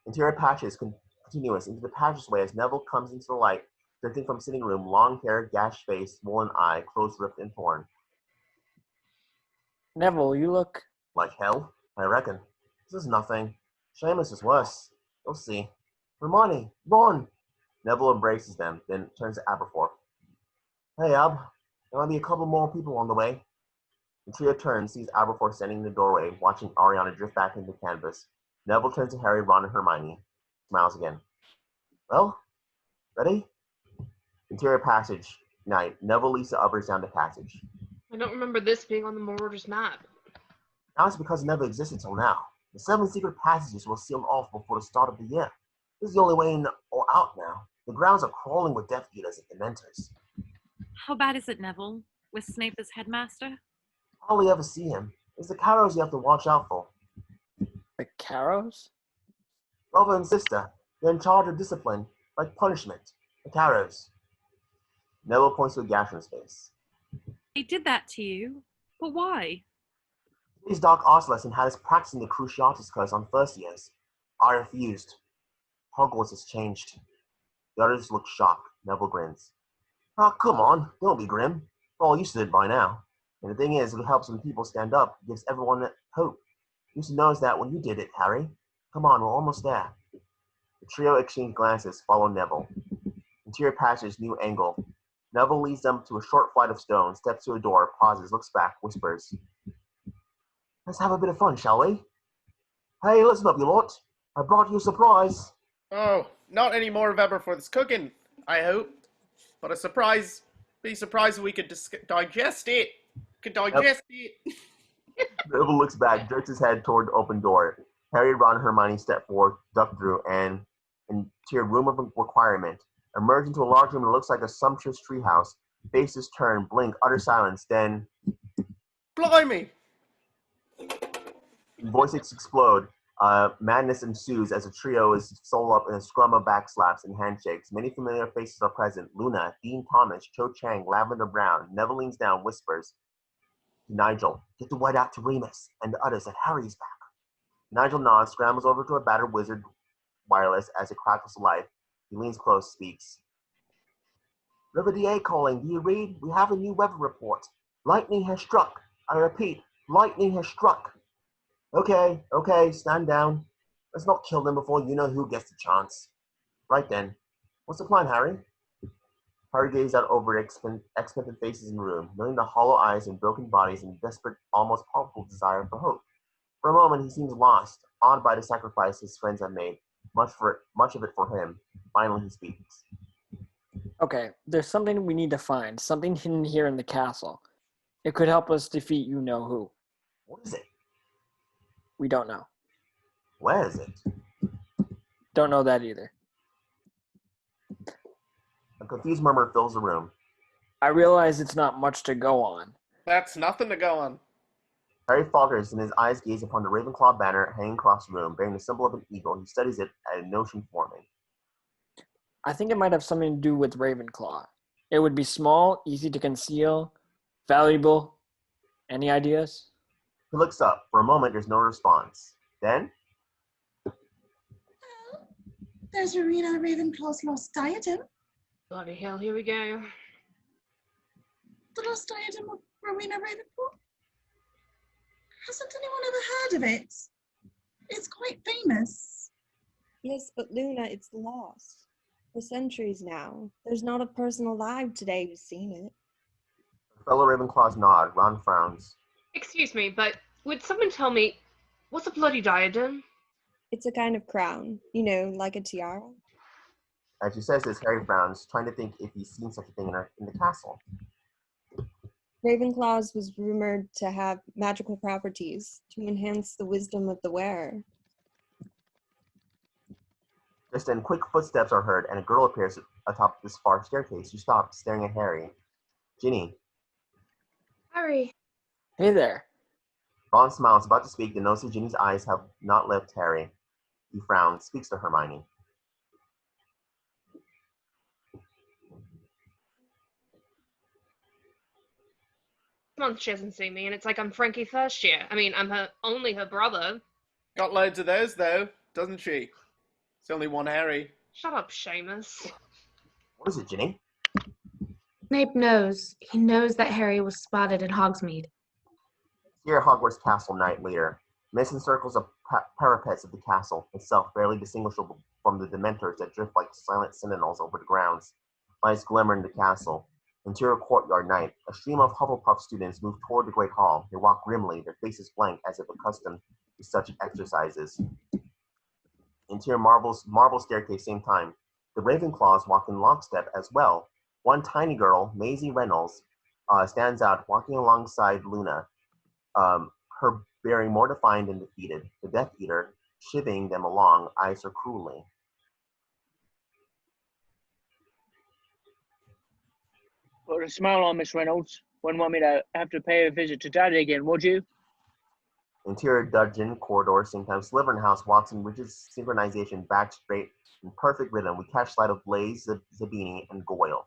Interior patches continuous into the passageway as Neville comes into the light, drifting from sitting room, long hair, gashed face, swollen eye, clothes ripped and torn. Neville, you look... Like hell, I reckon. This is nothing. Seamus is worse. You'll see. Hermione, Ron! Neville embraces them, then turns to Aberforth. Hey, Ab. There might be a couple more people on the way. The trio turns, sees Aberforth standing in the doorway, watching Ariana drift back into the canvas. Neville turns to Harry, Ron, and Hermione. Smiles again. Well, ready? Interior passage. Night. Neville leads the others down the passage. I don't remember this being on the Marauders map. Now it's because it never existed till now. The 7 secret passages were sealed off before the start of the year. This is the only way in or out now. The grounds are crawling with Death Eaters and Dementors. How bad is it, Neville? With Snape as headmaster? Hardly ever see him. It's the Carrows you have to watch out for. The Carrows? Brother and sister. They're in charge of discipline, like punishment. The Carrows. Neville points to a gash in his face. They did that to you? But why? Today's dark arts lesson had us practicing the Cruciatus curse on first years. I refused. Hogwarts has changed. The others look shocked. Neville grins. Oh, come on. Don't be grim. We're all used to it by now. And the thing is, it helps when people stand up. It gives everyone hope. You used to notice that when you did it, Harry. Come on, we're almost there. The trio exchange glances, follow Neville. Interior passage, new angle. Neville leads them to a short flight of stone, steps to a door, pauses, looks back, whispers. Let's have a bit of fun, shall we? Hey, listen up, you lot. I brought you a surprise. Oh, not any more of Aberforth's cooking, I hope. But a surprise, be surprised if we could digest it. It. Neville looks back, jerks his head toward the open door. Harry, Ron, and Hermione step forward, duck through, and into your room of requirement. Emerge into a large room that looks like a sumptuous treehouse. Faces turn, blink, utter silence, then Blimey! voices explode. Madness ensues as a trio is solo up in a scrum of backslaps and handshakes. Many familiar faces are present. Luna, Dean Thomas, Cho Chang, Lavender Brown. Neville leans down, whispers to Nigel, get the word out to Remus and the others that Harry's back. Nigel nods, scrambles over to a battered wizard wireless as it crackles to life. He leans close, speaks. River DA calling, do you read? We have a new weather report. Lightning has struck. I repeat, lightning has struck. Okay, stand down. Let's not kill them before you know who gets the chance. Right then. What's the plan, Harry? Harry gazed out over expectant faces in the room, knowing the hollow eyes and broken bodies and desperate, almost palpable desire for hope. For a moment, he seems lost, awed by the sacrifice his friends have made, much of it for him. Finally, he speaks. Okay, there's something we need to find, something hidden here in the castle. It could help us defeat you-know-who. What is it? We don't know. Where is it? Don't know that either. A confused murmur fills the room. I realize it's not much to go on. That's nothing to go on. Harry falters and his eyes gaze upon the Ravenclaw banner hanging across the room, bearing the symbol of an eagle. He studies it at a notion forming. I think it might have something to do with Ravenclaw. It would be small, easy to conceal, valuable. Any ideas? He looks up. For a moment, there's no response. Then? There's Rowena Ravenclaw's lost diadem. Bloody hell, here we go. The lost diadem of Rowena Ravenclaw? Hasn't anyone ever heard of it? It's quite famous. Yes, but Luna, it's lost. For centuries now. There's not a person alive today who's seen it. Fellow Ravenclaws nod. Ron frowns. Excuse me, but would someone tell me, what's a bloody diadem? It's a kind of crown, you know, like a tiara. As she says this, Harry frowns, trying to think if he's seen such a thing in the castle. Ravenclaw's was rumored to have magical properties to enhance the wisdom of the wearer. Just then, quick footsteps are heard, and a girl appears atop this far staircase. She stops, staring at Harry. Ginny. Harry. Hey there. Ron smiles, about to speak, then notices Ginny's eyes have not left Harry. He frowns, speaks to Hermione. Month she hasn't seen me, and it's like I'm Frankie first year. I mean, I'm only her brother. Got loads of those, though, doesn't she? It's only one Harry. Shut up, Seamus. What is it, Ginny? Snape knows. He knows that Harry was spotted in Hogsmeade. Here at Hogwarts Castle night later. Mist encircles the parapets of the castle itself, barely distinguishable from the Dementors that drift like silent sentinels over the grounds. Lights glimmer in the castle. Interior courtyard night. A stream of Hufflepuff students move toward the Great Hall. They walk grimly, their faces blank as if accustomed to such exercises. Interior marble staircase, same time. The Ravenclaws walk in lockstep as well. One tiny girl, Maisie Reynolds, stands out, walking alongside Luna, her bearing more defined and defeated. The Death Eater, chivying them along, eyes her cruelly. Put a smile on, Miss Reynolds. Wouldn't want me to have to pay a visit to Daddy again, would you? Interior dungeon corridor, same time. Slytherin House walks in rigid synchronization, back straight in perfect rhythm. We catch sight of Blaze, Zabini, and Goyle.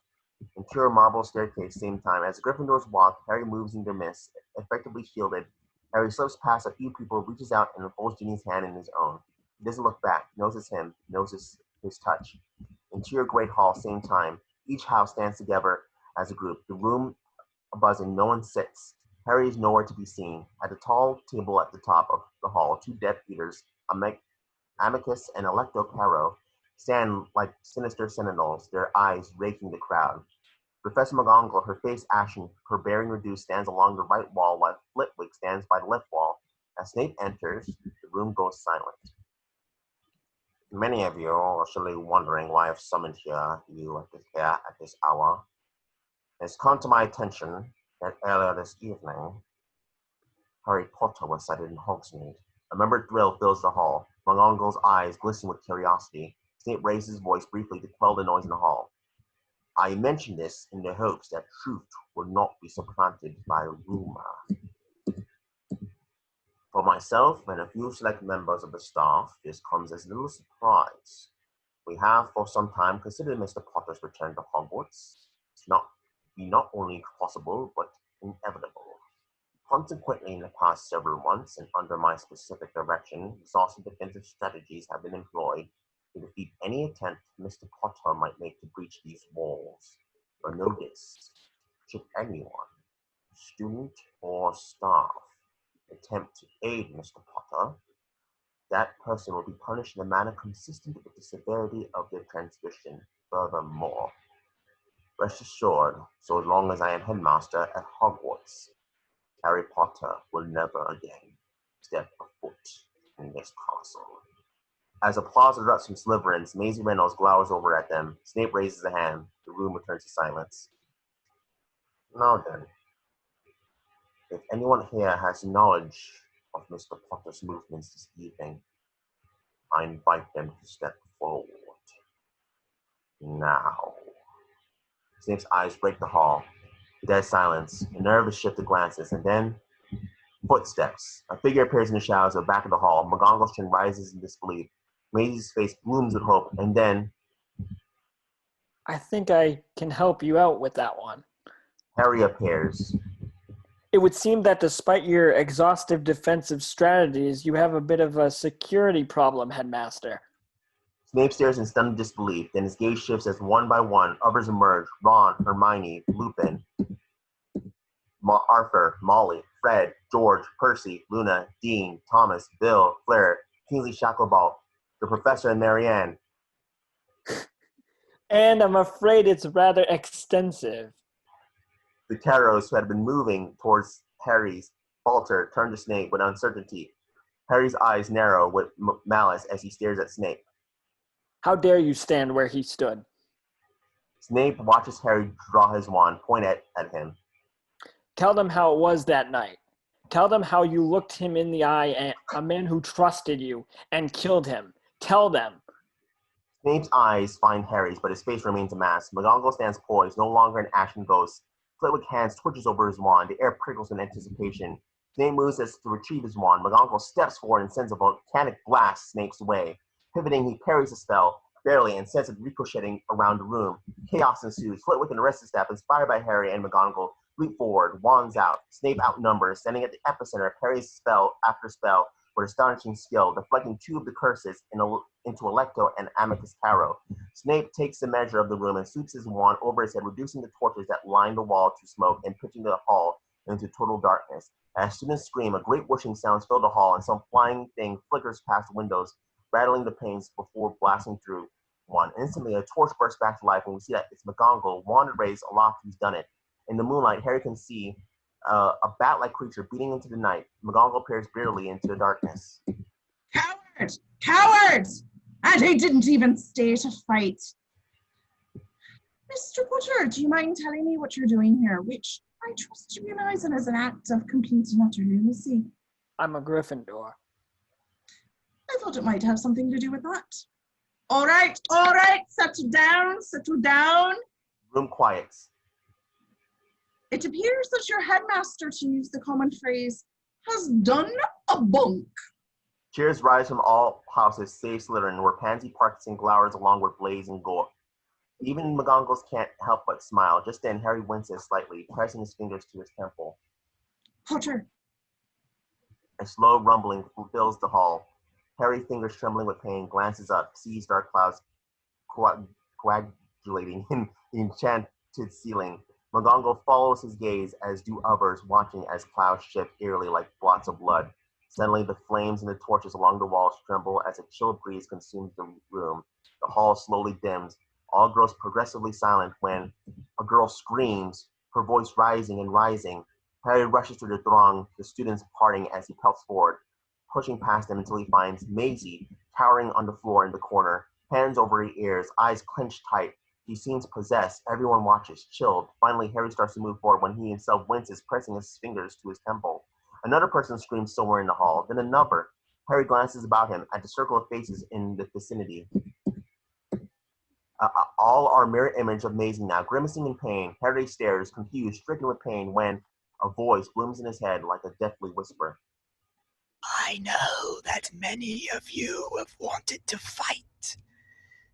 Interior marble staircase, same time. As the Gryffindors walk, Harry moves in their midst, effectively shielded. Harry slips past a few people, reaches out, and folds Ginny's hand in his own. He doesn't look back, notices him, notices his touch. Interior Great Hall, same time. Each house stands together as a group. The room buzzing, no one sits. Harry is nowhere to be seen. At the tall table at the top of the hall, two Death Eaters, Amicus and Alecto Carrow, stand like sinister sentinels, their eyes raking the crowd. Professor McGonagall, her face ashen, her bearing reduced, stands along the right wall, while Flitwick stands by the left wall. As Snape enters, the room goes silent. Many of you are surely wondering why I've summoned you at this hour. It's come to my attention that earlier this evening, Harry Potter was sighted in Hogsmeade. A remembered thrill fills the hall. McGonagall's eyes glisten with curiosity. Snape raised his voice briefly to quell the noise in the hall. I mention this in the hopes that truth will not be supplanted by rumor. For myself and a few select members of the staff, this comes as little surprise. We have for some time considered Mr. Potter's return to Hogwarts. It's not only possible, but inevitable. Consequently, in the past several months, and under my specific direction, exhaustive defensive strategies have been employed to defeat any attempt Mr. Potter might make to breach these walls. But know this, should anyone, student or staff, attempt to aid Mr. Potter, that person will be punished in a manner consistent with the severity of their transgression. Furthermore, rest assured, so long as I am headmaster at Hogwarts, Harry Potter will never again step a foot in this castle. As applause erupts from Slytherins, Maisie Reynolds glowers over at them. Snape raises a hand. The room returns to silence. Now then, if anyone here has knowledge of Mr. Potter's movements this evening, I invite them to step forward. Now. Snape's eyes break the hall. Dead silence. Minerva shifted glances, and then footsteps. A figure appears in the shadows at the back of the hall. McGonagall's chin rises in disbelief. Maisie's face blooms with hope, and then I think I can help you out with that one. Harry appears. It would seem that despite your exhaustive defensive strategies, you have a bit of a security problem, Headmaster. Snape stares in stunned disbelief, then his gaze shifts as one by one others emerge. Ron, Hermione, Lupin, Arthur, Molly, Fred, George, Percy, Luna, Dean, Thomas, Bill, Flair, Kingsley Shackleblot, the Professor, and Marianne. And I'm afraid it's rather extensive. The Carrows, who had been moving towards Harry's, falter, turn to Snape with uncertainty. Harry's eyes narrow with malice as he stares at Snape. How dare you stand where he stood? Snape watches Harry draw his wand, point at him. Tell them how it was that night. Tell them how you looked him in the eye, and a man who trusted you, and killed him. Tell them. Snape's eyes find Harry's, but his face remains a mask. McGonagall stands poised, no longer an ashen ghost. Flitwick hands twitches over his wand. The air prickles in anticipation. Snape moves as to retrieve his wand. McGonagall steps forward and sends a volcanic blast Snape's way. Pivoting, he parries the spell, barely, and sends it ricocheting around the room. Chaos ensues. Flitwick and the rest of the staff, inspired by Harry and McGonagall, leap forward, wands out. Snape outnumbers, standing at the epicenter, parries spell after spell with astonishing skill, deflecting two of the curses into Alecto and Amicus Carrow. Snape takes the measure of the room and sweeps his wand over his head, reducing the torches that line the wall to smoke and pitching the hall into total darkness. As students scream, a great whooshing sound fills the hall, and some flying thing flickers past the windows, rattling the panes before blasting through one. Instantly, a torch bursts back to life, and we see that it's McGonagall, wand raised aloft, who's done it. In the moonlight, Harry can see a bat-like creature beating into the night. McGonagall peers bitterly into the darkness. Cowards! Cowards! And he didn't even stay to fight. Mr. Potter, do you mind telling me what you're doing here, which I trust you realize it is an act of complete and utter lunacy? I'm a Gryffindor. I thought it might have something to do with that. All right, settle down, settle down. Room quiets. It appears that your headmaster, to use the common phrase, has done a bunk. Cheers rise from all houses save Slytherin, where Pansy parks and glowers along with Blaze and Gore. Even McGonagall can't help but smile. Just then, Harry winces slightly, pressing his fingers to his temple. Potter. A slow rumbling fills the hall. Harry, fingers trembling with pain, glances up, sees dark clouds coagulating in the enchanted ceiling. McGonagall follows his gaze, as do others, watching as clouds shift eerily like blots of blood. Suddenly, the flames and the torches along the walls tremble as a chill breeze consumes the room. The hall slowly dims. All grows progressively silent when a girl screams, her voice rising and rising. Harry rushes through the throng, the students parting as he pelts forward, pushing past them until he finds Maisie cowering on the floor in the corner, hands over her ears, eyes clenched tight. He seems possessed. Everyone watches, chilled. Finally, Harry starts to move forward when he himself winces, pressing his fingers to his temple. Another person screams somewhere in the hall, then another. Harry glances about him at the circle of faces in the vicinity. All are mirror image of Maisie now, grimacing in pain. Harry stares, confused, stricken with pain, when a voice blooms in his head like a deathly whisper. I know that many of you have wanted to fight.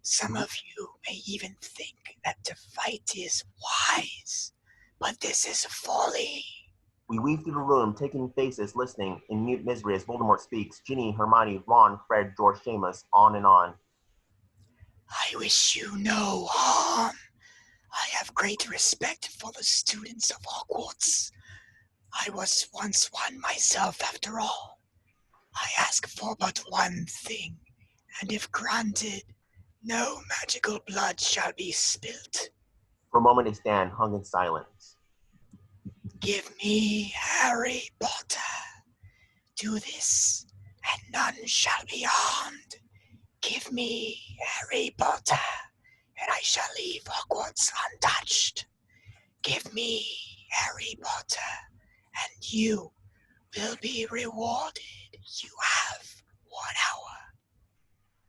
Some of you may even think that to fight is wise, but this is folly. We weave through the room, taking faces, listening in mute misery as Voldemort speaks. Ginny, Hermione, Ron, Fred, George, Seamus, on and on. I wish you no harm. I have great respect for the students of Hogwarts. I was once one myself, after all. I ask for but one thing, and if granted, no magical blood shall be spilt. For a moment they stand, hung in silence. Give me Harry Potter. Do this, and none shall be harmed. Give me Harry Potter, and I shall leave Hogwarts untouched. Give me Harry Potter, and you will be rewarded. You have 1 hour.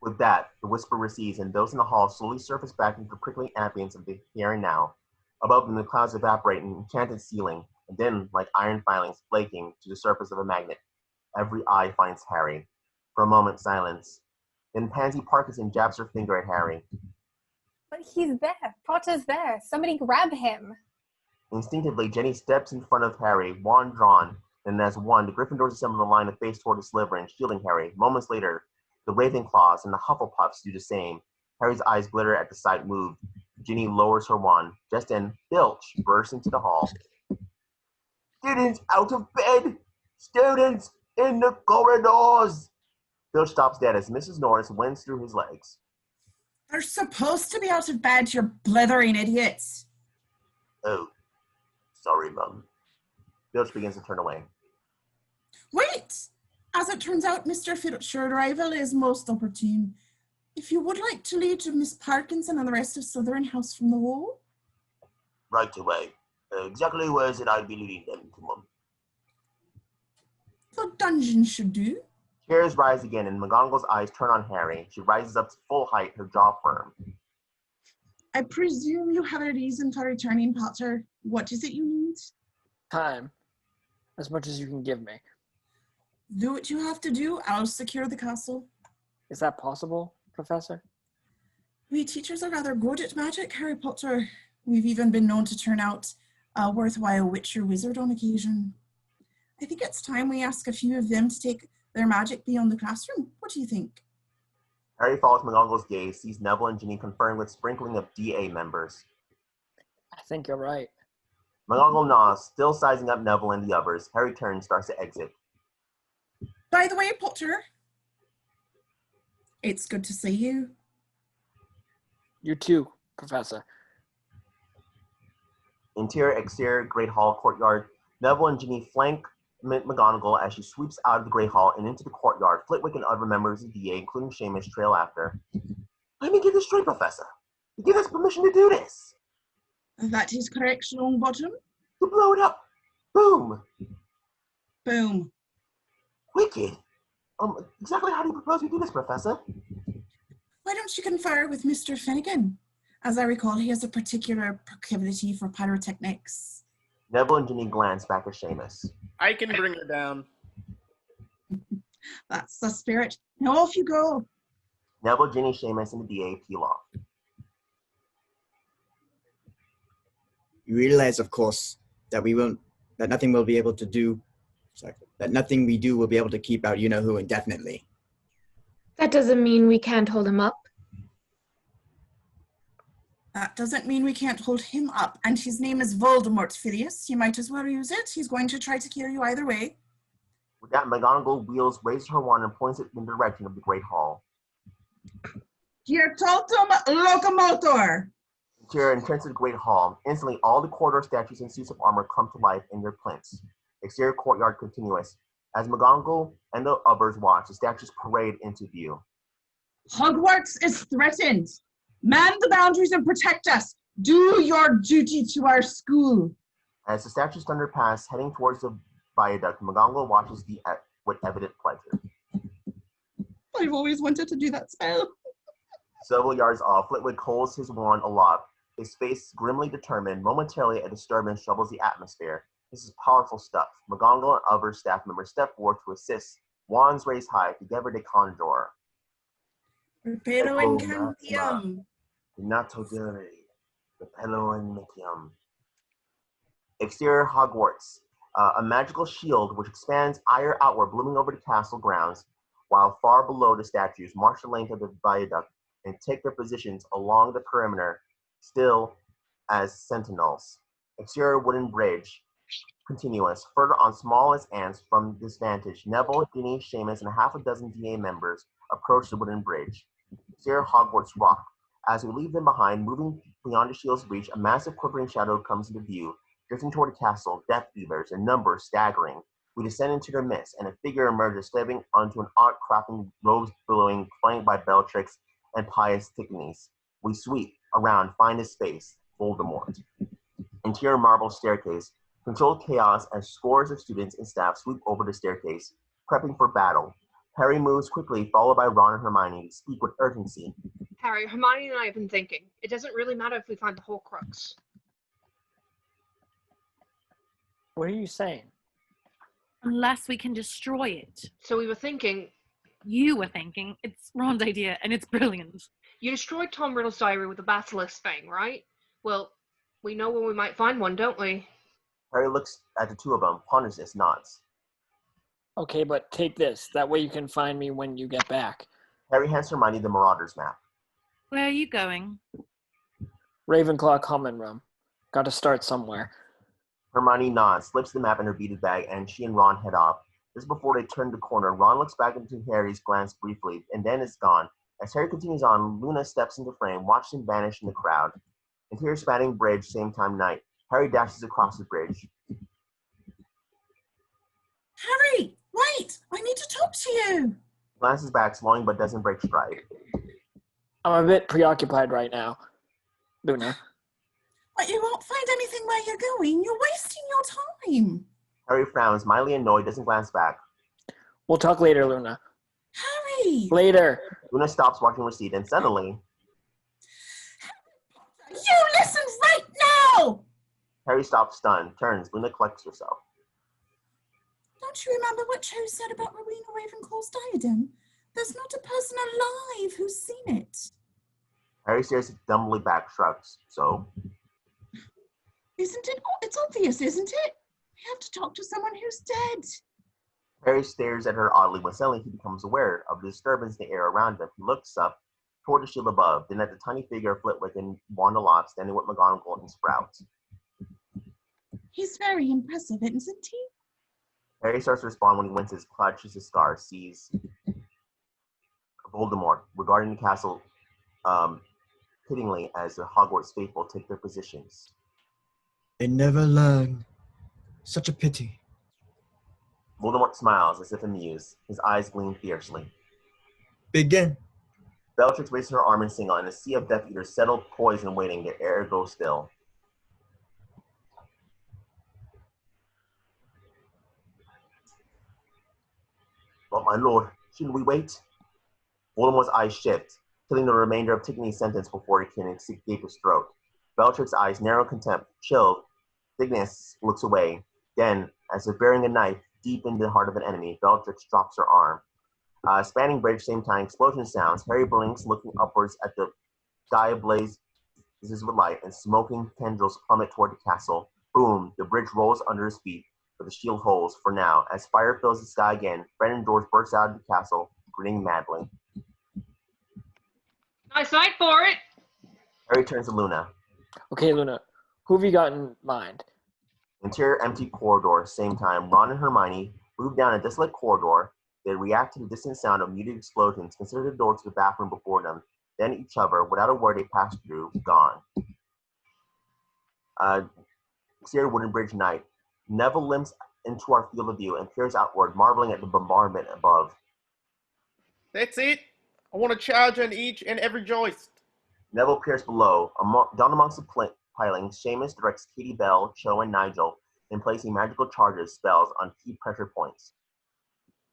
With that, the whisper recedes, and those in the hall slowly surface back into the prickling ambience of the here and now. Above them, the clouds evaporate in an enchanted ceiling, and then, like iron filings flaking to the surface of a magnet, every eye finds Harry. For a moment, silence. Then Pansy Parkinson jabs her finger at Harry. But he's there. Potter's there. Somebody grab him. Instinctively, Jenny steps in front of Harry, wand drawn, and as one, the Gryffindors assemble the line of face toward the Slytherin, shielding Harry. Moments later, the Ravenclaws and the Hufflepuffs do the same. Harry's eyes glitter at the sight moved. Ginny lowers her wand. Just then, Filch bursts into the hall. Students out of bed! Students in the corridors! Filch stops dead as Mrs. Norris wends through his legs. They're supposed to be out of bed, you blithering idiots. Oh, sorry, Mum. Filch begins to turn away. Wait! As it turns out, Mr. Filch's arrival is most opportune. If you would like to lead Miss Parkinson and the rest of Slytherin House from the wall. Right away. Exactly where is it I'll be leading them to, Mum? The dungeon should do. Chairs rise again, and McGonagall's eyes turn on Harry. She rises up to full height, her jaw firm. I presume you have a reason for returning, Potter. What is it you need? Time. As much as you can give me. Do what you have to do. I'll secure the castle. Is that possible, Professor? We teachers are rather good at magic, Harry Potter. We've even been known to turn out a worthwhile witch or wizard on occasion. I think it's time we ask a few of them to take their magic beyond the classroom. What do you think? Harry follows McGonagall's gaze, sees Neville and Ginny conferring with sprinkling of DA members. I think you're right. McGonagall nods, still sizing up Neville and the others. Harry turns, starts to exit. By the way, Potter, it's good to see you. You too, Professor. Interior, exterior, Great Hall, courtyard. Neville and Ginny flank McGonagall as she sweeps out of the Great Hall and into the courtyard. Flitwick and other members of the DA, including Seamus, trail after. Let me get this straight, Professor. You give us permission to do this. That is correct, Longbottom. To blow it up. Boom. Boom. Wicked. Exactly how do you propose we do this, Professor? Why don't you confer with Mr. Finnegan? As I recall, he has a particular proclivity for pyrotechnics. Neville and Ginny glance back at Seamus. I can bring her down. That's the spirit. Now off you go. Neville, Ginny, Seamus, and the DA peel off. You realize, of course, that nothing we'll be able to do, that nothing we do will be able to keep out you-know-who indefinitely. That doesn't mean we can't hold him up. That doesn't mean we can't hold him up. And his name is Voldemort, Phileas. You might as well use it. He's going to try to kill you either way. With that, McGonagall wheels, raises her wand, and points it in the direction of the Great Hall. Here totum locomotor! Interior entrance to the Great Hall. Instantly, all the corridor statues and suits of armor come to life in their plinths. Exterior courtyard continuous. As McGonagall and the others watch, the statues parade into view. Hogwarts is threatened. Man the boundaries and protect us. Do your duty to our school. As the statues thunder past, heading towards the viaduct, McGonagall watches with evident pleasure. I've always wanted to do that spell. Several yards off, Flitwick holds his wand aloft, his face grimly determined. Momentarily, a disturbance troubles the atmosphere. This is powerful stuff. McGonagall and other staff members step forward to assist. Wands raised high, together they conjure. Repello incantium. Nato Dere. Repello incantium. Exterior Hogwarts. A magical shield which expands ire outward, blooming over the castle grounds, while far below the statues march the length of the viaduct and take their positions along the perimeter, still as sentinels. Exterior wooden bridge. Continuous. Further on, small as ants from this vantage, Neville, Ginny, Seamus, and half a dozen DA members approach the wooden bridge. Exterior Hogwarts rock. As we leave them behind, moving beyond the shield's reach, a massive quivering shadow comes into view, drifting toward the castle, Death Eaters, in numbers staggering. We descend into their midst, and a figure emerges, stepping onto an odd-cropping, robes billowing, flanked by Bellatrix and pious Tiffany's. We sweep around, find his face, Voldemort. Interior marble staircase. Controlled chaos as scores of students and staff sweep over the staircase, prepping for battle. Harry moves quickly, followed by Ron and Hermione, to speak with urgency. Harry, Hermione and I have been thinking. It doesn't really matter if we find the Horcrux. What are you saying? Unless we can destroy it. So we were thinking... You were thinking. It's Ron's idea, and it's brilliant. You destroyed Tom Riddle's diary with the basilisk thing, right? Well, we know where we might find one, don't we? Harry looks at the two of them, ponders this, nods. Okay, but take this. That way you can find me when you get back. Harry hands Hermione the Marauders map. Where are you going? Ravenclaw common room. Got to start somewhere. Hermione nods, slips the map in her beaded bag, and she and Ron head off. Just before they turn the corner, Ron looks back into Harry's glance briefly, and then is gone. As Harry continues on, Luna steps into frame, watches him vanish in the crowd. Interior spanning bridge, same time night. Harry dashes across the bridge. Harry, wait! I need to talk to you! He glances back, slowing but doesn't break stride. I'm a bit preoccupied right now. Luna. But you won't find anything where you're going. You're wasting your time. Harry frowns, mildly annoyed, doesn't glance back. We'll talk later, Luna. Harry! Later. Luna stops watching receipt, and suddenly... You listen right now! Harry stops stunned, turns. Luna collects herself. Don't you remember what Cho said about Rowena Ravenclaw's diadem? There's not a person alive who's seen it. Harry stares dumbly back, shrugs. So? Isn't it? It's obvious, isn't it? We have to talk to someone who's dead. Harry stares at her oddly when suddenly he becomes aware of the disturbance in the air around him. He looks up toward the shield above, then at the tiny figure of Flitwick and wand aloft, standing with McGonagall and Sprout. He's very impressive, isn't he? Harry starts to respond when he winces, clutches his scar, sees Voldemort regarding the castle pityingly as the Hogwarts faithful take their positions. They never learn. Such a pity. Voldemort smiles as if amused. His eyes gleam fiercely. Begin. Bellatrix raises her arm in single, and a sea of Death Eaters settle poised and waiting. The air goes still. But my lord, shouldn't we wait? Voldemort's eyes shift, killing the remainder of Tiffany's sentence before he can escape his throat. Bellatrix's eyes narrow contempt, chilled. Cygnus looks away. Then, as if burying a knife deep in the heart of an enemy, Bellatrix drops her arm. Spanning bridge, same time, explosion sounds. Harry blinks, looking upwards at the sky ablaze with light, and smoking tendrils plummet toward the castle. Boom! The bridge rolls under his feet, but the shield holds, for now. As fire fills the sky again, Fred and George burst out of the castle, grinning madly. Nice night for it! Harry turns to Luna. Okay, Luna, who have you got in mind? Interior empty corridor, same time. Ron and Hermione move down a desolate corridor. They react to the distant sound of muted explosions, consider the door to the bathroom before them, then each other. Without a word, they pass through, gone. Exterior wooden bridge night. Neville limps into our field of view and peers outward, marveling at the bombardment above. That's it. I want to charge on each and every joist. Neville peers below. Down amongst the pilings, Seamus directs Katie, Bell, Cho, and Nigel in placing magical charges spells on key pressure points.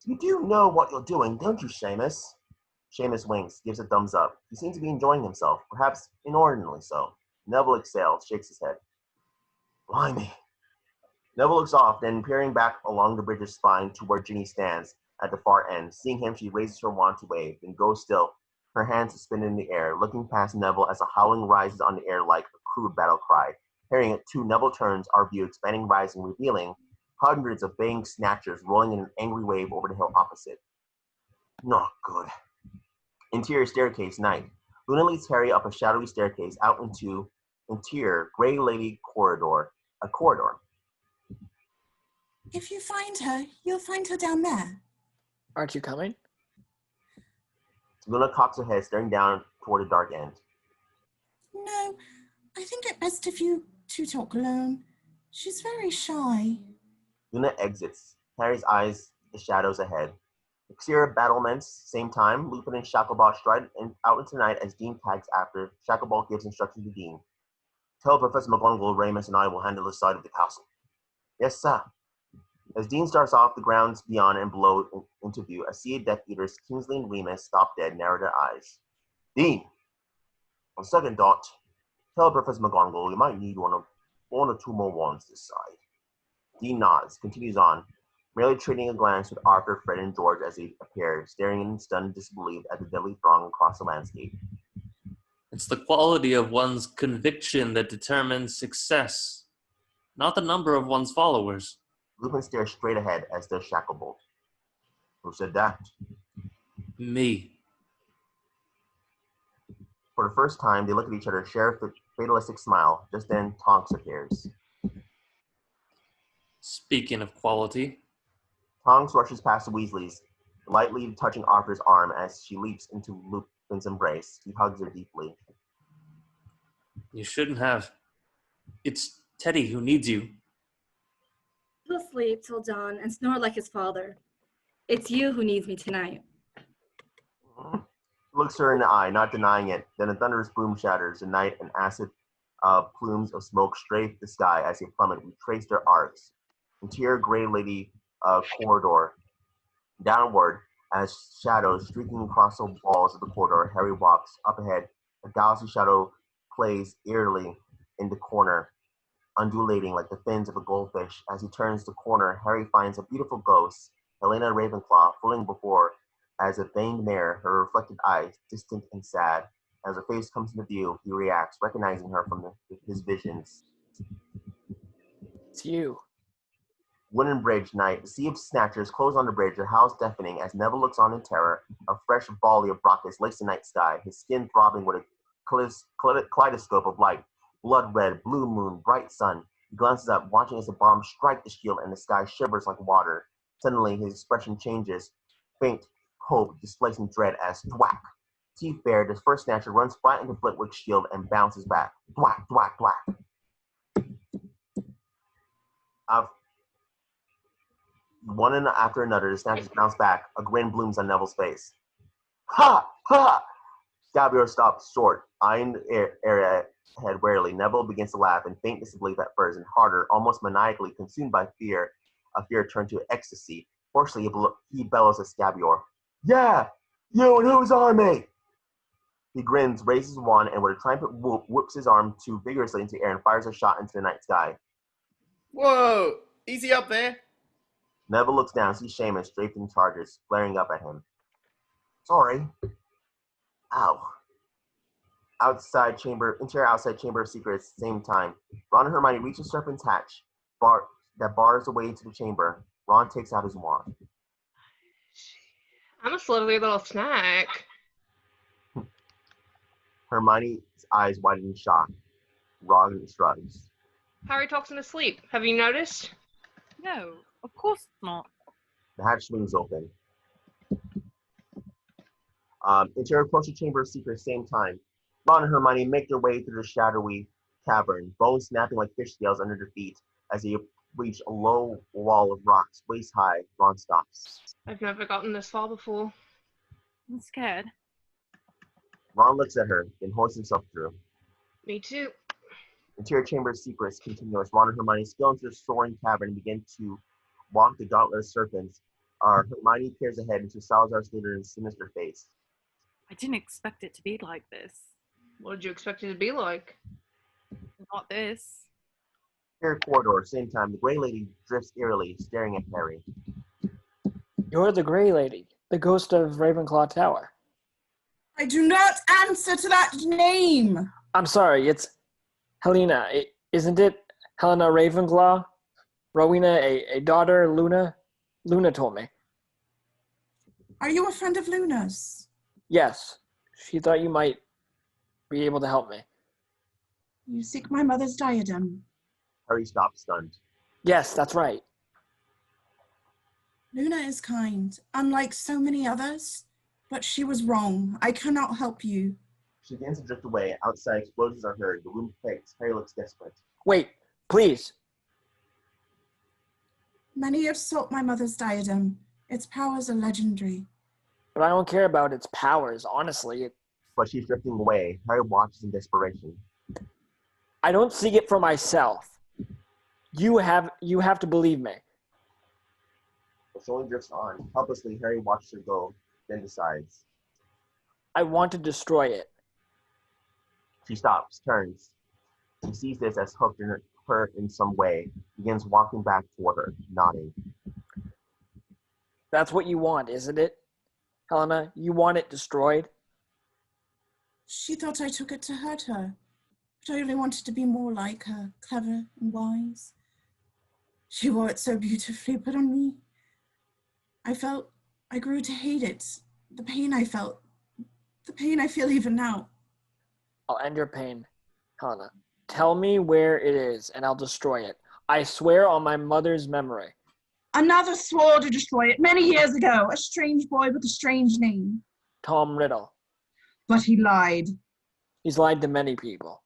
You do know what you're doing, don't you, Seamus? Seamus winks, gives a thumbs up. He seems to be enjoying himself, perhaps inordinately so. Neville exhales, shakes his head. Blimey. Neville looks off, then peering back along the bridge's spine to where Ginny stands at the far end. Seeing him, she raises her wand to wave, then goes still, her hands suspended in the air, looking past Neville as a howling rises on the air like a crude battle cry. Hearing it too, Neville turns, our view expanding, rising, revealing hundreds of baying snatchers rolling in an angry wave over the hill opposite. Not good. Interior staircase, night. Luna leads Harry up a shadowy staircase out into interior Grey Lady corridor. A corridor. If you find her, you'll find her down there. Aren't you coming? Luna cocks her head, staring down toward the dark end. No, I think it best if you two talk alone. She's very shy. Luna exits. Harry's eyes the shadows ahead. Exterior battlements, same time. Lupin and Shackleblot stride out into night as Dean tags after. Shackleblot gives instructions to Dean. Tell Professor McGonagall, Remus, and I will handle this side of the castle. Yes, sir. As Dean starts off, the grounds beyond and below into view, a sea of Death Eaters, Kingsley and Remus, stop dead, narrow their eyes. Dean, on second thought, tell Professor McGonagall you might need one or two more wands this side. Dean nods, continues on, merely trading a glance with Arthur, Fred, and George as they appear, staring in stunned disbelief at the deadly throng across the landscape. It's the quality of one's conviction that determines success, not the number of one's followers. Lupin stares straight ahead, as does Shackleblot. Who said that? Me. For the first time, they look at each other, share a fatalistic smile. Just then, Tonks appears. Speaking of quality. Tonks rushes past the Weasleys, lightly touching Arthur's arm as she leaps into Lupin's embrace. He hugs her deeply. You shouldn't have. It's Teddy who needs you. He'll sleep till dawn and snore like his father. It's you who needs me tonight. Looks her in the eye, not denying it. Then a thunderous boom shatters the night, and acid plumes of smoke strafe the sky as they plummet, retrace their arcs. Interior Grey Lady corridor. Downward, as shadows streaking across the walls of the corridor, Harry walks. Up ahead, a galaxy shadow plays eerily in the corner, undulating like the fins of a goldfish. As he turns the corner, Harry finds a beautiful ghost, Helena Ravenclaw, floating before as a veined mirror, her reflected eyes distant and sad. As her face comes into view, he reacts, recognizing her from his visions. It's you. Wooden bridge night. The sea of snatchers close on the bridge, their howls deafening as Neville looks on in terror. A fresh volley of rockets lace the night sky, his skin throbbing with a kaleidoscope of light. Blood red, blue moon, bright sun. He glances up, watching as the bombs strike the shield and the sky shivers like water. Suddenly, his expression changes. Faint hope displacing dread as thwack. Teeth bared, the first snatcher runs flat into Flitwick's shield and bounces back. Thwack, thwack, thwack. One after another, the snatchers bounce back. A grin blooms on Neville's face. Ha! Ha! Scabior stops short, eyeing the area ahead warily. Neville begins to laugh in faint disbelief at first, and harder, almost maniacally consumed by fear. A fear turned to ecstasy. Hoarsely, he bellows at Scabior. Yeah! You and whose army? He grins, raises his wand, and with a triumphant whoop, whips his arm too vigorously into the air and fires a shot into the night sky. Whoa! Easy up there. Neville looks down, sees Seamus draped in charges, flaring up at him. Sorry. Ow. Interior outside chamber of secrets, same time. Ron and Hermione reach the serpent's hatch that bars the way to the chamber. Ron takes out his wand. I'm a slowly little snack. Hermione's eyes widen in shock. Ron shrugs. Harry talks in his sleep. Have you noticed? No, of course not. The hatch swings open. Interior closer chamber of secrets, same time. Ron and Hermione make their way through the shadowy cavern, bones snapping like fish scales under their feet. As they reach a low wall of rocks, waist high, Ron stops. I've never gotten this far before. I'm scared. Ron looks at her, then hoists himself through. Me too. Interior chamber of secrets continues. Ron and Hermione spill into the soaring cavern and begin to walk the gauntlet of serpents. Hermione peers ahead into Salazar Slytherin's sinister face. I didn't expect it to be like this. What did you expect it to be like? Not this. Near corridor, same time, the Grey Lady drifts eerily, staring at Harry. You're the Grey Lady, the ghost of Ravenclaw Tower. I do not answer to that name. I'm sorry, it's Helena, isn't it? Helena Ravenclaw? Rowena, a daughter, Luna? Luna told me. Are you a friend of Luna's? Yes, she thought you might be able to help me. You seek my mother's diadem. Harry stops, stunned. Yes, that's right. Luna is kind, unlike so many others, but she was wrong. I cannot help you. She begins to drift away. Outside, explosions are heard. The room quakes. Harry looks desperate. Wait, please. Many have sought my mother's diadem. Its powers are legendary. But I don't care about its powers, honestly. But she's drifting away. Harry watches in desperation. I don't see it for myself. You have to believe me. The show drifts on. Helplessly, Harry watches her go, then decides. I want to destroy it. She stops, turns. He sees this as hooked in her in some way, begins walking back toward her, nodding. That's what you want, isn't it? Helena, you want it destroyed? She thought I took it to hurt her, but I only wanted to be more like her, clever and wise. She wore it so beautifully put on me. I grew to hate it. The pain I felt, the pain I feel even now. I'll end your pain, Helena. Tell me where it is, and I'll destroy it. I swear on my mother's memory. Another swore to destroy it many years ago, a strange boy with a strange name. Tom Riddle. But he lied. He's lied to many people.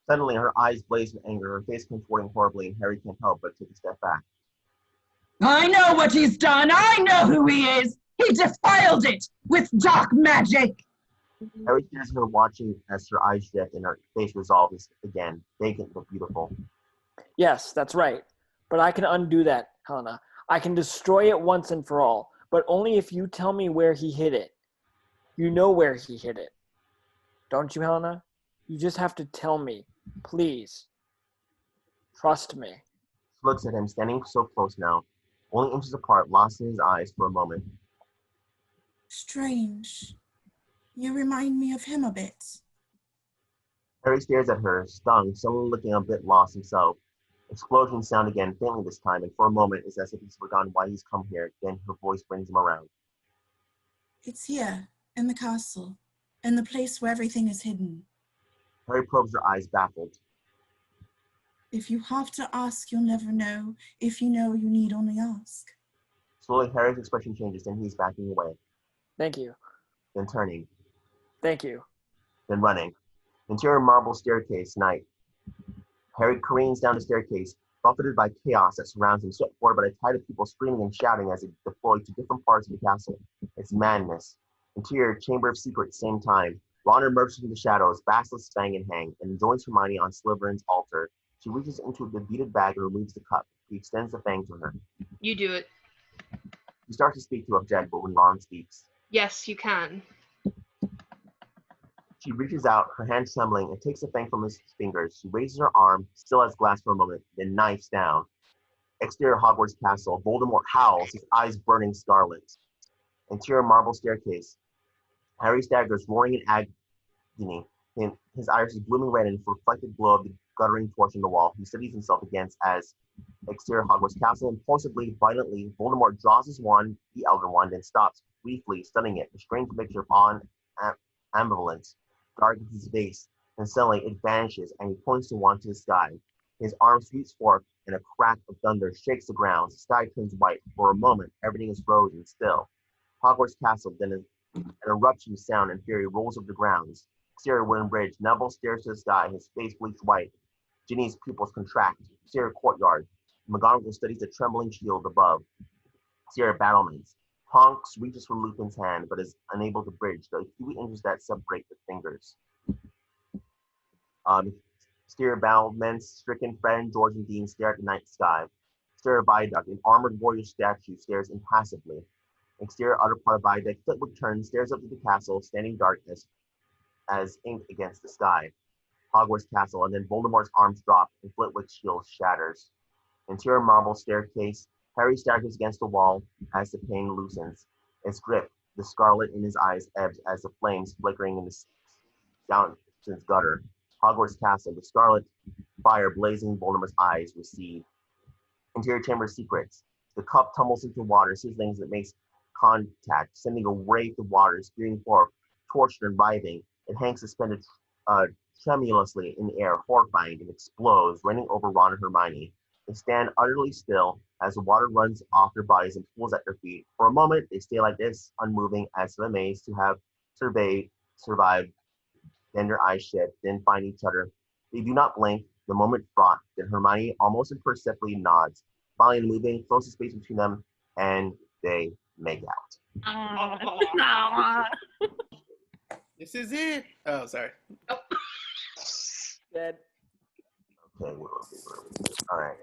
Suddenly, her eyes blaze with anger, her face contorting horribly, and Harry can't help but take a step back. I know what he's done. I know who he is. He defiled it with dark magic. Harry stares at her, watching as her eyes drift and her face resolves again, vacant but beautiful. Yes, that's right. But I can undo that, Helena. I can destroy it once and for all, but only if you tell me where he hid it. You know where he hid it. Don't you, Helena? You just have to tell me, please. Trust me. She looks at him, standing so close now, only inches apart, lost in his eyes for a moment. Strange. You remind me of him a bit. Harry stares at her, stung, suddenly looking a bit lost himself. Explosions sound again, faintly this time, and for a moment it's as if he's forgotten why he's come here. Then her voice brings him around. It's here, in the castle, in the place where everything is hidden. Harry probes her eyes, baffled. If you have to ask, you'll never know. If you know, you need only ask. Slowly, Harry's expression changes, then he's backing away. Thank you. Then turning. Thank you. Then running. Interior marble staircase, night. Harry careens down the staircase, buffeted by chaos that surrounds him, swept forward by a tide of people screaming and shouting as they deploy to different parts of the castle. It's madness. Interior chamber of secrets, same time. Ron emerges from the shadows, basilisk fang in hand, and joins Hermione on Slytherin's altar. She reaches into the beaded bag and removes the cup. He extends the fang to her. You do it. He starts to speak to object, but when Ron speaks, Yes, you can. she reaches out, her hand trembling, and takes the fang from his fingers. She raises her arm, still as glass for a moment, then knifes down. Exterior Hogwarts Castle. Voldemort howls, his eyes burning scarlet. Interior marble staircase. Harry staggers, roaring in agony. His iris is blooming red in the reflected glow of the guttering torch on the wall. He steadies himself against as exterior Hogwarts Castle. Impulsively, violently, Voldemort draws his wand, the Elder Wand, and stops, briefly, stunning it. A strange mixture of awe and ambivalence darkens his face, and suddenly it vanishes, and he points the wand to the sky. His arm sweeps forth, and a crack of thunder shakes the ground. The sky turns white. For a moment, everything is frozen still. Hogwarts Castle, then an eruption of sound and fury rolls over the grounds. Exterior wooden bridge. Neville stares to the sky, his face bleached white. Ginny's pupils contract. Exterior courtyard. McGonagall studies the trembling shield above. Exterior battlements. Tonks reaches for Lupin's hand, but is unable to bridge the few inches that separate the fingers. Exterior battlements. Stricken Fred and George and Dean stare at the night sky. Exterior viaduct. An armored warrior statue stares impassively. Exterior outer part of viaduct, Flitwick turns, stares up to the castle, standing dark as ink against the sky. Hogwarts Castle, and then Voldemort's arms drop, and Flitwick's shield shatters. Interior marble staircase, Harry staggers against the wall as the pain loosens. Its grip, the scarlet in his eyes ebbs as the flames flickering in the Scoundrel's gutter. Hogwarts Castle, the scarlet fire blazing Voldemort's eyes recede. Interior chamber secrets. The cup tumbles into water, sizzling as it makes contact, sending a wraith of water spewing forth, tortured and writhing. It hangs suspended tremulously in the air, horrifying, and explodes, raining over Ron and Hermione. They stand utterly still as the water runs off their bodies and pools at their feet. For a moment, they stay like this, unmoving, as if amazed to have survived. Then their eyes shed, then find each other. They do not blink, the moment fraught. Then Hermione almost imperceptibly nods, finally moving, close the space between them, and they make out. This is it. Oh, sorry. Dead. Okay, all right.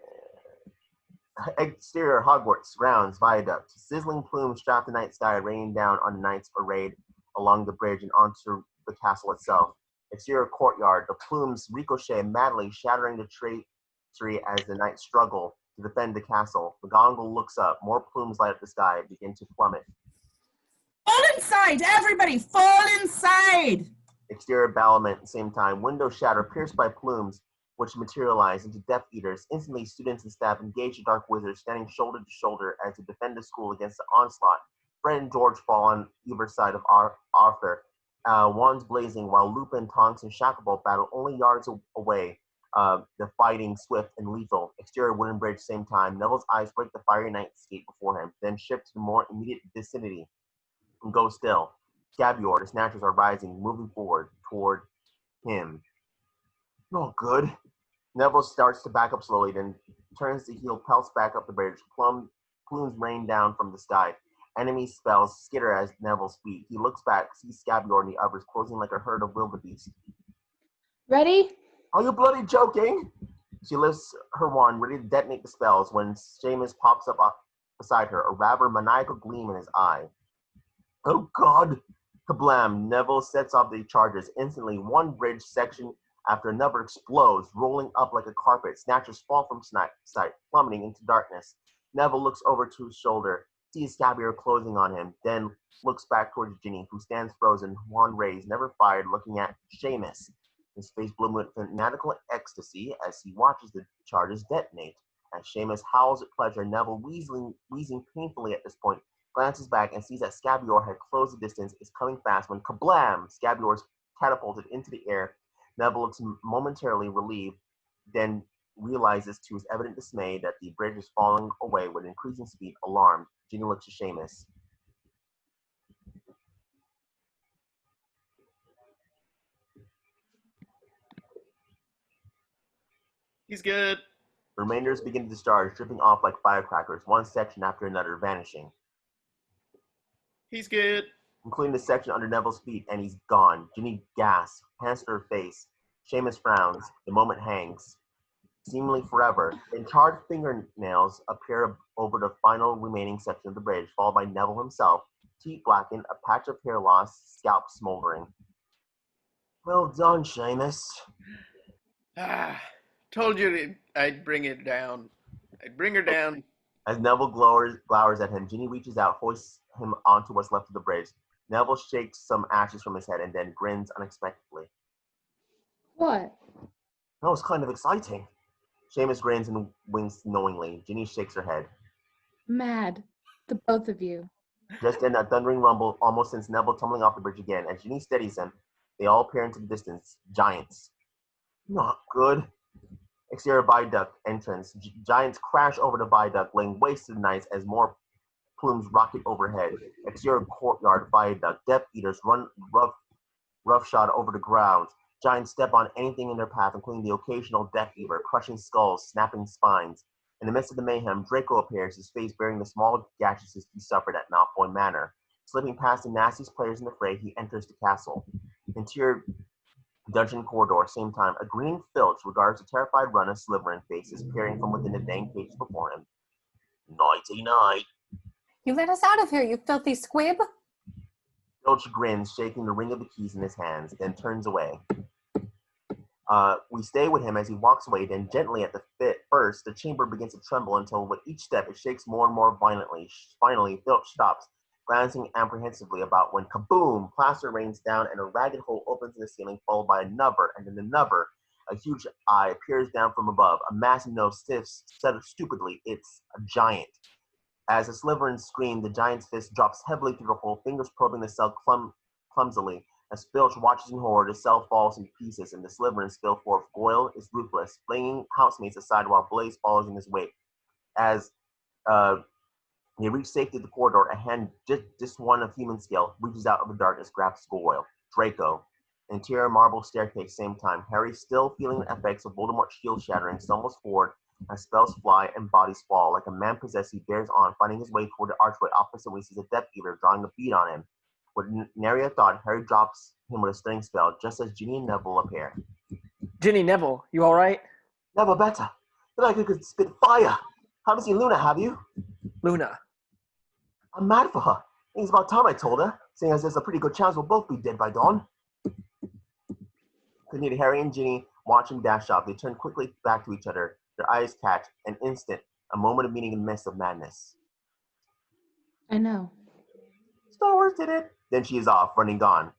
Exterior Hogwarts, grounds, viaduct. Sizzling plumes trap the night sky, raining down on the knights arrayed along the bridge and onto the castle itself. Exterior courtyard, the plumes ricochet madly, shattering the tree as the knights struggle to defend the castle. McGonagall looks up. More plumes light up the sky, begin to plummet. Fall inside! Everybody, fall inside! Exterior battlement at the same time. Windows shatter, pierced by plumes, which materialize into Death Eaters. Instantly, students and staff engage the Dark Wizards, standing shoulder to shoulder as they defend the school against the onslaught. Fred and George fall on either side of Arthur, wands blazing, while Lupin, Tonks, and Shackleblot battle only yards away. The fighting swift and lethal. Exterior wooden bridge, same time. Neville's eyes break the fiery night skate before him, then shift to the more immediate vicinity and go still. Scabior, the Snatchers are rising, moving forward toward him. Oh, good. Neville starts to back up slowly, then turns the heel, pelts back up the bridge. Plumes rain down from the sky. Enemy spells skitter as Neville's feet. He looks back, sees Scabior and the others closing like a herd of wildebeest. Ready? Are you bloody joking? She lifts her wand, ready to detonate the spells, when Seamus pops up beside her, a rather maniacal gleam in his eye. Oh, God! Kablam! Neville sets off the charges. Instantly, one bridge section after another explodes, rolling up like a carpet. Snatchers fall from sight, plummeting into darkness. Neville looks over to his shoulder, sees Scabior closing on him, then looks back towards Ginny, who stands frozen, wand raised, never fired, looking at Seamus. His face blooming with fanatical ecstasy as he watches the charges detonate. As Seamus howls at pleasure, Neville, wheezing painfully at this point, glances back and sees that Scabior had closed the distance, is coming fast when kablam! Scabior is catapulted into the air. Neville looks momentarily relieved, then realizes to his evident dismay that the bridge is falling away with increasing speed. Alarmed, Ginny looks to Seamus. He's good. Remainders begin to discharge, dripping off like firecrackers, one section after another, vanishing. He's good. Including the section under Neville's feet, and he's gone. Ginny gasps, hands to her face. Seamus frowns. The moment hangs, seemingly forever. Then charred fingernails appear over the final remaining section of the bridge, followed by Neville himself, teeth blackened, a patch of hair lost, scalp smoldering. Well done, Seamus. Told you I'd bring it down. I'd bring her down. As Neville glowers at him, Ginny reaches out, hoists him onto what's left of the bridge. Neville shakes some ashes from his head and then grins unexpectedly. What? That was kind of exciting. Seamus grins and winks knowingly. Ginny shakes her head. Mad. The both of you. Just then, a thundering rumble almost sends Neville tumbling off the bridge again. As Ginny steadies him, they all peer into the distance. Giants. Not good. Exterior viaduct entrance. Giants crash over the viaduct, laying waste to the nights as more plumes rocket overhead. Exterior courtyard viaduct. Death Eaters run roughshod over the ground. Giants step on anything in their path, including the occasional Death Eater, crushing skulls, snapping spines. In the midst of the mayhem, Draco appears, his face bearing the small gashes he suffered at Malfoy Manor. Slipping past the nastiest players in the fray, he enters the castle. Interior dungeon corridor, same time. A grinning Filch regards the terrified run of Slytherin faces peering from within the dang cages before him. Nighty night. You let us out of here, you filthy squib! Filch grins, shaking the ring of the keys in his hands, then turns away. We stay with him as he walks away, then gently at the first, the chamber begins to tremble until with each step it shakes more and more violently. Finally, Filch stops, glancing apprehensively about when kaboom! Plaster rains down and a ragged hole opens in the ceiling, followed by another, and then another. A huge eye appears down from above. A massive nose sniffs stupidly. It's a giant. As a Slytherin scream, the giant's fist drops heavily through the hole, fingers probing the cell clumsily. As Filch watches in horror, the cell falls into pieces, and the Slytherin spill forth. Goyle is ruthless, flinging housemates aside while Blaze follows in his wake. As they reach safety of the corridor, a hand just one of human scale reaches out of the darkness, grabs Goyle. Draco. Interior marble staircase, same time. Harry, still feeling the effects of Voldemort's shield shattering, stumbles forward as spells fly and bodies fall. Like a man possessed, he bears on, finding his way toward the archway opposite when he sees a Death Eater drawing a bead on him. With nary a thought, Harry drops him with a stunning spell, just as Ginny and Neville appear. Ginny, Neville, you alright? Never better. Feel like I could spit fire. Haven't seen Luna, have you? Luna. I'm mad for her. I think it's about time I told her, seeing as there's a pretty good chance we'll both be dead by dawn. Continued Harry and Ginny watch him dash off. They turn quickly back to each other. Their eyes catch. An instant. A moment of meeting in the midst of madness. I know. Star Wars did it. Then she is off, running gone.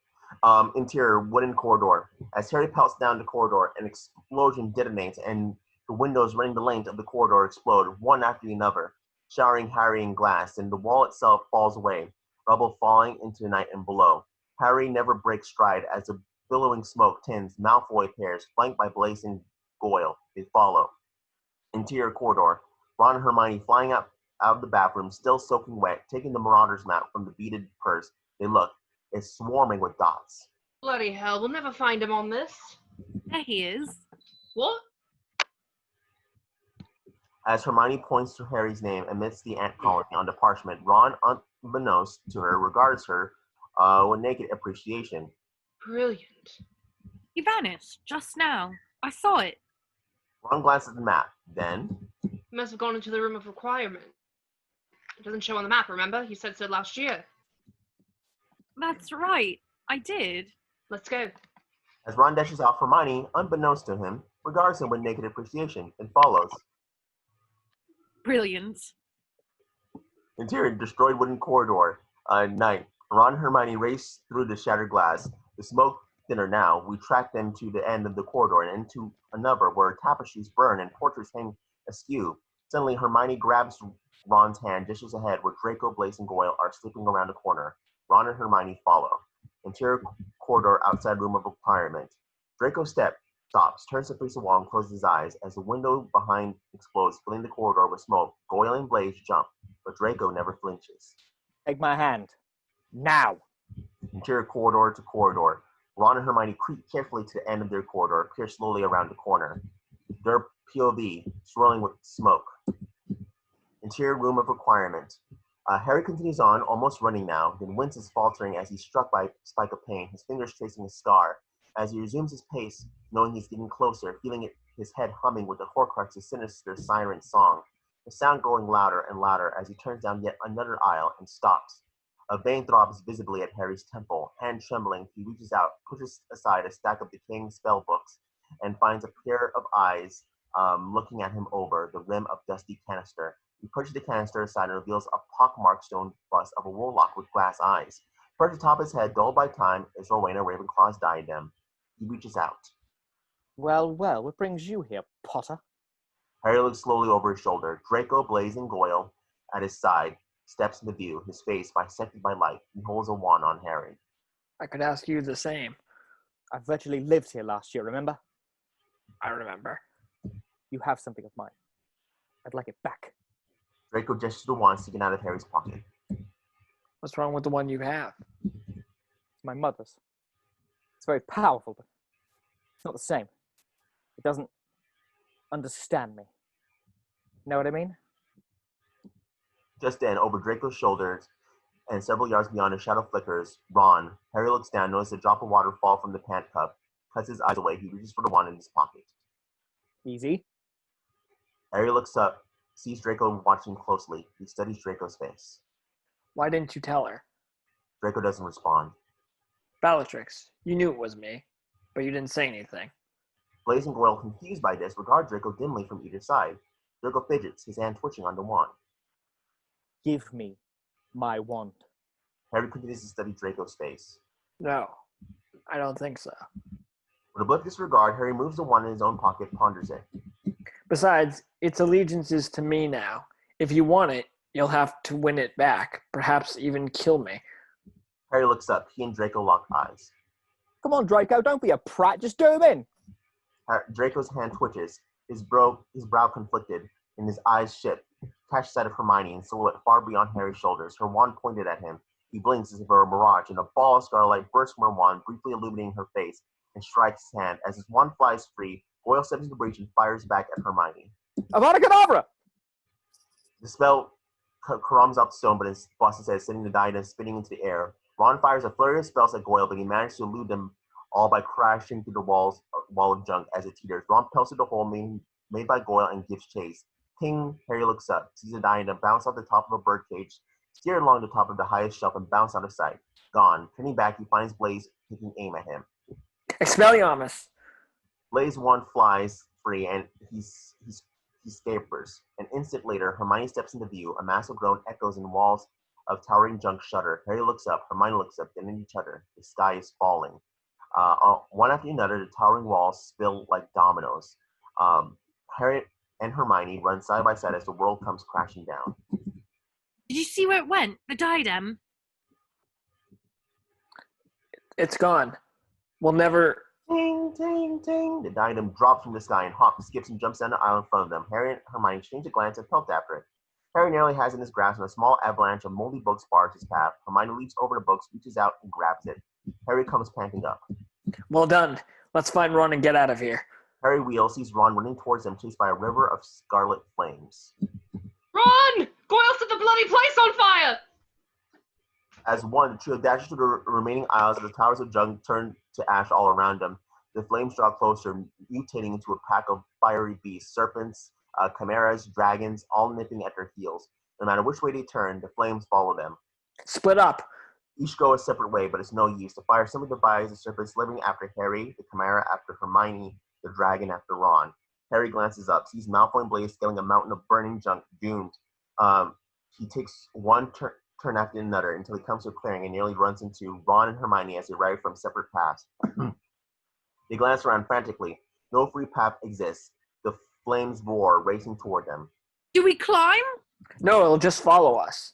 Interior, wooden corridor. As Harry pelts down the corridor, an explosion detonates, and the windows running the length of the corridor explode, one after another, showering Harry in glass, and the wall itself falls away, rubble falling into the night and below. Harry never breaks stride as the billowing smoke tins. Malfoy appears, flanked by Blaze and Goyle. They follow. Interior corridor. Ron and Hermione flying out of the bathroom, still soaking wet, taking the Marauder's map from the beaded purse. They look. It's swarming with dots. Bloody hell, we'll never find him on this. There he is. What? As Hermione points to Harry's name amidst the ant colony on the parchment, Ron, unbeknownst to her, regards her with naked appreciation. Brilliant. He vanished just now. I saw it. Ron glances at the map. Then He must have gone into the room of requirement. It doesn't show on the map, remember? You said so last year. That's right. I did. Let's go. as Ron dashes off, Hermione, unbeknownst to him, regards him with naked appreciation and follows. Brilliant. Interior, destroyed wooden corridor. Night. Ron and Hermione race through the shattered glass. The smoke thinner now. We track them to the end of the corridor and into another where tapestries burn and portraits hang askew. Suddenly, Hermione grabs Ron's hand just as ahead where Draco, Blaze, and Goyle are slipping around the corner. Ron and Hermione follow. Interior corridor outside room of requirement. Draco stops, turns to face the wall and closes his eyes as the window behind explodes, filling the corridor with smoke. Goyle and Blaze jump, but Draco never flinches. Take my hand. Now. Interior corridor to corridor. Ron and Hermione creep carefully to the end of their corridor, peer slowly around the corner. Their POV, swirling with smoke. Interior room of requirement. Harry continues on, almost running now, then winces, faltering as he's struck by a spike of pain, his fingers tracing a scar. As he resumes his pace, knowing he's getting closer, feeling his head humming with the Horcrux's sinister siren song, the sound growing louder and louder as he turns down yet another aisle and stops. A vein throbs visibly at Harry's temple. Hand trembling, he reaches out, pushes aside a stack of decaying spell books, and finds a pair of eyes looking at him over the rim of dusty canister. He pushes the canister aside and reveals a pockmarked stone bust of a warlock with glass eyes. Perched atop his head, dulled by time, is Rowena Ravenclaw's diadem. He reaches out. Well, well, what brings you here, Potter? Harry looks slowly over his shoulder. Draco, Blaze, and Goyle at his side steps into view, his face bisected by light. He holds a wand on Harry. I could ask you the same. I virtually lived here last year, remember? I remember. You have something of mine. I'd like it back. Draco gestures the wand sticking out of Harry's pocket. What's wrong with the one you have? It's my mother's. It's very powerful, but it's not the same. It doesn't understand me. Know what I mean? Just then, over Draco's shoulders and several yards beyond, a shadow flickers. Ron. Harry looks down, notices a drop of water fall from the pant cup. Cuts his eyes away. He reaches for the wand in his pocket. Easy. Harry looks up, sees Draco watching closely. He studies Draco's face. Why didn't you tell her? Draco doesn't respond. Bellatrix, you knew it was me, but you didn't say anything. Blaise and Goyle, confused by this, regard Draco dimly from either side. Draco fidgets, his hand twitching on the wand. Give me my wand. Harry continues to study Draco's face. No, I don't think so. With a blip disregard, Harry moves the wand in his own pocket, ponders it. Besides, its allegiance is to me now. If you want it, you'll have to win it back, perhaps even kill me. Harry looks up. He and Draco lock eyes. Come on, Draco, don't be a prat. Just do him in. Draco's hand twitches, his brow conflicted, and his eyes shift. Catch sight of Hermione in silhouette far beyond Harry's shoulders, her wand pointed at him. He blinks as if it were a mirage, and a ball of starlight bursts from her wand, briefly illuminating her face, and strikes his hand. As his wand flies free, Goyle steps into the breach and fires back at Hermione. Avada Kedavra! The spell caroms off the stone, but his boss says, sending the diadem spinning into the air. Ron fires a flurry of spells at Goyle, but he manages to elude them all by crashing through the wall of junk as it teeters. Ron pelts through the hole made by Goyle and gives chase. Ting! Harry looks up, sees a diadem bounce off the top of a birdcage, steer along the top of the highest shelf, and bounce out of sight. Gone. Turning back, he finds Blaise taking aim at him. Expelliarmus! Blaise wand flies free, and he scampers. An instant later, Hermione steps into view. A massive groan echoes in walls of towering junk shudder. Harry looks up, Hermione looks up, then at each other. The sky is falling. One after another, the towering walls spill like dominoes. Harry and Hermione run side by side as the world comes crashing down. Did you see where it went? The diadem? It's gone. We'll never... Ting, ting, ting. The diadem drops from the sky and hops, skips, and jumps down the aisle in front of them. Harry and Hermione exchange a glance and pelt after it. Harry nearly has in his grasp when a small avalanche of moldy books bars his path. Hermione leaps over the books, reaches out, and grabs it. Harry comes panting up. Well done. Let's find Ron and get out of here. Harry wheels, sees Ron running towards them, chased by a river of scarlet flames. Ron! Goyle set the bloody place on fire! As one, the trio dashes through the remaining aisles as the towers of junk turn to ash all around them. The flames draw closer, mutating into a pack of fiery beasts, serpents, chimeras, dragons, all nipping at their heels. No matter which way they turn, the flames follow them. Split up. Each go a separate way, but it's no use. The fire simply divides the serpents living after Harry, the chimera after Hermione, the dragon after Ron. Harry glances up, sees Malfoy and Blaise scaling a mountain of burning junk, doomed. He takes one turn after another until he comes to a clearing and nearly runs into Ron and Hermione as they ride from separate paths. They glance around frantically. No free path exists. The flames roar, racing toward them. Do we climb? No, it'll just follow us.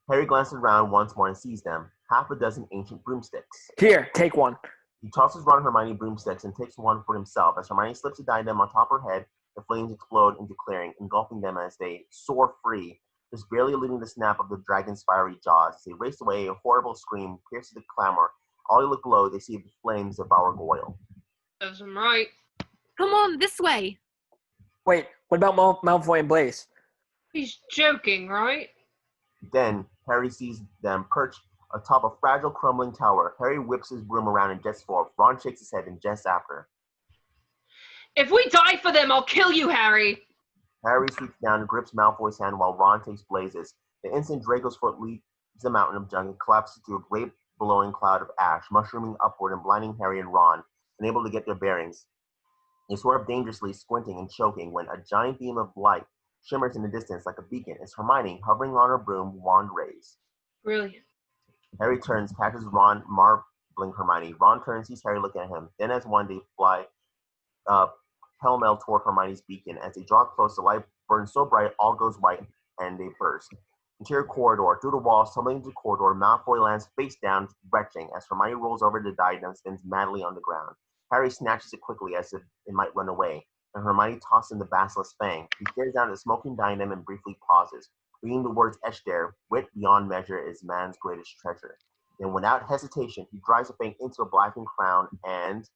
Harry glances around once more and sees them. Half a dozen ancient broomsticks. Here, take one. He tosses Ron and Hermione broomsticks and takes one for himself. As Hermione slips a diadem on top of her head, the flames explode into clearing, engulfing them as they soar free, just barely eluding the snap of the dragon's fiery jaws. As they race away, a horrible scream pierces the clamor. All they look below, they see the flames devour Goyle. Serves him right. Come on, this way. Wait, what about Malfoy and Blaise? He's joking, right? Then, Harry sees them perched atop a fragile, crumbling tower. Harry whips his broom around and jets forward. Ron shakes his head and jets after. If we die for them, I'll kill you, Harry. Harry sweeps down and grips Malfoy's hand while Ron takes Blaise's. The instant Draco's foot leaves the mountain of junk and collapses into a great blowing cloud of ash, mushrooming upward and blinding Harry and Ron, unable to get their bearings. They swerve dangerously, squinting and choking, when a giant beam of light shimmers in the distance like a beacon. It's Hermione hovering on her broom, wand raised. Brilliant. Harry turns, catches Ron, marbling Hermione. Ron turns, sees Harry looking at him. Then as one, they fly pell-mell toward Hermione's beacon. As they draw close, the light burns so bright, all goes white, and they burst. Interior corridor. Through the walls, tumbling into the corridor, Malfoy lands face down, retching, as Hermione rolls over the diadem and spins madly on the ground. Harry snatches it quickly as if it might run away, and Hermione tosses in the basilisk fang. He stares down at the smoking diadem and briefly pauses, reading the words etched there, "Wit beyond measure is man's greatest treasure." Then, without hesitation, he drives the fang into a blackened crown, and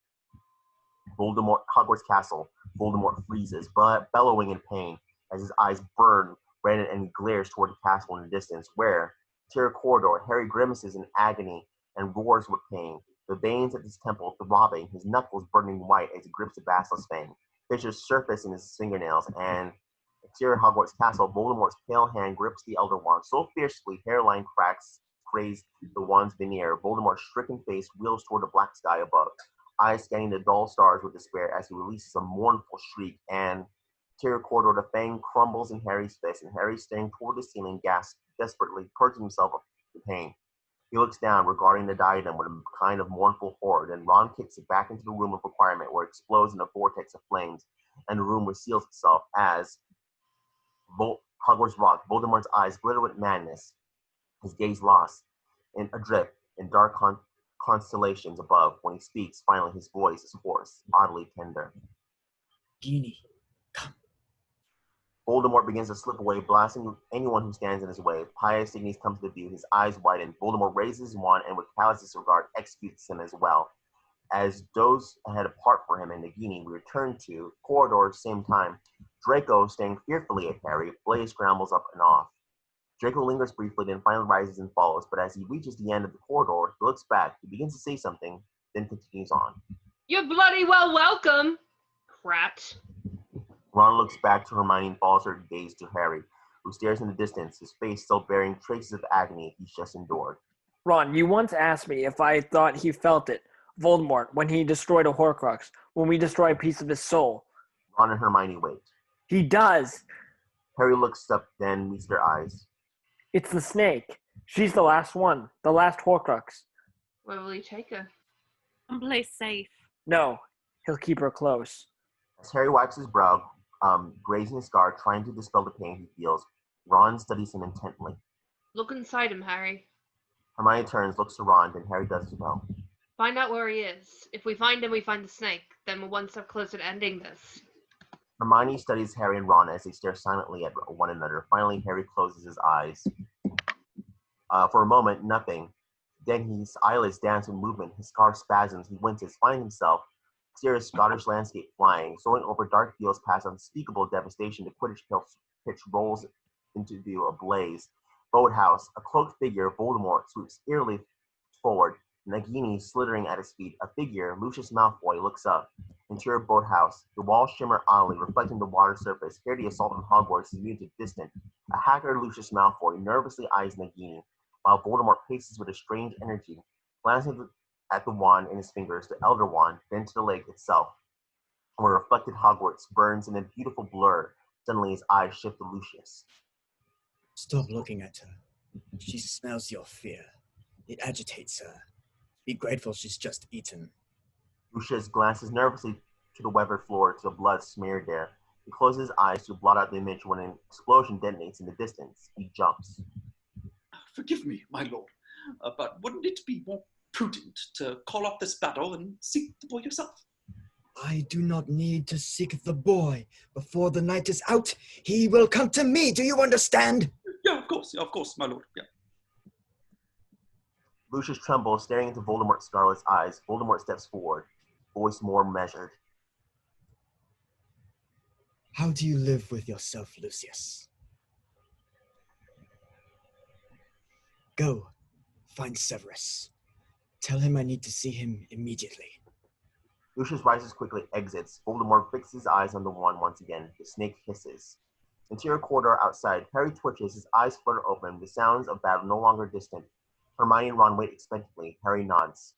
Voldemort, Hogwarts Castle. Voldemort freezes, bellowing in pain, as his eyes burn red and he glares toward the castle in the distance, where, interior corridor, Harry grimaces in agony and roars with pain. The veins at his temple throbbing, his knuckles burning white as he grips the basilisk fang. Fissures surface in his fingernails, and Exterior Hogwarts Castle, Voldemort's pale hand grips the Elder Wand so fiercely, hairline cracks graze the wand's veneer. Voldemort's stricken face wheels toward the black sky above, eyes scanning the dull stars with despair as he releases a mournful shriek. And interior corridor, the fang crumbles in Harry's fist, and Harry, staring toward the ceiling, gasps desperately, purging himself of the pain. He looks down, regarding the diadem with a kind of mournful horror. Then Ron kicks it back into the room of requirement, where it explodes in a vortex of flames, and the room reseals itself as Hogwarts rocked. Voldemort's eyes glitter with madness, his gaze lost in adrift in dark constellations above. When he speaks, finally his voice is hoarse, oddly tender. Genie. Voldemort begins to slip away, blasting anyone who stands in his way. Pious Ignis comes to view, his eyes widen. Voldemort raises his wand and with callous disregard executes him as well. As those ahead apart for him and Nagini, we return to corridor, same time. Draco, staring fearfully at Harry, Blaze scrambles up and off. Draco lingers briefly, then finally rises and follows, but as he reaches the end of the corridor, he looks back, he begins to say something, then continues on. You're bloody well welcome, Crat. Ron looks back to Hermione and follows her gaze to Harry, who stares in the distance, his face still bearing traces of agony he's just endured. Ron, you once asked me if I thought he felt it, Voldemort, when he destroyed a Horcrux, when we destroy a piece of his soul. Ron and Hermione wait. He does. Harry looks up, then meets their eyes. It's the snake. She's the last one, the last Horcrux. Where will he take her? Someplace safe. No, he'll keep her close. As Harry wipes his brow, grazing his scar, trying to dispel the pain he feels, Ron studies him intently. Look inside him, Harry. Hermione turns, looks to Ron, then Harry does as well. Find out where he is. If we find him, we find the snake. Then we're one step closer to ending this. Hermione studies Harry and Ron as they stare silently at one another. Finally, Harry closes his eyes. For a moment, nothing. Then his eyelids dance with movement. His scar spasms. He winces, finding himself exterior Scottish landscape flying, soaring over dark fields past unspeakable devastation. The Quidditch pitch rolls into view, ablaze. Boathouse, a cloaked figure, Voldemort, sweeps eerily forward. Nagini slithering at his feet. A figure, Lucius Malfoy, looks up. Interior boathouse. The walls shimmer oddly, reflecting the water surface. Here the assault on Hogwarts is muted, distant. A haggard Lucius Malfoy nervously eyes Nagini, while Voldemort paces with a strange energy, glancing at the wand in his fingers, the Elder Wand, then to the lake itself, where reflected Hogwarts burns in a beautiful blur. Suddenly his eyes shift to Lucius. Stop looking at her. She smells your fear. It agitates her. Be grateful she's just eaten. Lucius glances nervously to the weathered floor, to the blood smeared there. He closes his eyes to blot out the image when an explosion detonates in the distance. He jumps. Forgive me, my lord, but wouldn't it be more prudent to call off this battle and seek the boy yourself? I do not need to seek the boy. Before the night is out, he will come to me. Do you understand? Yeah, of course, my lord, yeah. Lucius trembles, staring into Voldemort's scarlet eyes. Voldemort steps forward, voice more measured. How do you live with yourself, Lucius? Go, find Severus. Tell him I need to see him immediately. Lucius rises quickly, exits. Voldemort fixes his eyes on the wand once again. The snake hisses. Interior corridor outside. Harry twitches, his eyes flutter open. The sounds of battle no longer distant. Hermione and Ron wait expectantly. Harry nods.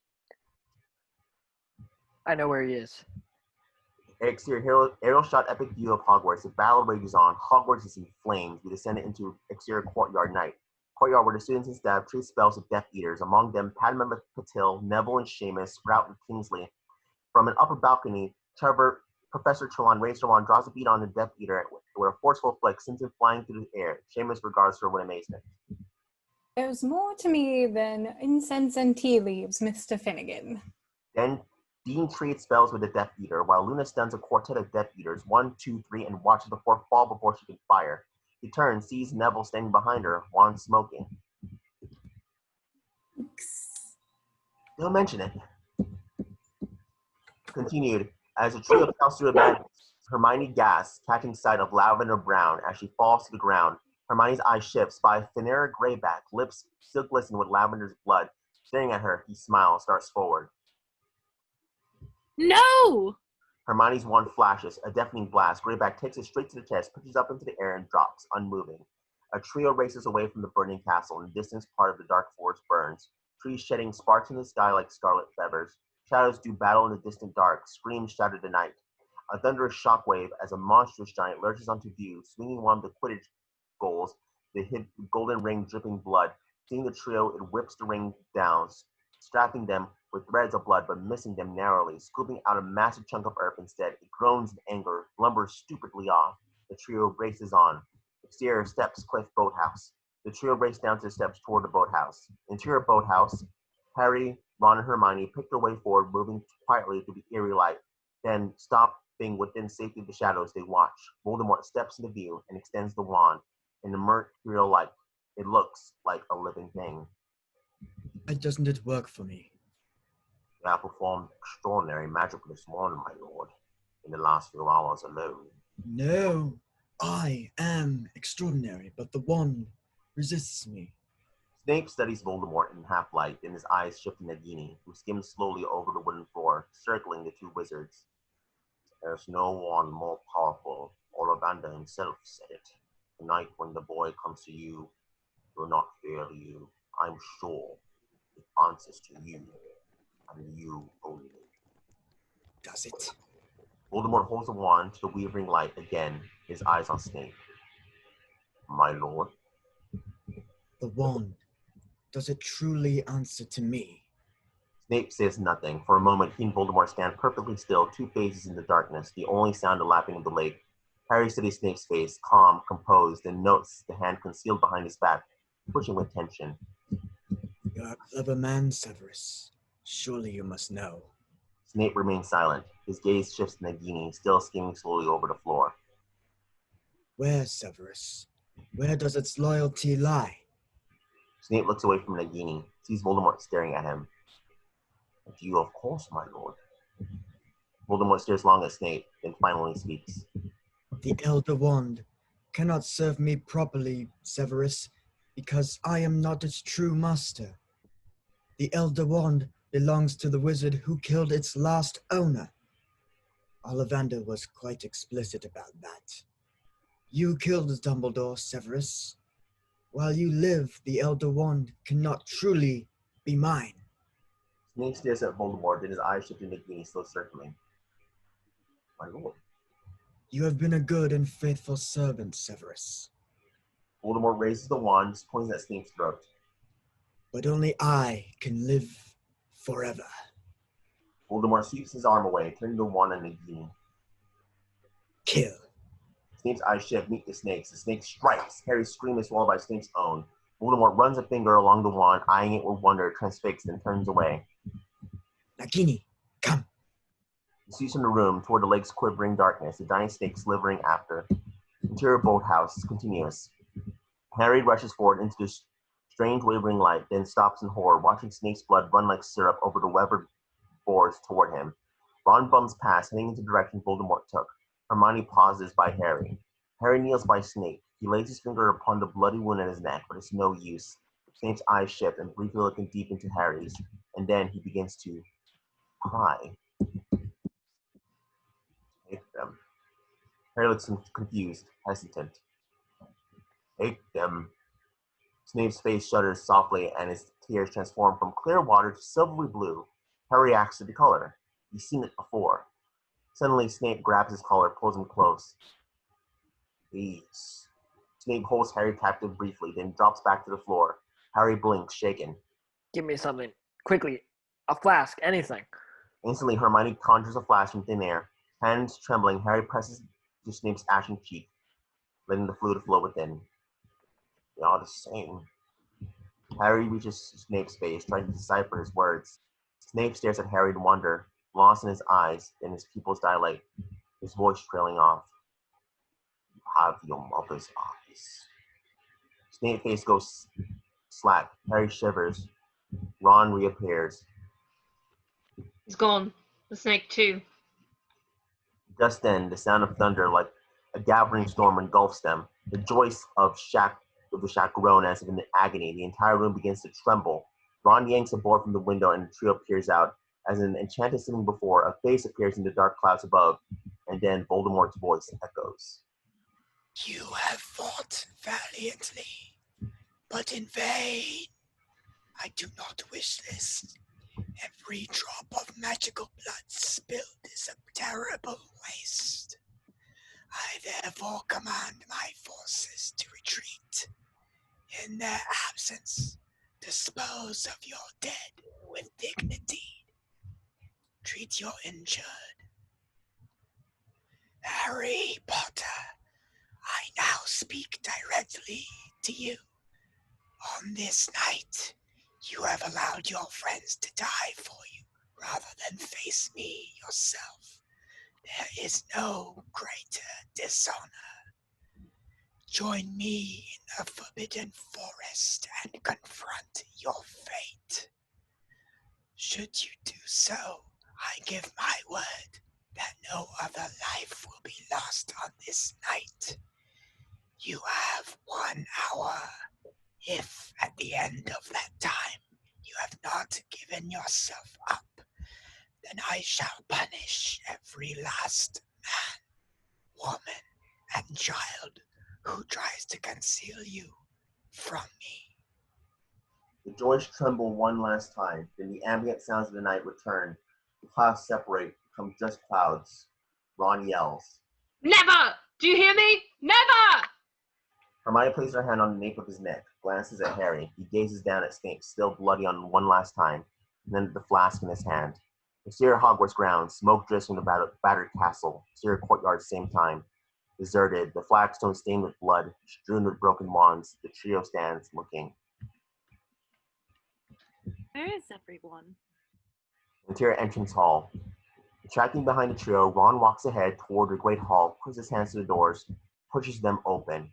I know where he is. Exterior aerial shot epic view of Hogwarts. The battle rages on. Hogwarts is in flames. We descend into exterior courtyard night. Courtyard where the students and staff treat spells of Death Eaters. Among them, Padma Patil, Neville and Seamus, Sprout and Kingsley. From an upper balcony, Professor Trelawney raises her wand, draws a bead on the Death Eater, where a forceful flick sends him flying through the air. Seamus regards her with amazement. There's more to me than incense and tea leaves, Mr. Finnegan. Then Dean treats spells with the Death Eater, while Luna stuns a quartet of Death Eaters, 1, 2, 3, and watches the fourth fall before she can fire. He turns, sees Neville standing behind her, wand smoking. Don't mention it. Continued, as the trio counts through the madness, Hermione gasps, catching sight of Lavender Brown as she falls to the ground. Hermione's eyes shifts by a Finera Greyback, lips still glisten with Lavender's blood. Staring at her, he smiles, starts forward. No! Hermione's wand flashes, a deafening blast. Greyback takes it straight to the chest, pitches up into the air, and drops, unmoving. A trio races away from the burning castle. In the distance, part of the dark forest burns. Trees shedding sparks in the sky like scarlet feathers. Shadows do battle in the distant dark. Screams shatter the night. A thunderous shockwave as a monstrous giant lurches onto view, swinging one of the Quidditch goals, the golden ring dripping blood. Seeing the trio, it whips the ring down, strapping them with threads of blood, but missing them narrowly, scooping out a massive chunk of earth instead. It groans in anger, lumbers stupidly off. The trio races on. Exterior steps, cliff, boathouse. The trio race down to the steps toward the boathouse. Interior boathouse. Harry, Ron, and Hermione pick their way forward, moving quietly through the eerie light. Then, stopping within safety of the shadows, they watch. Voldemort steps into view and extends the wand. In the mercurial light, it looks like a living thing. Why doesn't it work for me? You have performed extraordinary magic this morning, my lord, in the last few hours alone. No, I am extraordinary, but the wand resists me. Snape studies Voldemort in half-light, then his eyes shift to Nagini, who skims slowly over the wooden floor, circling the two wizards. There's no one more powerful. Ollivander himself said it. Tonight, when the boy comes to you, will not fear you. I'm sure it answers to you, and you only. Does it? Voldemort holds the wand to the wavering light again, his eyes on Snape. My lord? The wand. Does it truly answer to me? Snape says nothing. For a moment, he and Voldemort stand perfectly still, two faces in the darkness, the only sound the lapping of the lake. Harry studies Snape's face, calm, composed, and notes the hand concealed behind his back, pushing with tension. You're a clever man, Severus. Surely you must know. Snape remains silent. His gaze shifts to Nagini, still skimming slowly over the floor. Where, Severus? Where does its loyalty lie? Snape looks away from Nagini, sees Voldemort staring at him. And you, of course, my lord. Voldemort stares long at Snape, then finally speaks. The Elder Wand cannot serve me properly, Severus, because I am not its true master. The Elder Wand belongs to the wizard who killed its last owner. Ollivander was quite explicit about that. You killed Dumbledore, Severus. While you live, the Elder Wand cannot truly be mine. Snape stares at Voldemort, then his eyes shift to Nagini, still circling. My lord. You have been a good and faithful servant, Severus. Voldemort raises the wand, pointing at Snape's throat. But only I can live forever. Voldemort sweeps his arm away, turning the wand on Nagini. Kill. Snape's eyes shift, meet the snakes. The snake strikes. Harry's scream is swallowed by Snape's own. Voldemort runs a finger along the wand, eyeing it with wonder, transfixed, and turns away. Nagini, come. He sweeps from the room toward the lake's quivering darkness, the giant snake slithering after. Interior boathouse continuous. Harry rushes forward into the strange wavering light, then stops in horror, watching Snape's blood run like syrup over the weathered boards toward him. Ron bumps past, heading into the direction Voldemort took. Hermione pauses by Harry. Harry kneels by Snape. He lays his finger upon the bloody wound in his neck, but it's no use. Snape's eyes shift and briefly looking deep into Harry's, and then he begins to cry. Take them. Harry looks confused, hesitant. Take them. Snape's face shudders softly, and his tears transform from clear water to silvery blue. Harry reacts to the color. He's seen it before. Suddenly, Snape grabs his collar, pulls him close. Please. Snape holds Harry captive briefly, then drops back to the floor. Harry blinks, shaken. Give me something. Quickly. A flask. Anything. Instantly, Hermione conjures a flash from thin air. Hands trembling, Harry presses to Snape's ashen cheek, letting the fluid flow within. They are the same. Harry reaches Snape's face, trying to decipher his words. Snape stares at Harry in wonder, lost in his eyes, then his pupils dilate, his voice trailing off. You have your mother's eyes. Snape's face goes slack. Harry shivers. Ron reappears. He's gone. The snake too. Just then, the sound of thunder, like a gathering storm, engulfs them. The joists of the shack groan as if in agony. The entire room begins to tremble. Ron yanks a board from the window, and the trio peers out. As an enchanted sitting before, a face appears in the dark clouds above, and then Voldemort's voice echoes. You have fought valiantly, but in vain. I do not wish this. Every drop of magical blood spilled is a terrible waste. I therefore command my forces to retreat. In their absence, dispose of your dead with dignity. Treat your injured. Harry Potter, I now speak directly to you. On this night, you have allowed your friends to die for you rather than face me yourself. There is no greater dishonor. Join me in the Forbidden Forest and confront your fate. Should you do so, I give my word that no other life will be lost on this night. You have 1 hour. If at the end of that time you have not given yourself up, then I shall punish every last man, woman, and child who tries to conceal you from me. The doors tremble one last time, then the ambient sounds of the night return. The clouds separate, become just clouds. Ron yells. Never! Do you hear me? Never! Hermione places her hand on the nape of his neck, glances at Harry. He gazes down at Snape, still bloody on one last time, and then at the flask in his hand. Exterior Hogwarts grounds, smoke drifts from the battered castle. Exterior courtyard, same time. Deserted, the flagstones stained with blood, strewn with broken wands. The trio stands, looking. Where is everyone? Interior entrance hall. Tracking behind the trio, Ron walks ahead toward the Great Hall, puts his hands to the doors, pushes them open.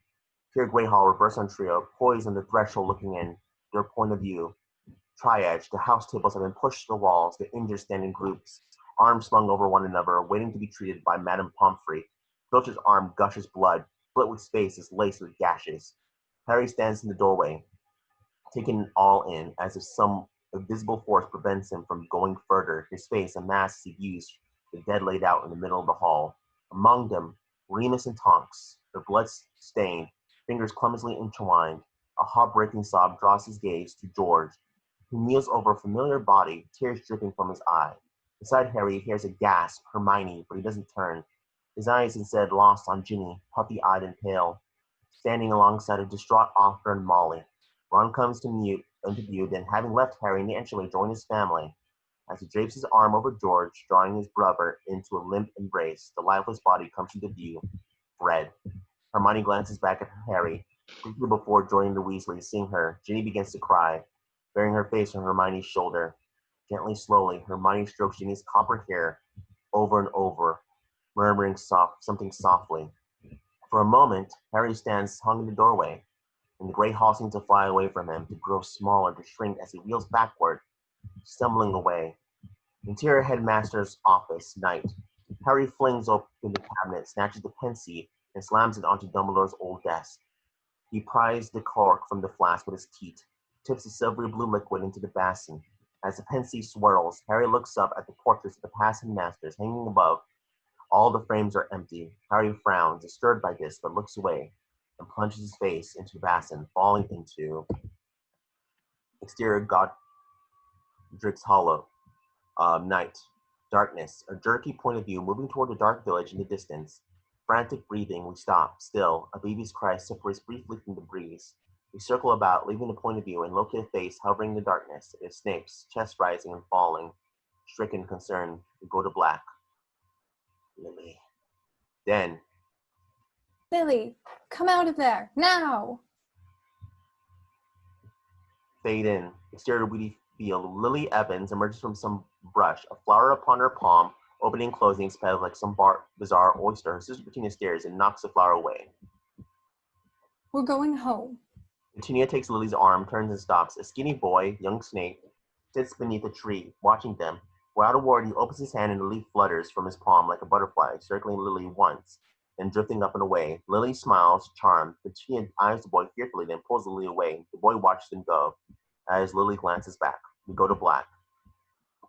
Here, Great Hall reverse on trio, poised on the threshold looking in, their point of view. Triage, the house tables have been pushed to the walls, the injured stand in groups, arms slung over one another, waiting to be treated by Madame Pomfrey. Filch's arm gushes blood, split with space is laced with gashes. Harry stands in the doorway, taking it all in, as if some invisible force prevents him from going further. His face a mask as he views the dead laid out in the middle of the hall. Among them, Remus and Tonks, their blood stained, fingers clumsily intertwined. A heartbreaking sob draws his gaze to George, who kneels over a familiar body, tears dripping from his eye. Beside Harry, he hears a gasp, Hermione, but he doesn't turn. His eyes instead lost on Ginny, puffy-eyed and pale, standing alongside a distraught Arthur and Molly. Ron comes into view, then having left Harry in the entryway, joins his family. As he drapes his arm over George, drawing his brother into a limp embrace, the lifeless body comes into view. Red. Hermione glances back at Harry. Quickly before joining the Weasleys, seeing her, Ginny begins to cry, burying her face on Hermione's shoulder. Gently, slowly, Hermione strokes Ginny's copper hair over and over, murmuring something softly. For a moment, Harry stands hung in the doorway, and the great hall seems to fly away from him, to grow smaller, to shrink as he wheels backward, stumbling away. Interior headmaster's office, night. Harry flings open the cabinet, snatches the pen seat, and slams it onto Dumbledore's old desk. He pries the cork from the flask with his teeth, tips the silvery blue liquid into the basin. As the pen seat swirls, Harry looks up at the portraits of the past headmasters hanging above. All the frames are empty. Harry frowns, disturbed by this, but looks away and plunges his face into the basin, falling into exterior Godric's Hollow. Night. Darkness. A jerky point of view moving toward the dark village in the distance. Frantic breathing, we stop. Still, a baby's cry separates briefly from the breeze. We circle about, leaving the point of view, and locate a face hovering in the darkness. It is Snape's, chest rising and falling. Stricken, concerned, we go to black. Lily. Then. Lily, come out of there, now! Fade in. Exterior weedy field. Lily Evans emerges from some brush, a flower upon her palm, opening and closing its petals like some bizarre oyster. Her sister Petunia stares and knocks the flower away. We're going home. Petunia takes Lily's arm, turns and stops. A skinny boy, young Snape, sits beneath a tree, watching them. Without a word, he opens his hand and a leaf flutters from his palm like a butterfly, circling Lily once, then drifting up and away. Lily smiles, charmed. Petunia eyes the boy fearfully, then pulls Lily away. The boy watches them go. As Lily glances back, we go to black.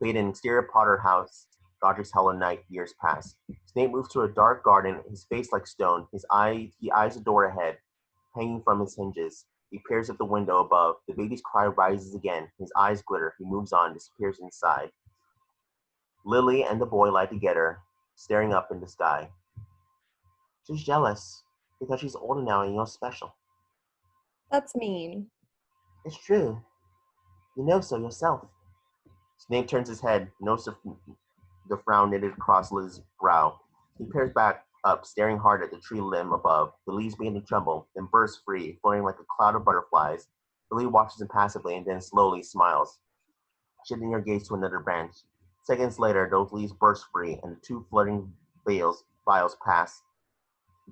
Fade in exterior Potter house. Godric's Hollow Night. Years pass. Snape moves to a dark garden, his face like stone. He eyes the door ahead, hanging from his hinges. He peers at the window above. The baby's cry rises again. His eyes glitter. He moves on, disappears inside. Lily and the boy lie together, staring up in the sky. She's jealous because she's older now and you're special. That's mean. It's true. You know so yourself. Snape turns his head, notices the frown knitted across Lily's brow. He peers back up, staring hard at the tree limb above. The leaves begin to tremble, then burst free, floating like a cloud of butterflies. Lily watches impassively and then slowly smiles, shifting her gaze to another branch. Seconds later, those leaves burst free, and the two floating vials pass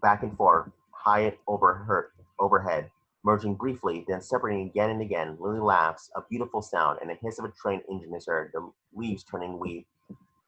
back and forth, high overhead, merging briefly, then separating again and again. Lily laughs, a beautiful sound, and a hiss of a train engine is heard, the leaves turning weed.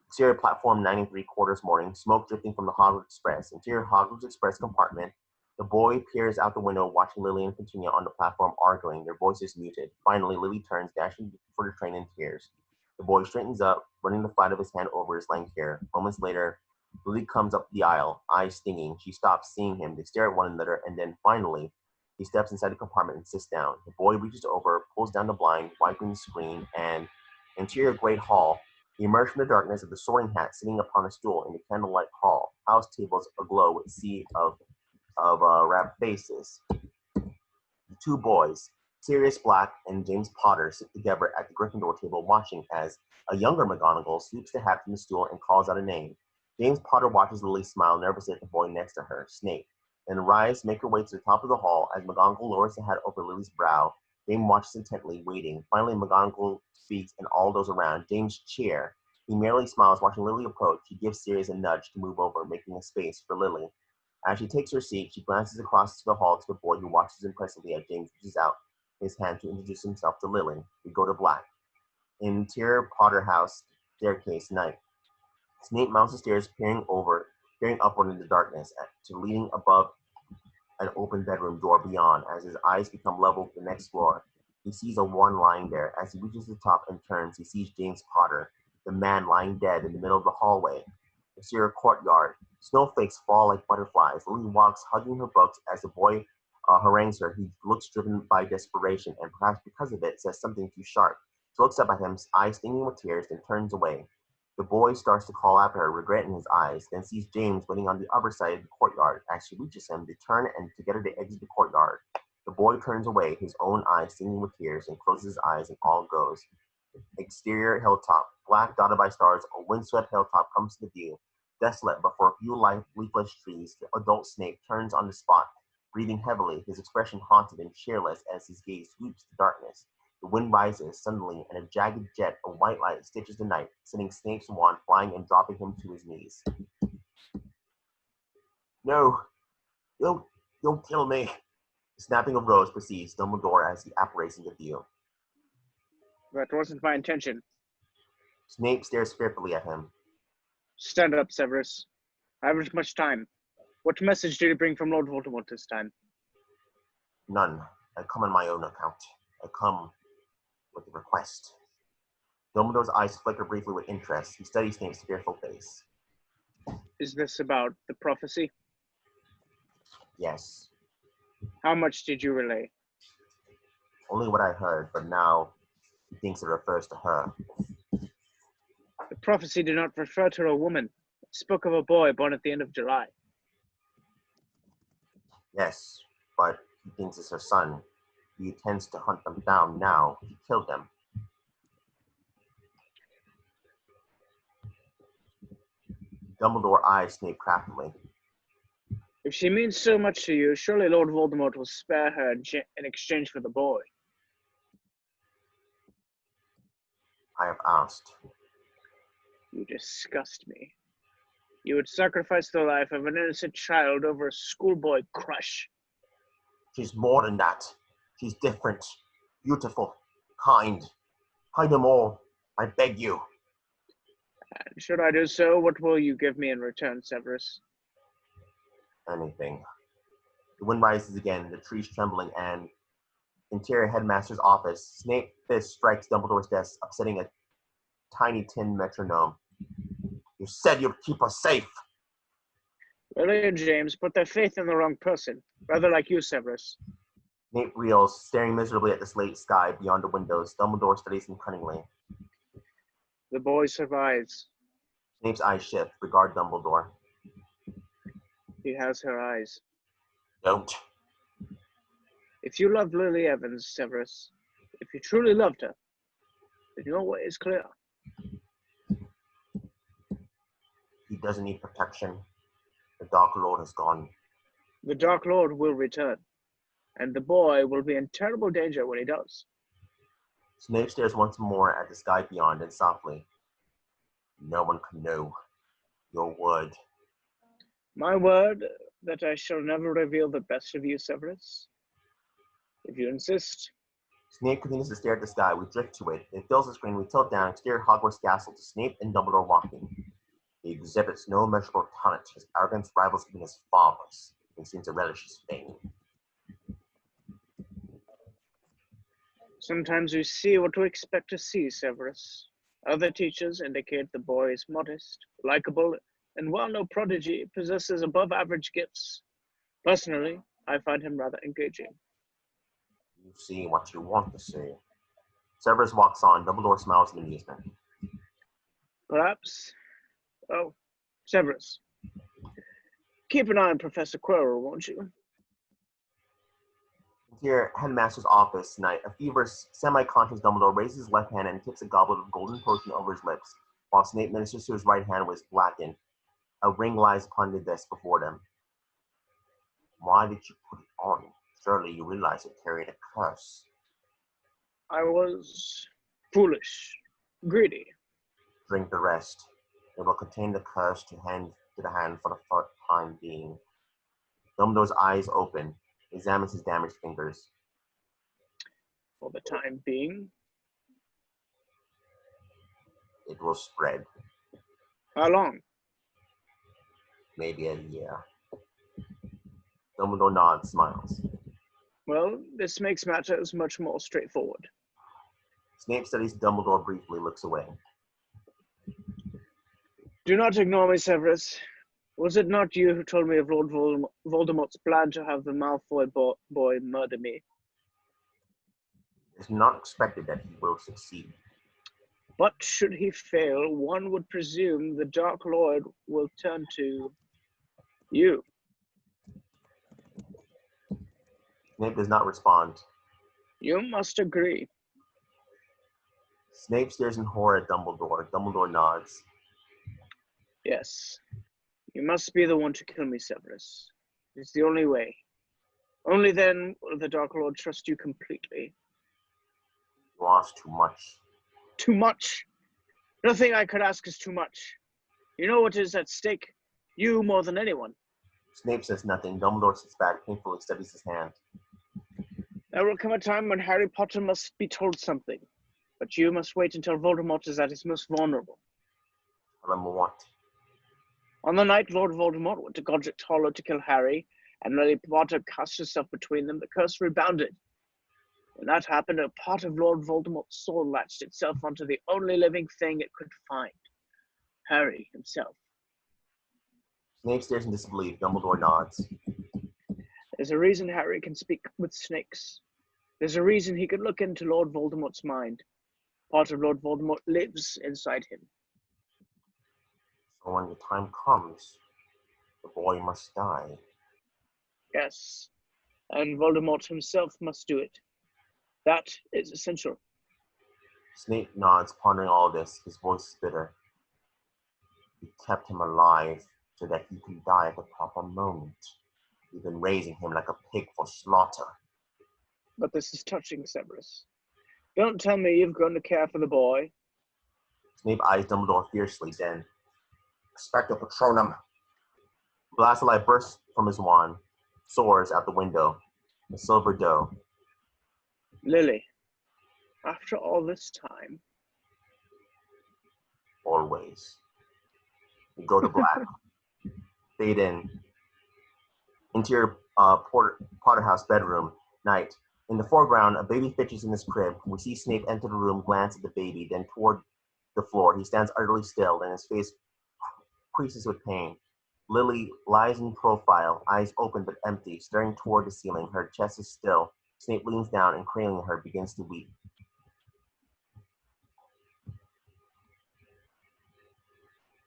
Exterior platform 93/4 morning, smoke drifting from the Hogwarts Express. Interior Hogwarts Express compartment. The boy peers out the window, watching Lily and Petunia on the platform arguing, their voices muted. Finally, Lily turns, dashing for the train in tears. The boy straightens up, running the flat of his hand over his lank hair. Moments later, Lily comes up the aisle, eyes stinging. She stops, seeing him. They stare at one another, and then finally, he steps inside the compartment and sits down. The boy reaches over, pulls down the blind, wiping the screen, and interior great hall. He emerged from the darkness of the Sorting Hat, sitting upon a stool in the candlelight hall. House tables aglow with a sea of rapt faces. The two boys, Sirius Black and James Potter, sit together at the Gryffindor table, watching as a younger McGonagall sweeps the hat from the stool and calls out a name. James Potter watches Lily smile nervously at the boy next to her, Snape, then rise, make her way to the top of the hall. As McGonagall lowers the hat over Lily's brow, James watches intently, waiting. Finally, McGonagall speaks, and all those around. James cheer. He merely smiles, watching Lily approach. He gives Sirius a nudge to move over, making a space for Lily. As she takes her seat, she glances across the hall to the boy, who watches impressively as James reaches out his hand to introduce himself to Lily. We go to black. Interior Potter house, staircase, night. Snape mounts the stairs, peering upward in the darkness, to leading above an open bedroom door beyond. As his eyes become level with the next floor, he sees a wand lying there. As he reaches the top and turns, he sees James Potter, the man lying dead in the middle of the hallway. Exterior courtyard. Snowflakes fall like butterflies. Lily walks, hugging her books. As the boy harangues her, he looks driven by desperation, and perhaps because of it, says something too sharp. She looks up at him, eyes stinging with tears, then turns away. The boy starts to call after her, regret in his eyes, then sees James waiting on the other side of the courtyard. As she reaches him, they turn and together they exit the courtyard. The boy turns away, his own eyes stinging with tears, and closes his eyes, and all goes. Exterior hilltop, black dotted by stars, a windswept hilltop comes to view. Desolate, but for a few leafless trees, the adult Snape turns on the spot, breathing heavily, his expression haunted and cheerless as his gaze sweeps the darkness. The wind rises suddenly, and a jagged jet of white light stitches the night, sending Snape's wand flying and dropping him to his knees. No, you'll kill me. The snapping of Rose precedes Dumbledore as he apparates into view. That wasn't my intention. Snape stares fearfully at him. Stand up, Severus. I haven't much time. What message did you bring from Lord Voldemort this time? None. I come on my own account. I come with a request. Dumbledore's eyes flicker briefly with interest. He studies Snape's fearful face. Is this about the prophecy? Yes. How much did you relay? Only what I heard, but now he thinks it refers to her. The prophecy did not refer to a woman. It spoke of a boy born at the end of July. Yes, but he thinks it's her son. He intends to hunt them down now. He killed them. Dumbledore's eyes Snape craftily. If she means so much to you, surely Lord Voldemort will spare her in exchange for the boy. I have asked. You disgust me. You would sacrifice the life of an innocent child over a schoolboy crush. She's more than that. She's different, beautiful, kind. Hide them all, I beg you. And should I do so, what will you give me in return, Severus? Anything. The wind rises again, the trees trembling, and interior headmaster's office. Snape's fist strikes Dumbledore's desk, upsetting a tiny tin metronome. You said you'd keep us safe. Lily and James put their faith in the wrong person, rather like you, Severus. Snape reels, staring miserably at the slate sky beyond the windows. Dumbledore studies him cunningly. The boy survives. Snape's eyes shift. Regard Dumbledore. He has her eyes. Don't. If you loved Lily Evans, Severus, if you truly loved her, then your way is clear. He doesn't need protection. The Dark Lord has gone. The Dark Lord will return, and the boy will be in terrible danger when he does. Snape stares once more at the sky beyond and softly. No one can know. Your word. My word that I shall never reveal the best of you, Severus. If you insist. Snape continues to stare at the sky. We drift to it. It fills the screen. We tilt down, exterior Hogwarts Castle to Snape and Dumbledore walking. He exhibits no measurable talent. His arrogance rivals even his father's. He seems to relish his fame. Sometimes we see what we expect to see, Severus. Other teachers indicate the boy is modest, likable, and while no prodigy, possesses above-average gifts. Personally, I find him rather engaging. You see what you want to see. Severus walks on. Dumbledore smiles in amusement. Perhaps. Oh, Severus. Keep an eye on Professor Quirrell, won't you? Interior Headmaster's office tonight. A feverish, semi-conscious Dumbledore raises his left hand and tips a goblet of golden potion over his lips, while Snape ministers to his right hand with blackened. A ring lies upon the desk before them. Why did you put it on? Surely you realize it carried a curse. I was foolish, greedy. Drink the rest. It will contain the curse to the hand for the first time being. Dumbledore's eyes open, examines his damaged fingers. For the time being? It will spread. How long? Maybe a year. Dumbledore nods, smiles. Well, this makes matters much more straightforward. Snape studies Dumbledore briefly, looks away. Do not ignore me, Severus. Was it not you who told me of Lord Voldemort's plan to have the Malfoy boy murder me? It is not expected that he will succeed. But should he fail, one would presume the Dark Lord will turn to you. Snape does not respond. You must agree. Snape stares in horror at Dumbledore. Dumbledore nods. Yes. You must be the one to kill me, Severus. It's the only way. Only then will the Dark Lord trust you completely. You ask too much. Too much? Nothing I could ask is too much. You know what is at stake? You more than anyone. Snape says nothing. Dumbledore sits back, painfully studies his hand. There will come a time when Harry Potter must be told something. But you must wait until Voldemort is at his most vulnerable. Tell him what? On the night Lord Voldemort went to Godric's Hollow to kill Harry, and Lily Potter cast herself between them, the curse rebounded. When that happened, a part of Lord Voldemort's soul latched itself onto the only living thing it could find. Harry himself. Snape stares in disbelief. Dumbledore nods. There's a reason Harry can speak with snakes. There's a reason he could look into Lord Voldemort's mind. Part of Lord Voldemort lives inside him. So when the time comes, the boy must die. Yes, and Voldemort himself must do it. That is essential. Snape nods, pondering all this. His voice is bitter. You kept him alive so that he could die at the proper moment. You've been raising him like a pig for slaughter. But this is touching, Severus. Don't tell me you've grown to care for the boy. Snape eyes Dumbledore fiercely, then, Expecto Patronum. A blast of light bursts from his wand, soars out the window, a silver doe. Lily, after all this time. Always. We go to black. Fade in. Interior Potter house bedroom. Night. In the foreground, a baby Filch is in his crib. We see Snape enter the room, glance at the baby, then toward the floor. He stands utterly still, and his face creases with pain. Lily lies in profile, eyes open but empty, staring toward the ceiling. Her chest is still. Snape leans down and, cradling her, begins to weep.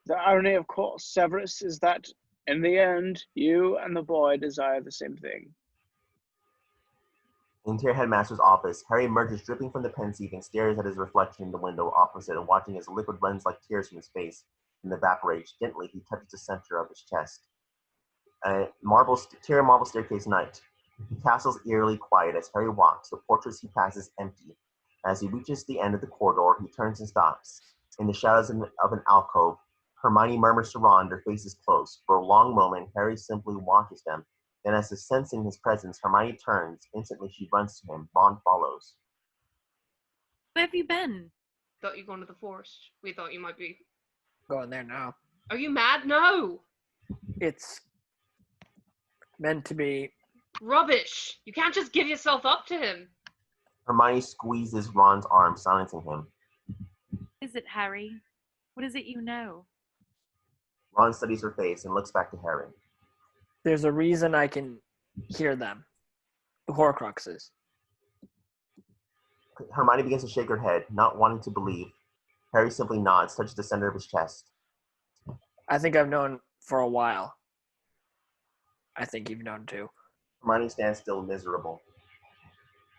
The irony, of course, Severus, is that in the end, you and the boy desire the same thing. In the headmaster's office, Harry emerges dripping from the pensieve and stares at his reflection in the window opposite and watching as liquid runs like tears from his face and evaporates. Gently, he touches the center of his chest. Marble staircase night. The castle's eerily quiet as Harry walks. The portraits he passes empty. As he reaches the end of the corridor, he turns and stops. In the shadows of an alcove, Hermione murmurs to Ron, their faces close. For a long moment, Harry simply watches them. Then, as if sensing his presence, Hermione turns. Instantly, she runs to him. Ron follows. Where have you been? Thought you'd gone to the forest. We thought you might be. Going there now. Are you mad? No! It's meant to be. Rubbish! You can't just give yourself up to him. Hermione squeezes Ron's arm, silencing him. Is it Harry? What is it you know? Ron studies her face and looks back to Harry. There's a reason I can hear them. The Horcruxes. Hermione begins to shake her head, not wanting to believe. Harry simply nods, touches the center of his chest. I think I've known for a while. I think you've known too. Hermione stands still, miserable.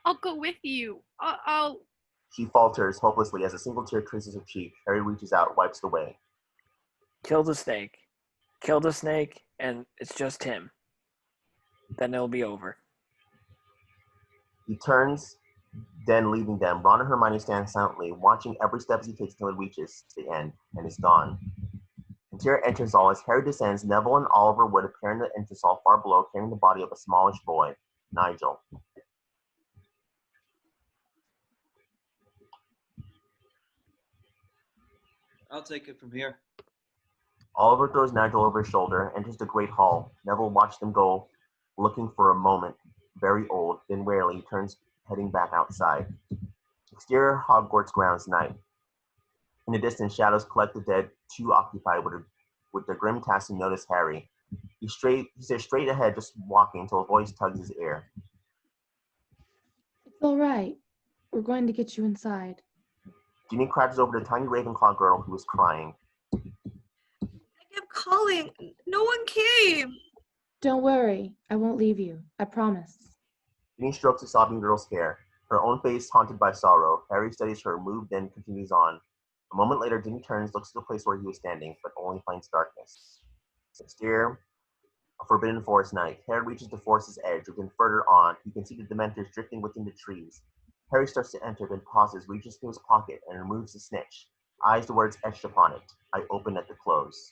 I'll go with you. I'll... She falters hopelessly as a single tear traces her cheek. Harry reaches out, wipes it away. Kill the snake. Kill the snake, and it's just him. Then it'll be over. He turns, then leaving them. Ron and Hermione stand silently, watching every step as he takes until it reaches the end, and is gone. Interior entrance hall. As Harry descends, Neville and Oliver Wood appear in the entrance hall far below, carrying the body of a smallish boy, Nigel. I'll take it from here. Oliver throws Nigel over his shoulder, enters the great hall. Neville watched them go, looking for a moment, very old, then warily turns, heading back outside. Exterior Hogwarts grounds night. In the distance, shadows collect the dead, too occupied with their grim task to notice Harry. He stares straight ahead, just walking, until a voice tugs his ear. It's all right. We're going to get you inside. Ginny crouches over the tiny Ravenclaw girl who was crying. I kept calling. No one came. Don't worry. I won't leave you. I promise. Ginny strokes the sobbing girl's hair, her own face haunted by sorrow. Harry studies her, moved, then continues on. A moment later, Ginny turns, looks to the place where he was standing, but only finds darkness. Exterior, a forbidden forest night. Harry reaches the forest's edge, then further on, he can see the Dementors drifting within the trees. Harry starts to enter, then pauses, reaches to his pocket, and removes the snitch. Eyes the words etched upon it. I open at the close.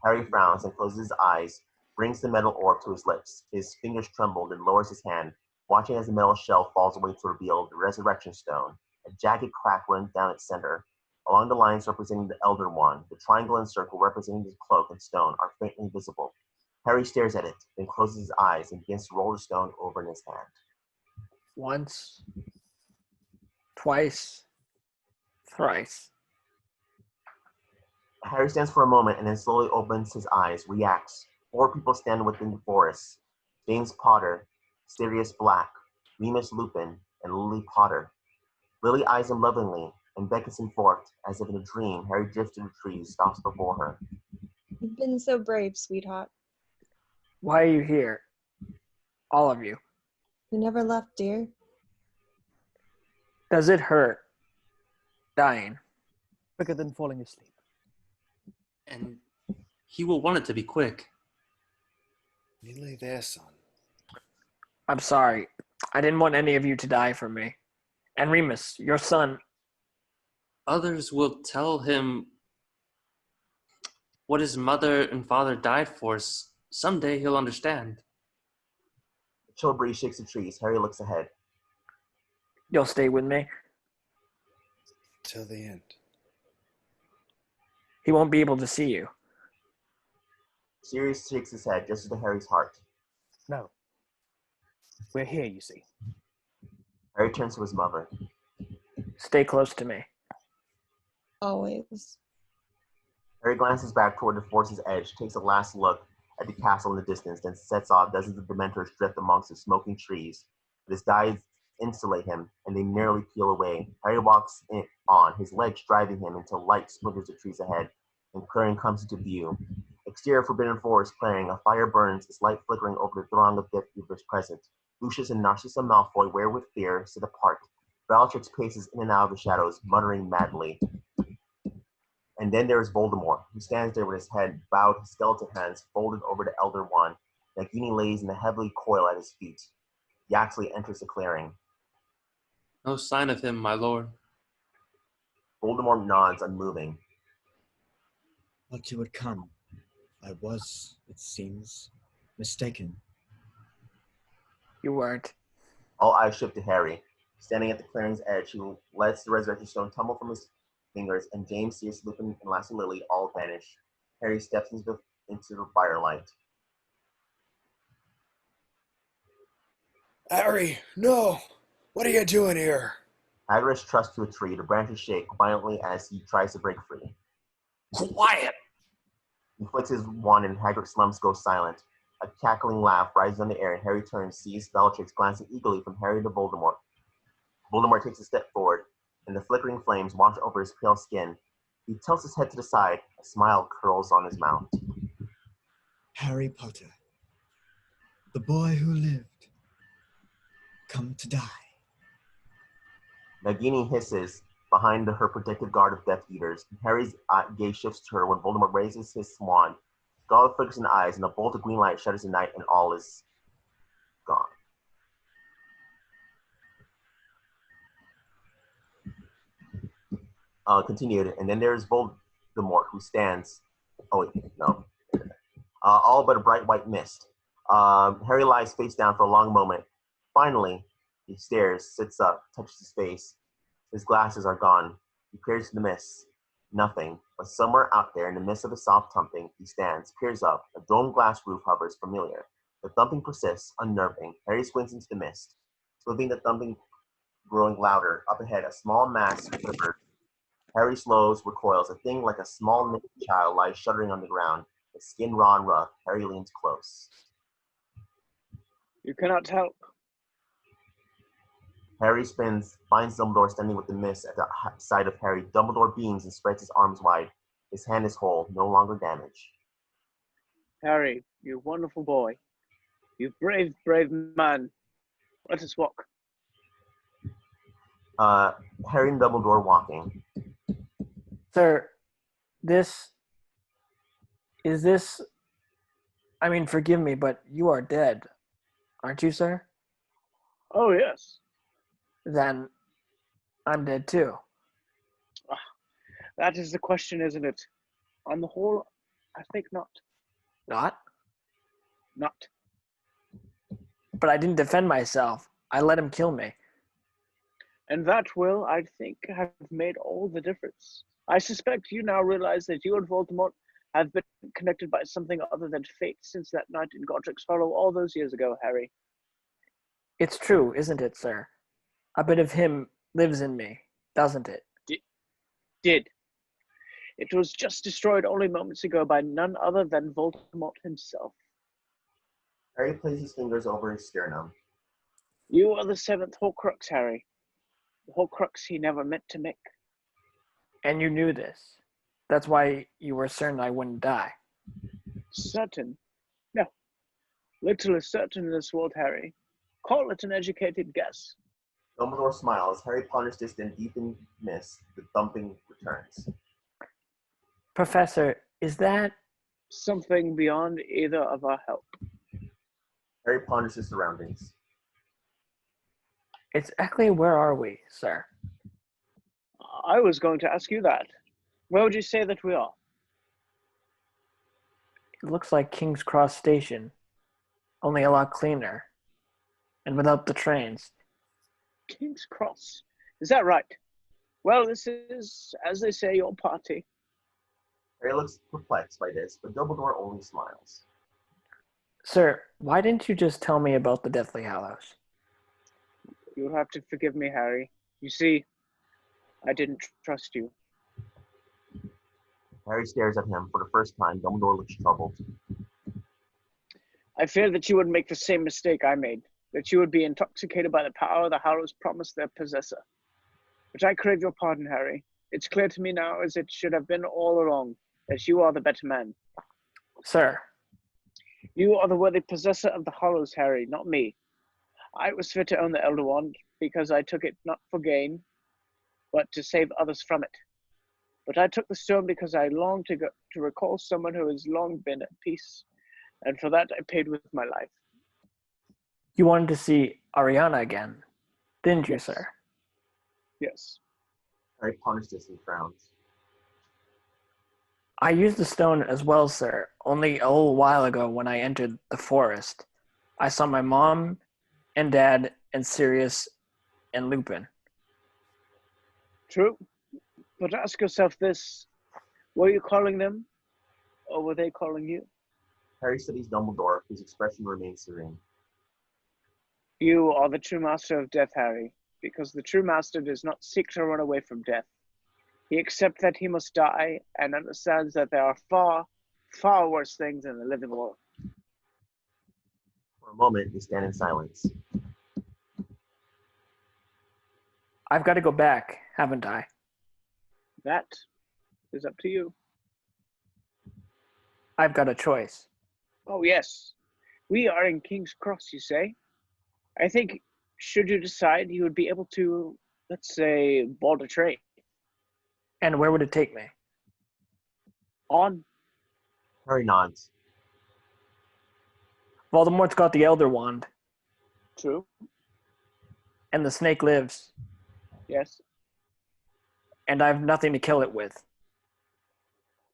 Harry frowns and closes his eyes, brings the metal orb to his lips. His fingers tremble, then lowers his hand, watching as the metal shell falls away to reveal the resurrection stone. A jagged crack runs down its center. Along the lines representing the Elder Wand, the triangle and circle representing the cloak and stone are faintly visible. Harry stares at it, then closes his eyes and begins to roll the stone over in his hand. Once. Twice. Thrice. Harry stands for a moment and then slowly opens his eyes, reacts. 4 people stand within the forest. James Potter, Sirius Black, Remus Lupin, and Lily Potter. Lily eyes him lovingly and beckons him forth. As if in a dream, Harry drifts through the trees, stops before her. You've been so brave, sweetheart. Why are you here? All of you. You never left, dear. Does it hurt? Dying. Quicker than falling asleep. And he will want it to be quick. Nearly there, son. I'm sorry. I didn't want any of you to die for me. And Remus, your son. Others will tell him what his mother and father died for. Someday he'll understand. The chill breeze shakes the trees. Harry looks ahead. You'll stay with me? Till the end. He won't be able to see you. Sirius shakes his head just to Harry's heart. No. We're here, you see. Harry turns to his mother. Stay close to me. Always. Harry glances back toward the force's edge, takes a last look at the castle in the distance, then sets off. Dozens of Dementors drift amongst the smoking trees. But his guides insulate him, and they merely peel away. Harry walks on, his legs driving him until light splinters the trees ahead, and clearing comes into view. Exterior Forbidden Forest clearing, a fire burns, its light flickering over the throng of Death Eaters present. Lucius and Narcissa Malfoy, wear with fear, sit apart. Bellatrix paces in and out of the shadows, muttering madly. And then there is Voldemort, who stands there with his head bowed, his skeleton hands folded over the Elder Wand. Nagini lays in a heavy coil at his feet. Yaxley enters the clearing. No sign of him, my lord. Voldemort nods, unmoving. Thought you would come. I was, it seems, mistaken. You weren't. All eyes shift to Harry. Standing at the clearing's edge, he lets the resurrection stone tumble from his fingers, and James, Sirius, Lupin, and Lassie Lily all vanish. Harry steps into the firelight. Harry, no! What are you doing here? Hagrid trusts to a tree. The branches shake violently as he tries to break free. Quiet! He flicks his wand and Hagrid's slumps go silent. A cackling laugh rises on the air, and Harry turns, sees Bellatrix glancing eagerly from Harry to Voldemort. Voldemort takes a step forward, and the flickering flames wash over his pale skin. He tilts his head to the side. A smile curls on his mouth. Harry Potter, the boy who lived, come to die. Nagini hisses behind her protective guard of Death Eaters. Harry's gaze shifts to her when Voldemort raises his wand. Scarlet flickers in the eyes, and a bolt of green light shudders the night, and all is gone. Continued, and then there's Voldemort, who stands. Oh wait, no. All but a bright white mist. Harry lies face down for a long moment. Finally, he stares, sits up, touches his face. His glasses are gone. He peers to the mist. Nothing, but somewhere out there, in the midst of the soft thumping, he stands, peers up. A domed glass roof hovers, familiar. The thumping persists, unnerving. Harry squints into the mist, slipping the thumping growing louder. Up ahead, a small mass quivers. Harry slows, recoils. A thing like a small naked child lies shuddering on the ground. His skin raw and rough. Harry leans close. You cannot help. Harry finds Dumbledore standing with the mist at the side of Harry. Dumbledore beams and spreads his arms wide. His hand is whole, no longer damaged. Harry, you wonderful boy. You brave, brave man. Let us walk. Harry and Dumbledore walking. Sir, I mean, forgive me, but you are dead, aren't you, sir? Oh, yes. Then I'm dead too. That is the question, isn't it? On the whole, I think not. Not? Not. But I didn't defend myself. I let him kill me. And that will, I think, have made all the difference. I suspect you now realize that you and Voldemort have been connected by something other than fate since that night in Godric's Hollow all those years ago, Harry. It's true, isn't it, sir? A bit of him lives in me, doesn't it? Did. It was just destroyed only moments ago by none other than Voldemort himself. Harry places his fingers over his sternum. You are the seventh Horcrux, Harry. The Horcrux he never meant to make. And you knew this. That's why you were certain I wouldn't die. Certain? No. Little is certain in this world, Harry. Call it an educated guess. Dumbledore smiles. Harry ponders this, then deep in mist, the thumping returns. Professor, is that... something beyond either of our help? Harry ponders his surroundings. Exactly where are we, sir? I was going to ask you that. Where would you say that we are? It looks like King's Cross Station, only a lot cleaner, and without the trains. King's Cross? Is that right? Well, this is, as they say, your party. Harry looks perplexed by this, but Dumbledore only smiles. Sir, why didn't you just tell me about the Deathly Hallows? You'll have to forgive me, Harry. You see, I didn't trust you. Harry stares at him for the first time. Dumbledore looks troubled. I fear that you would make the same mistake I made, that you would be intoxicated by the power the Hallows promised their possessor. But I crave your pardon, Harry. It's clear to me now, as it should have been all along, that you are the better man. Sir. You are the worthy possessor of the Hallows, Harry, not me. I was fit to own the Elder Wand because I took it not for gain, but to save others from it. But I took the stone because I longed to recall someone who has long been at peace, and for that I paid with my life. You wanted to see Ariana again, didn't you, sir? Yes. Harry ponders this and frowns. I used the stone as well, sir, only a little while ago when I entered the forest. I saw my mom and dad and Sirius and Lupin. True. But ask yourself this. Were you calling them, or were they calling you? Harry studies Dumbledore, whose expression remains serene. You are the true master of death, Harry, because the true master does not seek to run away from death. He accepts that he must die and understands that there are far, far worse things in the living world. For a moment, they stand in silence. I've got to go back, haven't I? That is up to you. I've got a choice. Oh, yes. We are in King's Cross, you say? I think, should you decide, you would be able to, let's say, board a train. And where would it take me? On. Harry nods. Voldemort's got the Elder Wand. True. And the snake lives. Yes. And I have nothing to kill it with.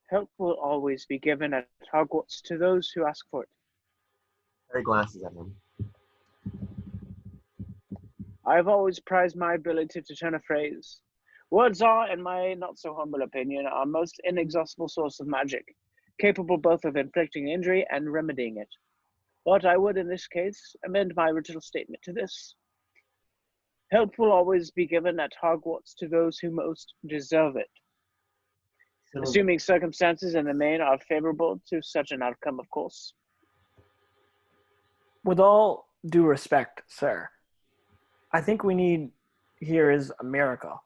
Help will always be given at Hogwarts to those who ask for it. Harry glances at him. I have always prized my ability to turn a phrase. Words are, in my not-so-humble opinion, our most inexhaustible source of magic, capable both of inflicting injury and remedying it. But I would, in this case, amend my original statement to this. Help will always be given at Hogwarts to those who most deserve it. Assuming circumstances in the main are favorable to such an outcome, of course. With all due respect, sir, I think we need here is a miracle.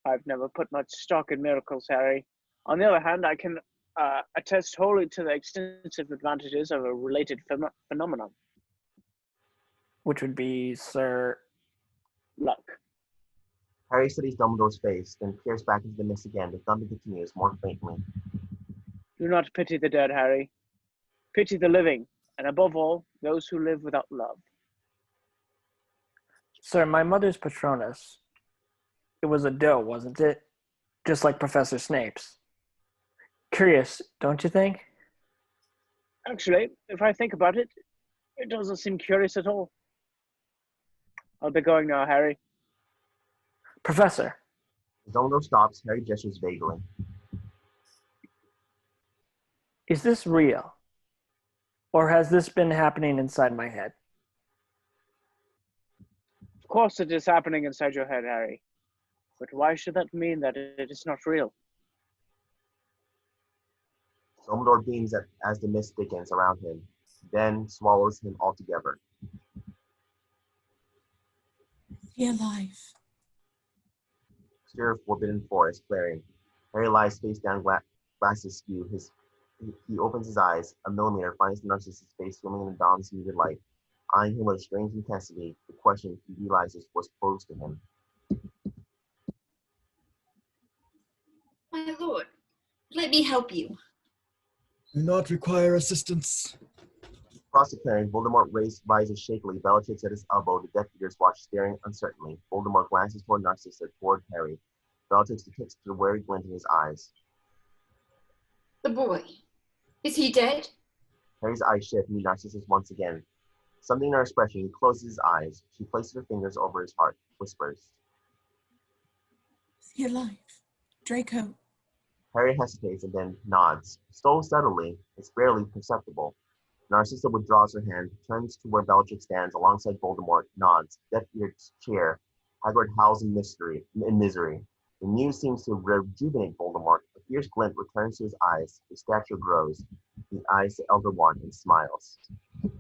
I've never put much stock in miracles, Harry. On the other hand, I can attest wholly to the extensive advantages of a related phenomenon. Which would be, sir... luck. Harry studies Dumbledore's face, then peers back into the mist again. The thumping continues more faintly. Do not pity the dead, Harry. Pity the living, and above all, those who live without love. Sir, my mother's Patronus. It was a doe, wasn't it? Just like Professor Snape's. Curious, don't you think? Actually, if I think about it, it doesn't seem curious at all. I'll be going now, Harry. Professor. As Dumbledore stops, Harry gestures vaguely. Is this real? Or has this been happening inside my head? Of course it is happening inside your head, Harry. But why should that mean that it is not real? Dumbledore beams as the mist thickens around him, then swallows him altogether. Be alive. Exterior forbidden forest, clearing. Harry lies face down, glasses skew. He opens his eyes. A millimeter finds Narcissa's face swimming in the dawn's muted light. Eyeing him with a strange intensity, the question he realizes was posed to him. My lord, let me help you. Do not require assistance. Across the clearing, Voldemort rises shakily. Bellatrix at his elbow. The Death Eaters watch, staring uncertainly. Voldemort glances toward Narcissa, toward Harry. Bellatrix detects the wary glint in his eyes. The boy. Is he dead? Harry's eyes shift, meet Narcissa's once again. Something in her expression, he closes his eyes. She places her fingers over his heart, whispers. Is he alive? Draco. Harry hesitates and then nods. So subtly, it's barely perceptible. Narcissa withdraws her hand, turns to where Bellatrix stands alongside Voldemort, nods. Death Eater's chair. Hagrid howls in misery. The news seems to rejuvenate Voldemort. A fierce glint returns to his eyes. His stature grows. He eyes the Elder Wand and smiles.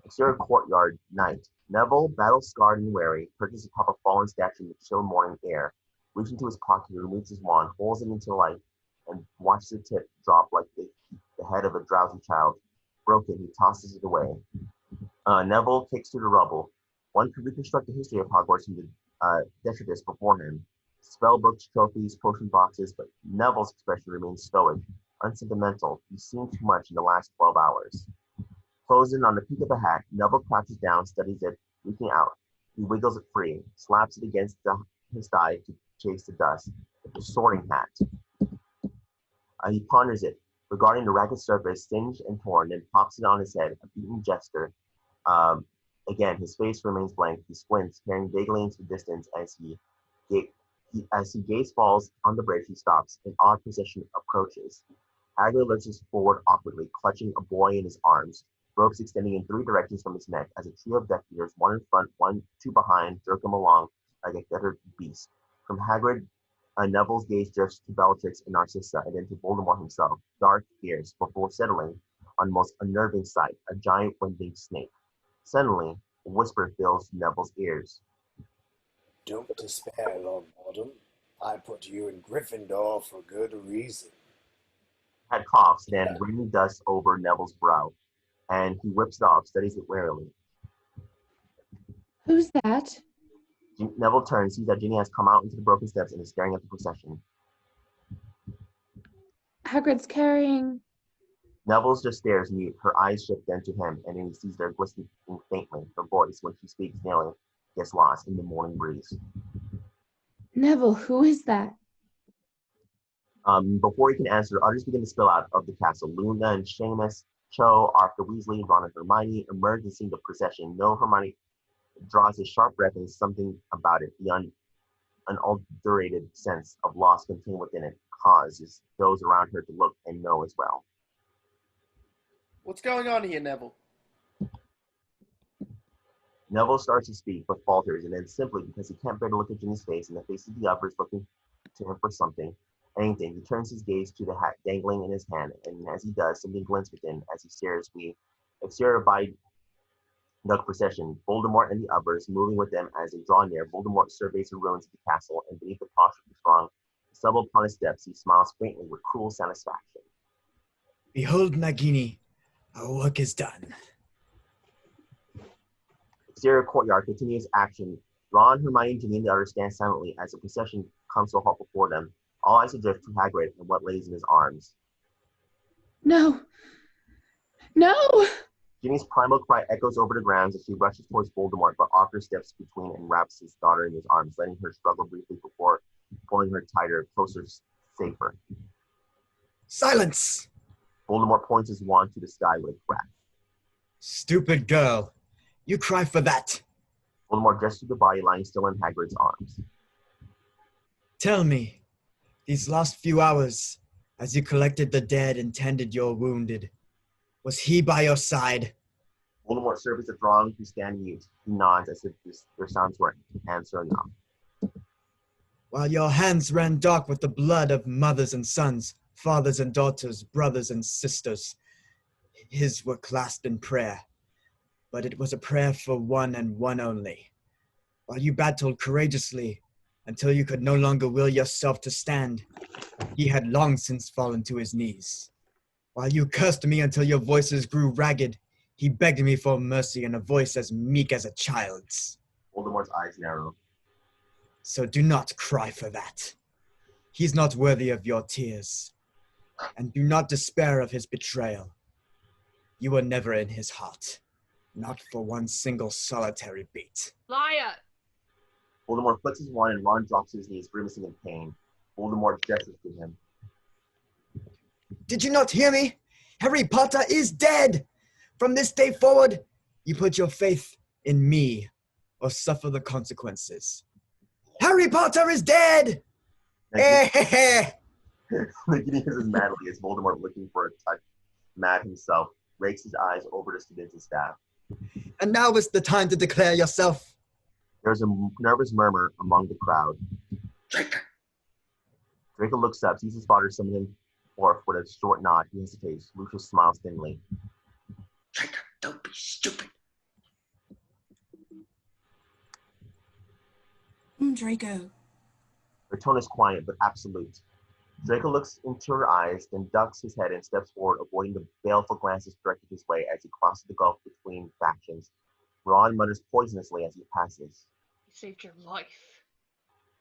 Exterior courtyard, night. Neville, battle-scarred and wary, perches atop a fallen statue in the chill morning air. Reaching into his pocket, he removes his wand, holds it into light, and watches the tip drop like the head of a drowsy child. Broken, he tosses it away. Neville kicks through the rubble. One could reconstruct the history of Hogwarts from the detritus before him. Spellbooks, trophies, potion boxes, but Neville's expression remains stoic, unsentimental. He's seen too much in the last 12 hours. Closing on the peak of a hat, Neville crouches down, studies it, reaching out. He wiggles it free, slaps it against his thigh to chase the dust. It's a sorting hat. He ponders it, regarding the ragged surface, singed and torn, then pops it on his head, a beaten gesture. Again, his face remains blank. He squints, staring vaguely into the distance as his gaze falls on the bridge. He stops. An odd procession approaches. Hagrid lurches forward awkwardly, clutching a boy in his arms. Ropes extending in 3 directions from his neck as a trio of Death Eaters, one in front, two behind, jerk him along like a fettered beast. From Hagrid, Neville's gaze drifts to Bellatrix and Narcissa, and then to Voldemort himself, dark, fierce, before settling on the most unnerving sight, a giant winged Snape. Suddenly, a whisper fills Neville's ears. Don't despair, Longbottom. I put you in Gryffindor for good reason. Had coughs, then raining dust over Neville's brow, and he whips it off, studies it warily. Who's that? Neville turns, sees that Ginny has come out into the broken steps and is staring at the procession. Hagrid's carrying... Neville just stares mute, her eyes shift then to him, and then he sees her glistening faintly. Her voice, when she speaks nearly, gets lost in the morning breeze. Neville, who is that? Before he can answer, others begin to spill out of the castle. Luna and Seamus, Cho, Arthur Weasley, Ron and Hermione emerge and see the procession. No, Hermione draws a sharp breath, and something about it, the unadulterated sense of loss contained within it, causes those around her to look and know as well. What's going on here, Neville? Neville starts to speak, but falters, and then simply because he can't bear to look at Ginny's face and the faces of the others looking to him for anything, he turns his gaze to the hat dangling in his hand, and as he does, something glints within as he stares. Exterior by the procession, Voldemort and the others moving with them as they draw near. Voldemort surveys the ruins of the castle, and beneath the posture of the throng, stumbled upon his steps, he smiles faintly with cruel satisfaction. Behold, Nagini, our work is done. Exterior courtyard continues action. Ron, Hermione, and Ginny and the others stand silently as the procession comes to a halt before them. All eyes adrift to Hagrid and what lays in his arms. No! No! Ginny's primal cry echoes over the grounds as she rushes towards Voldemort, but Arthur steps between and wraps his daughter in his arms, letting her struggle briefly before pulling her tighter, closer, safer. Silence! Voldemort points his wand to the sky with wrath. Stupid girl. You cry for that. Voldemort gestures to the body lying still in Hagrid's arms. Tell me, these last few hours, as you collected the dead and tended your wounded, was he by your side? Voldemort surveys the throng who stand mute. He nods as if their sounds were answer enough. While your hands ran dark with the blood of mothers and sons, fathers and daughters, brothers and sisters, his were clasped in prayer. But it was a prayer for one and one only. While you battled courageously until you could no longer will yourself to stand, he had long since fallen to his knees. While you cursed me until your voices grew ragged, he begged me for mercy in a voice as meek as a child's. Voldemort's eyes narrow. So do not cry for that. He's not worthy of your tears. And do not despair of his betrayal. You were never in his heart. Not for one single solitary beat. Liar! Voldemort flicks his wand and Ron drops to his knees, grimacing in pain. Voldemort gestures to him. Did you not hear me? Harry Potter is dead! From this day forward, you put your faith in me or suffer the consequences. Harry Potter is dead! Nagini hisses madly as Voldemort, looking for a touch, mad himself, rakes his eyes over the students and staff. And now is the time to declare yourself. There's a nervous murmur among the crowd. Draco looks up, sees his father summon him Orf, with a short nod, he hesitates. Lucius smiles thinly. Draco, don't be stupid. Draco. Her tone is quiet but absolute. Draco looks into her eyes, then ducks his head and steps forward, avoiding the baleful glances directed his way as he crosses the gulf between factions. Ron mutters poisonously as he passes. You saved your life.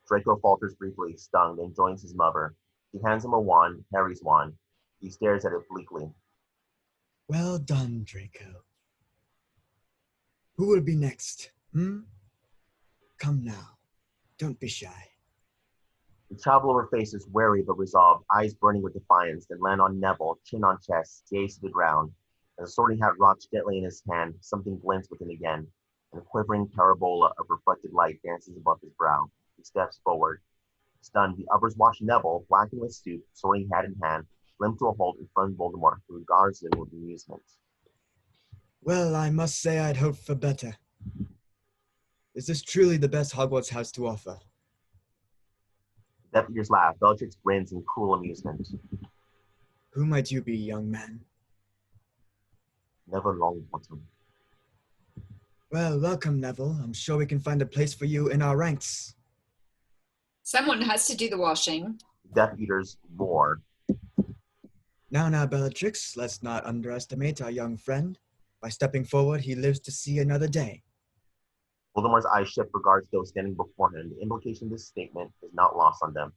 Draco falters briefly, stung, then joins his mother. He hands him a wand, Harry's wand. He stares at it bleakly. Well done, Draco. Who will be next? Come now. Don't be shy. The traveler face is wary but resolved, eyes burning with defiance, then land on Neville, chin on chest, gaze to the ground. As the sorting hat rocks gently in his hand, something glints within again, and a quivering parabola of reflected light dances above his brow. He steps forward. Stunned, the others watch Neville, blackened with stoop, sorting hat in hand, limp to a halt in front of Voldemort, who regards him with amusement. Well, I must say I'd hoped for better. Is this truly the best Hogwarts has to offer? Death Eaters laugh. Bellatrix grins in cruel amusement. Who might you be, young man? Neville Longbottom. Well, welcome, Neville. I'm sure we can find a place for you in our ranks. Someone has to do the washing. Death Eaters roar. Now, Bellatrix, let's not underestimate our young friend. By stepping forward, he lives to see another day. Voldemort's eyes shift regards those standing before him. The implication of this statement is not lost on them.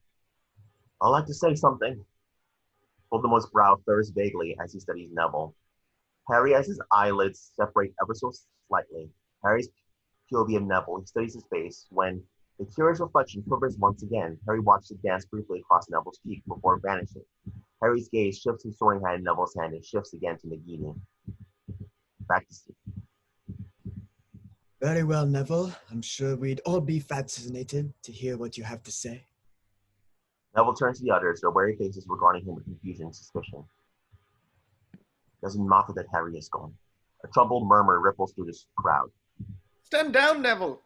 I'd like to say something. Voldemort's brow furrows vaguely as he studies Neville. Harry, as his eyelids separate ever so slightly, Harry's POV of Neville, he studies his face. When the curious reflection quivers once again, Harry watches it dance briefly across Neville's cheek before vanishing. Harry's gaze shifts from Sorting Hat in Neville's hand and shifts again to Nagini. Back to Steve. Very well, Neville. I'm sure we'd all be fascinated to hear what you have to say. Neville turns to the others, their wary faces regarding him with confusion and suspicion. Doesn't matter that Harry is gone. A troubled murmur ripples through this crowd. Stand down, Neville!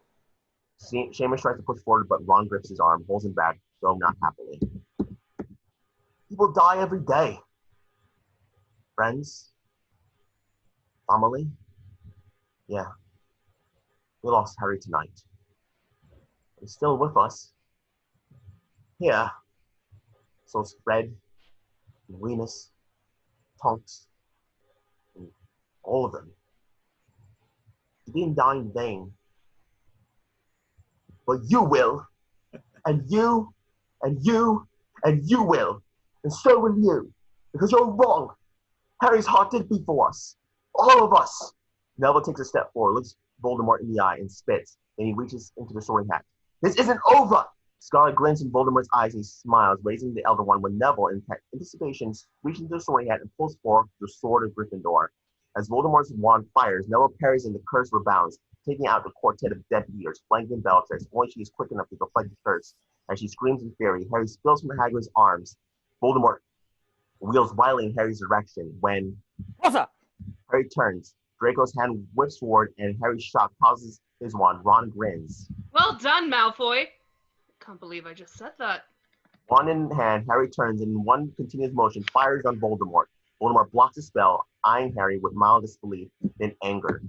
Seamus tries to push forward, but Ron grips his arm, pulls him back, though not happily. People die every day. Friends? Family? Yeah. We lost Harry tonight. He's still with us. Here. So is Fred, and Remus, Tonks, and all of them. He didn't die in vain. But you will. And you, and you, and you will. And so will you. Because you're wrong. Harry's heart did beat for us. All of us. Neville takes a step forward, looks Voldemort in the eye, and spits. Then he reaches into the Sorting Hat. This isn't over! Scarlet glints in Voldemort's eyes and he smiles, raising the Elder Wand when Neville, in anticipation, reaches into the Sorting Hat and pulls forth the Sword of Gryffindor. As Voldemort's wand fires, Neville parries and the curse rebounds, taking out the quartet of Death Eaters, flanking Bellatrix. Only she is quick enough to deflect the curse. As she screams in fury, Harry spills from Hagrid's arms. Voldemort wheels wildly in Harry's direction when Harry turns. Draco's hand whips forward, and Harry's shock pauses his wand. Ron grins. Well done, Malfoy. Can't believe I just said that. Wand in hand, Harry turns and in one continuous motion fires on Voldemort. Voldemort blocks the spell, eyeing Harry with mild disbelief, then anger.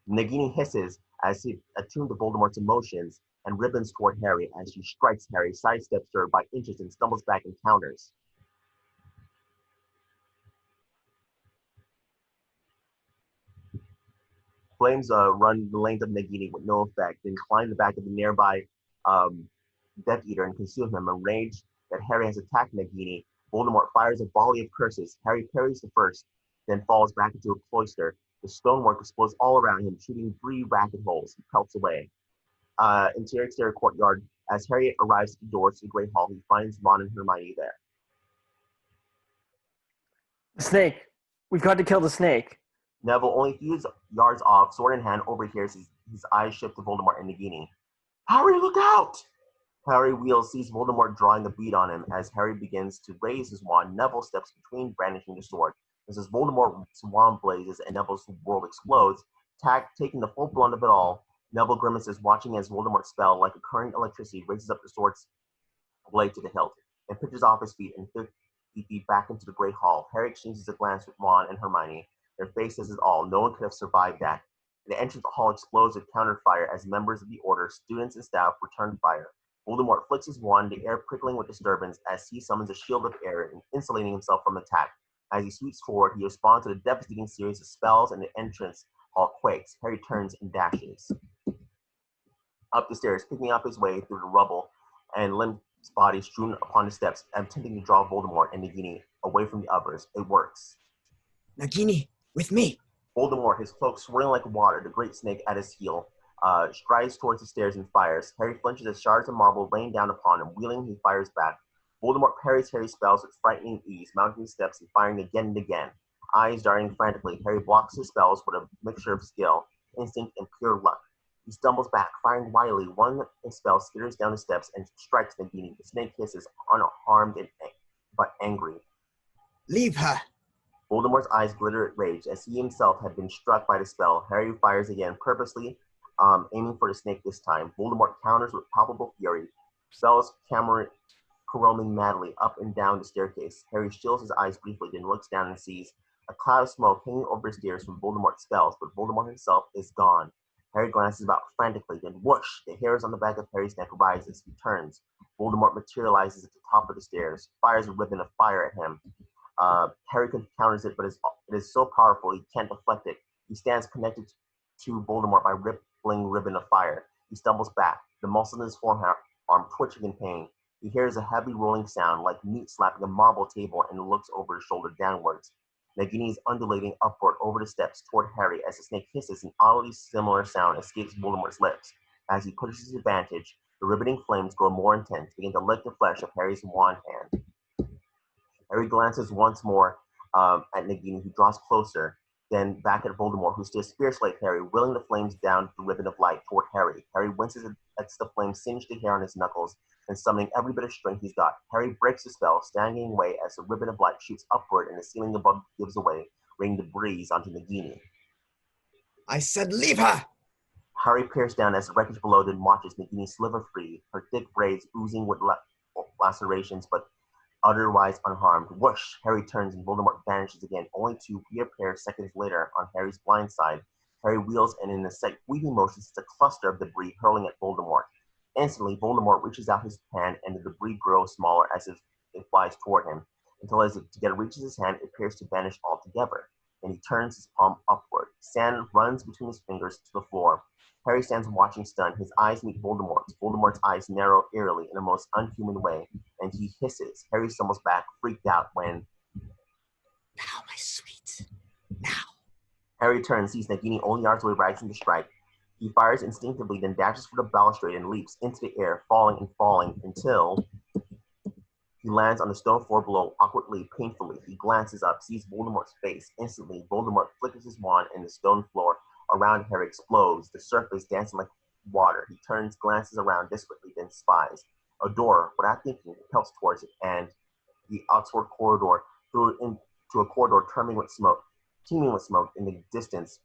Nagini hisses as he attuned to Voldemort's emotions and ribbons toward Harry as she strikes Harry, sidesteps her by inches and stumbles back and counters. Flames run the length of Nagini with no effect, then climb the back of the nearby Death Eater and consume him. Enraged that Harry has attacked Nagini, Voldemort fires a volley of curses. Harry parries the first, then falls back into a cloister. The stonework explodes all around him, shooting 3 ragged holes. He pelts away. Interior exterior courtyard. As Harry arrives at the doors to the Great Hall, he finds Ron and Hermione there. The snake. We've got to kill the snake. Neville, only a few yards off, sword in hand, overhears his eyes shift to Voldemort and Nagini. Harry, look out! Harry wheels, sees Voldemort drawing a bead on him. As Harry begins to raise his wand, Neville steps between, brandishing the sword. As Voldemort's wand blazes and Neville's world explodes, taking the full blunt of it all, Neville grimaces, watching as Voldemort's spell, like a current electricity, raises up the sword's blade to the hilt and pitches off his feet and feet back into the Great Hall. Harry exchanges a glance with Ron and Hermione. Their faces is all. No one could have survived that. The entrance of the hall explodes with counterfire as members of the Order, students, and staff return fire. Voldemort flicks his wand, the air prickling with disturbance as he summons a shield of air, insulating himself from attack. As he sweeps forward, he responds to a devastating series of spells, and the entrance hall quakes. Harry turns and dashes up the stairs, picking up his way through the rubble and limp bodies strewn upon the steps, attempting to draw Voldemort and Nagini away from the others. It works. Nagini, with me. Voldemort, his cloak swirling like water, the great snake at his heel, strides towards the stairs and fires. Harry flinches as shards of marble rain down upon him. Wheeling, he fires back. Voldemort parries Harry's spells with frightening ease, mounting the steps and firing again and again. Eyes darting frantically, Harry blocks his spells with a mixture of skill, instinct, and pure luck. He stumbles back, firing wildly. One spell skitters down the steps and strikes Nagini. The snake hisses, unharmed but angry. Leave her! Voldemort's eyes glitter at rage, as he himself had been struck by the spell. Harry fires again, purposely aiming for the snake this time. Voldemort counters with palpable fury, spells caroming madly up and down the staircase. Harry shields his eyes briefly, then looks down and sees a cloud of smoke hanging over the stairs from Voldemort's spells, but Voldemort himself is gone. Harry glances about frantically, then whoosh, the hairs on the back of Harry's neck rises. He turns. Voldemort materializes at the top of the stairs, fires a ribbon of fire at him. Harry counters it, but it is so powerful he can't deflect it. He stands connected to Voldemort by rippling ribbon of fire. He stumbles back, the muscles in his forearm twitching in pain. He hears a heavy rolling sound like meat slapping a marble table and looks over his shoulder downwards. Nagini is undulating upward over the steps toward Harry as the snake hisses. An oddly similar sound escapes Voldemort's lips. As he pushes his advantage, the riveting flames grow more intense, begin to lick the flesh of Harry's wand hand. Harry glances once more at Nagini, who draws closer, then back at Voldemort, who stares fiercely at Harry, willing the flames down the ribbon of light toward Harry. Harry winces as the flames singe the hair on his knuckles, and summoning every bit of strength he's got. Harry breaks the spell, staggering away as the ribbon of light shoots upward and the ceiling above gives away, raining debris onto Nagini. I said leave her! Harry peers down as the wreckage below, then watches Nagini sliver free, her thick braids oozing with lacerations, but otherwise unharmed. Whoosh! Harry turns and Voldemort vanishes again, only to reappear seconds later on Harry's blind side. Harry wheels and in a sweeping motion sets a cluster of debris hurling at Voldemort. Instantly, Voldemort reaches out his hand and the debris grows smaller as it flies toward him, until as it reaches his hand, it appears to vanish altogether. Then he turns his palm upward. Sand runs between his fingers to the floor. Harry stands watching stunned. His eyes meet Voldemort's. Voldemort's eyes narrow eerily in a most unhuman way, and he hisses. Harry stumbles back, freaked out, when... Now, my sweet. Harry turns, sees Nagini only yards away, rising to strike. He fires instinctively, then dashes for the balustrade and leaps into the air, falling and falling, until he lands on the stone floor below, awkwardly, painfully. He glances up, sees Voldemort's face. Instantly, Voldemort flickers his wand, and the stone floor around Harry explodes, the surface dancing like water. He turns, glances around desperately, then spies a door. Without thinking, he pelts towards it, and the outward corridor through into a corridor teeming with smoke in the distance.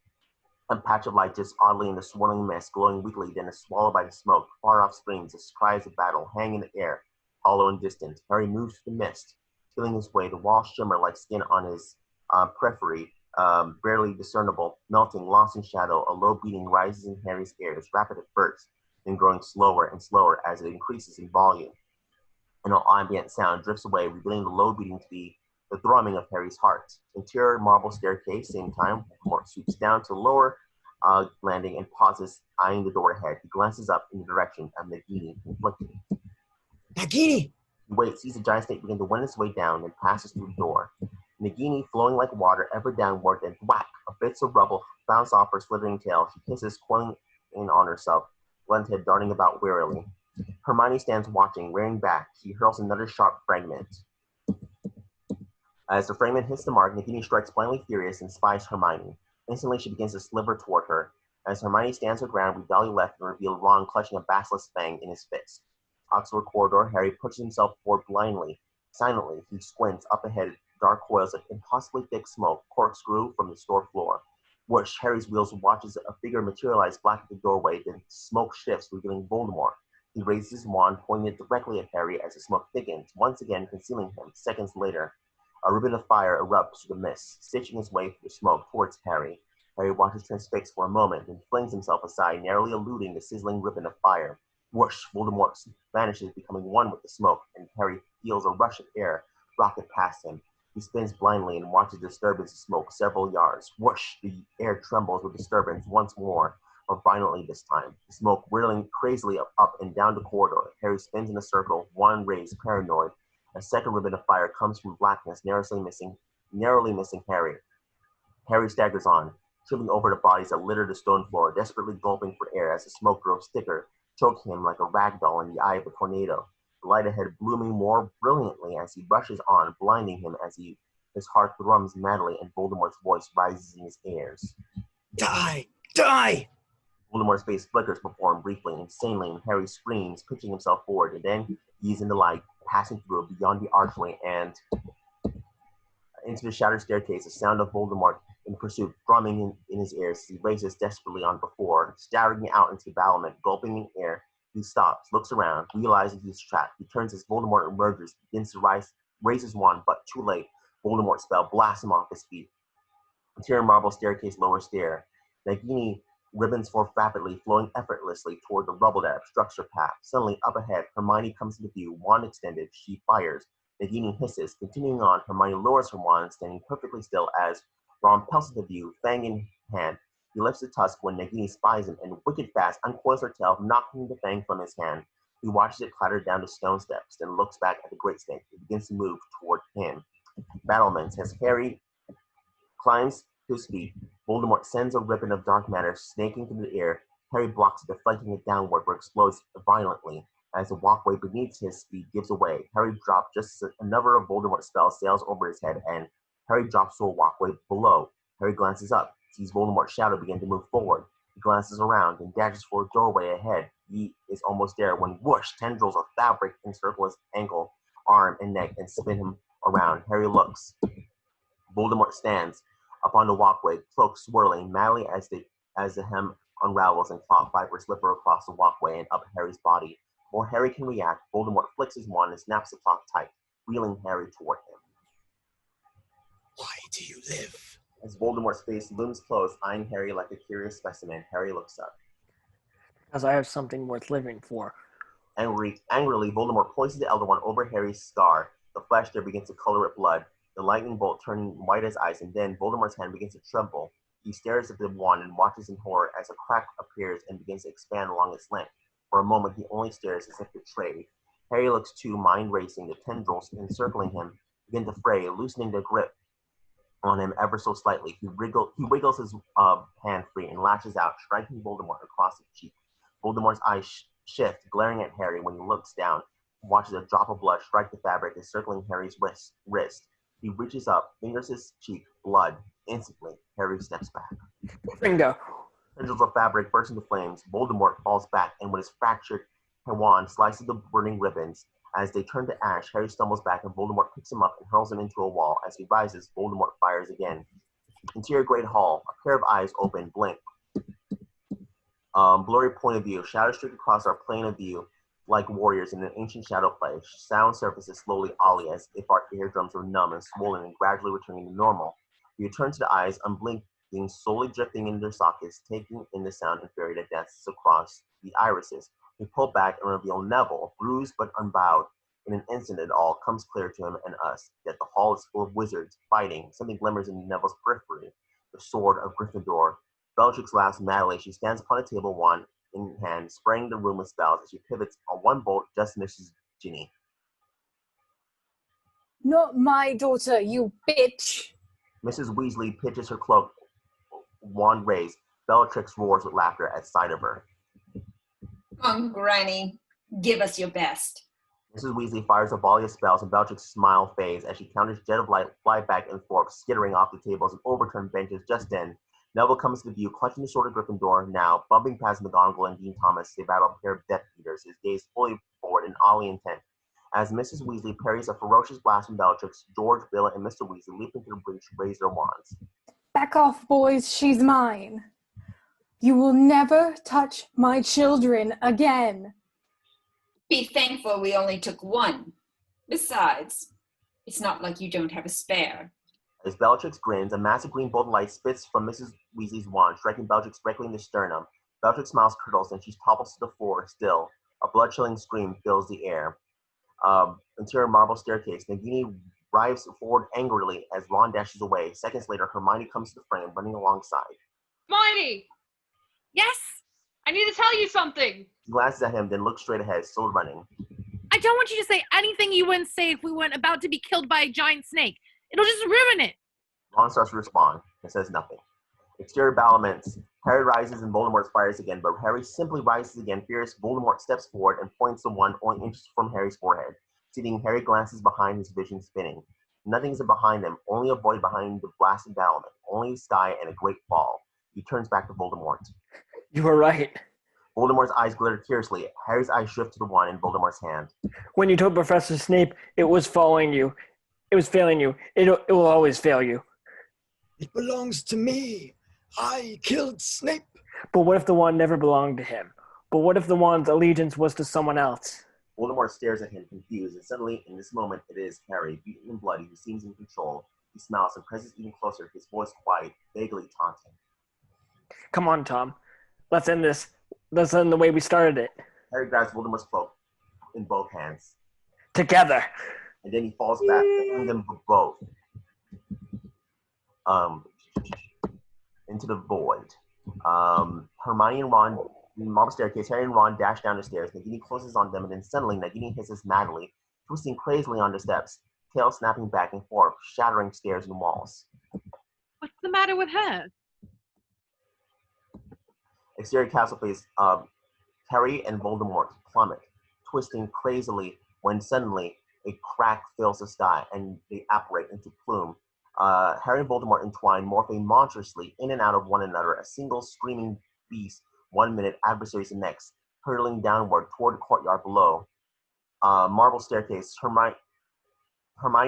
A patch of light just oddly in the swirling mist, glowing weakly, then is swallowed by the smoke. Far off screams, as cries of battle hang in the air, hollow and distant. Harry moves through the mist, feeling his way. The walls shimmer like skin on his periphery, barely discernible, melting, lost in shadow. A low beating rises in Harry's ears, rapid at first, then growing slower and slower as it increases in volume. An ambient sound drifts away, revealing the low beating to be the thrumming of Harry's heart. Interior marble staircase, same time, Voldemort swoops down to lower landing and pauses, eyeing the door ahead. He glances up in the direction of Nagini, conflicted. Nagini! He waits, sees the giant snake begin to wend its way down, and passes through the door. Nagini, flowing like water, ever downward, then whack! A bits of rubble bounce off her slithering tail. She hisses, coiling in on herself, blunt head darting about wearily. Hermione stands watching, rearing back. She hurls another sharp fragment. As the fragment hits the mark, Nagini strikes blindly furious and spies Hermione. Instantly, she begins to sliver toward her. As Hermione stands her ground, we dolly left and reveal Ron clutching a basilisk fang in his fist. Oxford corridor, Harry pushes himself forward blindly. Silently, he squints up ahead, dark coils of impossibly thick smoke corkscrew from the store floor. Whoosh! Harry's wheels watches a figure materialize black at the doorway, then smoke shifts, revealing Voldemort. He raises his wand, pointing it directly at Harry as the smoke thickens, once again concealing him. Seconds later, a ribbon of fire erupts through the mist, stitching his way through the smoke towards Harry. Harry watches transfixed for a moment, then flings himself aside, narrowly eluding the sizzling ribbon of fire. Whoosh! Voldemort vanishes, becoming one with the smoke, and Harry feels a rush of air rocket past him. He spins blindly and watches the disturbance of smoke several yards. Whoosh! The air trembles with disturbance once more, but violently this time. The smoke whirling crazily up and down the corridor. Harry spins in a circle, wand raised, paranoid. A second ribbon of fire comes from blackness, narrowly missing Harry. Harry staggers on, tripping over the bodies that litter the stone floor, desperately gulping for air as the smoke grows thicker, choking him like a rag doll in the eye of a tornado. The light ahead blooming more brilliantly as he rushes on, blinding him as his heart thrums madly and Voldemort's voice rises in his ears. Die! Die! Voldemort's face flickers before him briefly, insanely, and Harry screams, pitching himself forward, and then he's in the light, passing through beyond the archway and into the shattered staircase, the sound of Voldemort in pursuit drumming in his ears as he races desperately on before, staggering out into the battlement, gulping in air. He stops, looks around, realizing he's trapped. He turns as Voldemort emerges, begins to raise his wand, but too late. Voldemort's spell blasts him off his feet. Interior marble staircase, lower stair. Nagini ribbons forth rapidly, flowing effortlessly toward the rubble that obstructs her path. Suddenly, up ahead, Hermione comes into view, wand extended. She fires. Nagini hisses. Continuing on, Hermione lowers her wand, standing perfectly still as Ron pelts into view, fang in hand. He lifts the tusk when Nagini spies him and wicked fast uncoils her tail, knocking the fang from his hand. He watches it clatter down the stone steps, then looks back at the great snake. It begins to move toward him. Battlements. As Harry climbs to his feet, Voldemort sends a ribbon of dark matter snaking through the air. Harry blocks it, deflecting it downward, where it explodes violently. As the walkway beneath his feet gives away, Harry drops just as another of Voldemort's spells sails over his head, and Harry drops to a walkway below. Harry glances up, sees Voldemort's shadow begin to move forward. He glances around and dashes for a doorway ahead. He is almost there when whoosh, tendrils of fabric encircle his ankle, arm, and neck and spin him around. Harry looks. Voldemort stands upon the walkway, cloak swirling madly as the hem unravels and cloth fibers slipper across the walkway and up Harry's body. Before Harry can react, Voldemort flicks his wand and snaps the cloth tight, wheeling Harry toward him. Why do you live? As Voldemort's face looms close, eyeing Harry like a curious specimen, Harry looks up. Because I have something worth living for. Angrily, Voldemort poisons the Elder Wand over Harry's scar. The flesh there begins to color it blood, the lightning bolt turning white as ice, and then Voldemort's hand begins to tremble. He stares at the wand and watches in horror as a crack appears and begins to expand along its length. For a moment, he only stares as if betrayed. Harry looks too, mind racing. The tendrils encircling him begin to fray, loosening their grip on him ever so slightly. He wiggles his hand free and lashes out, striking Voldemort across the cheek. Voldemort's eyes shift, glaring at Harry when he looks down, watches a drop of blood strike the fabric encircling Harry's wrist. He reaches up, fingers his cheek, blood. Instantly, Harry steps back. Bingo. Tendrils of fabric burst into flames. Voldemort falls back, and with his fractured wand slices the burning ribbons. As they turn to ash, Harry stumbles back, and Voldemort picks him up and hurls him into a wall. As he rises, Voldemort fires again. Interior Great Hall. A pair of eyes open, blink. Blurry point of view. Shadows streak across our plane of view like warriors in an ancient shadow play. Sound surfaces slowly ollie as if our eardrums were numb and swollen and gradually returning to normal. We return to the eyes, unblinking, slowly drifting into their sockets, taking in the sound and fury that dances across the irises. We pull back and reveal Neville, bruised but unbowed. In an instant, it all comes clear to him and us, that the hall is full of wizards, fighting. Something glimmers in Neville's periphery, the sword of Gryffindor. Bellatrix laughs madly. She stands upon a table, wand in hand, spraying the room with spells. As she pivots, a one bolt just misses Ginny. Not my daughter, you bitch! Mrs. Weasley pitches her cloak, wand raised. Bellatrix roars with laughter at sight of her. Come on, Granny. Give us your best. Mrs. Weasley fires a volley of spells, and Bellatrix's smile fades as she counters jet of light fly back and forth, skittering off the tables and overturned benches. Just then, Neville comes to view, clutching the sword of Gryffindor. Now, bumping past McGonagall and Dean Thomas, they battle a pair of Death Eaters, his gaze fully forward and oddly intent. As Mrs. Weasley parries a ferocious blast from Bellatrix, George, Bill, and Mr. Weasley leap into the breach, raise their wands. Back off, boys, she's mine. You will never touch my children again. Be thankful we only took one. Besides, it's not like you don't have a spare. As Bellatrix grins, a massive green bolt of light spits from Mrs. Weasley's wand, striking Bellatrix directly in the sternum. Bellatrix smiles curdles, and she topples to the floor, still. A blood-chilling scream fills the air. Interior marble staircase. Nagini drives forward angrily as Ron dashes away. Seconds later, Hermione comes to the frame, running alongside. Hermione! Yes? I need to tell you something! She glances at him, then looks straight ahead, still running. I don't want you to say anything you wouldn't say if we weren't about to be killed by a giant snake. It'll just ruin it. Ron starts to respond, and says nothing. Exterior battlements. Harry rises and Voldemort fires again, but Harry simply rises again, fierce. Voldemort steps forward and points the wand only inches from Harry's forehead. Seeing Harry glances behind, his vision spinning. Nothing is behind them, only a void behind the blasted battlement, only the sky and a great fall. He turns back to Voldemort. You were right. Voldemort's eyes glitter curiously. Harry's eyes shift to the wand in Voldemort's hand. When you told Professor Snape it was following you, it was failing you. It will always fail you. It belongs to me. I killed Snape. But what if the wand never belonged to him? But what if the wand's allegiance was to someone else? Voldemort stares at him, confused, and suddenly, in this moment, it is Harry, beaten and bloody, who seems in control. He smiles and presses even closer, his voice quiet, vaguely taunting. Come on, Tom. Let's end this. Let's end the way we started it. Harry grabs Voldemort's cloak in both hands. Together. And then he falls back, leaving them both into the void. Hermione and Ron, in the marble staircase, Harry and Ron dash down the stairs. Nagini closes on them, and then suddenly Nagini hisses madly, twisting crazily on the steps, tail snapping back and forth, shattering stairs and walls. What's the matter with her? Exterior castle face, Harry and Voldemort plummet, twisting crazily when suddenly a crack fills the sky and they apparate into plume. Harry and Voldemort entwine, morphing monstrously in and out of one another, a single screaming beast 1 minute, adversaries the next, hurtling downward toward the courtyard below. Marble staircase, Hermione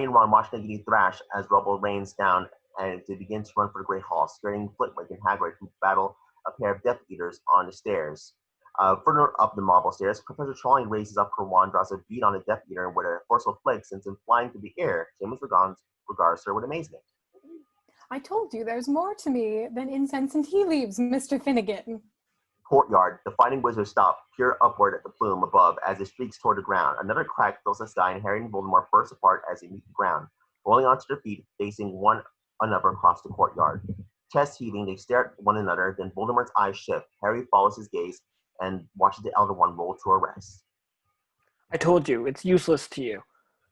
and Ron watch Nagini thrash as rubble rains down and they begin to run for the Great Hall, scaring Flitwick and Hagrid, who battle a pair of Death Eaters on the stairs. Further up the marble stairs, Professor Trelawney raises up her wand, draws a bead on a Death Eater, and with a forceful flick sends him flying through the air. Seamus regards her with amazement. I told you there's more to me than incense and tea leaves, Mr. Finnegan. Courtyard, the fighting wizards stop, peer upward at the plume above as it streaks toward the ground. Another crack fills the sky, and Harry and Voldemort burst apart as they meet the ground, rolling onto their feet, facing one another across the courtyard. Chest heaving, they stare at one another, then Voldemort's eyes shift. Harry follows his gaze and watches the Elder One roll to arrest. I told you, it's useless to you.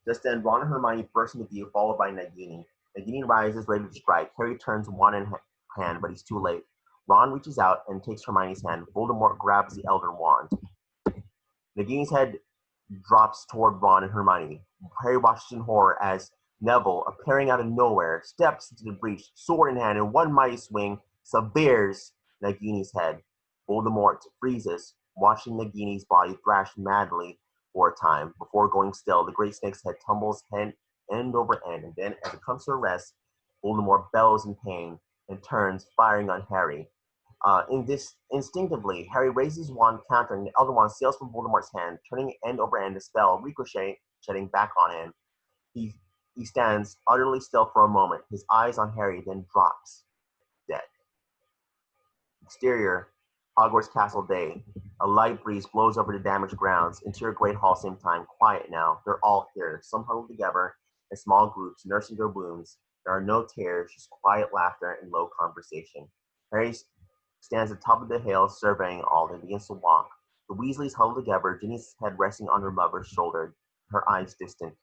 Just then, Ron and Hermione burst into view, followed by Nagini. Nagini rises, ready to strike. Harry turns wand in hand, but he's too late. Ron reaches out and takes Hermione's hand. Voldemort grabs the Elder Wand. Nagini's head drops toward Ron and Hermione. Harry watches in horror as Neville, appearing out of nowhere, steps into the breach, sword in hand, and one mighty swing severes Nagini's head. Voldemort freezes, watching Nagini's body thrash madly for a time. Before going still, the great snake's head tumbles end over end, and then, as it comes to a rest, Voldemort bellows in pain and turns, firing on Harry. Instinctively, Harry raises his wand, countering. The Elder Wand sails from Voldemort's hand, turning end over end, the spell ricocheting back on him. He stands utterly still for a moment, his eyes on Harry, then drops, dead. Exterior, Hogwarts Castle day. A light breeze blows over the damaged grounds. Interior Great Hall, same time, quiet now. They're all here, some huddled together in small groups, nursing their wounds. There are no tears, just quiet laughter and low conversation. Harry stands at the top of the hill, surveying all, then begins to walk. The Weasleys huddled together, Ginny's head resting on her mother's shoulder, her eyes distant.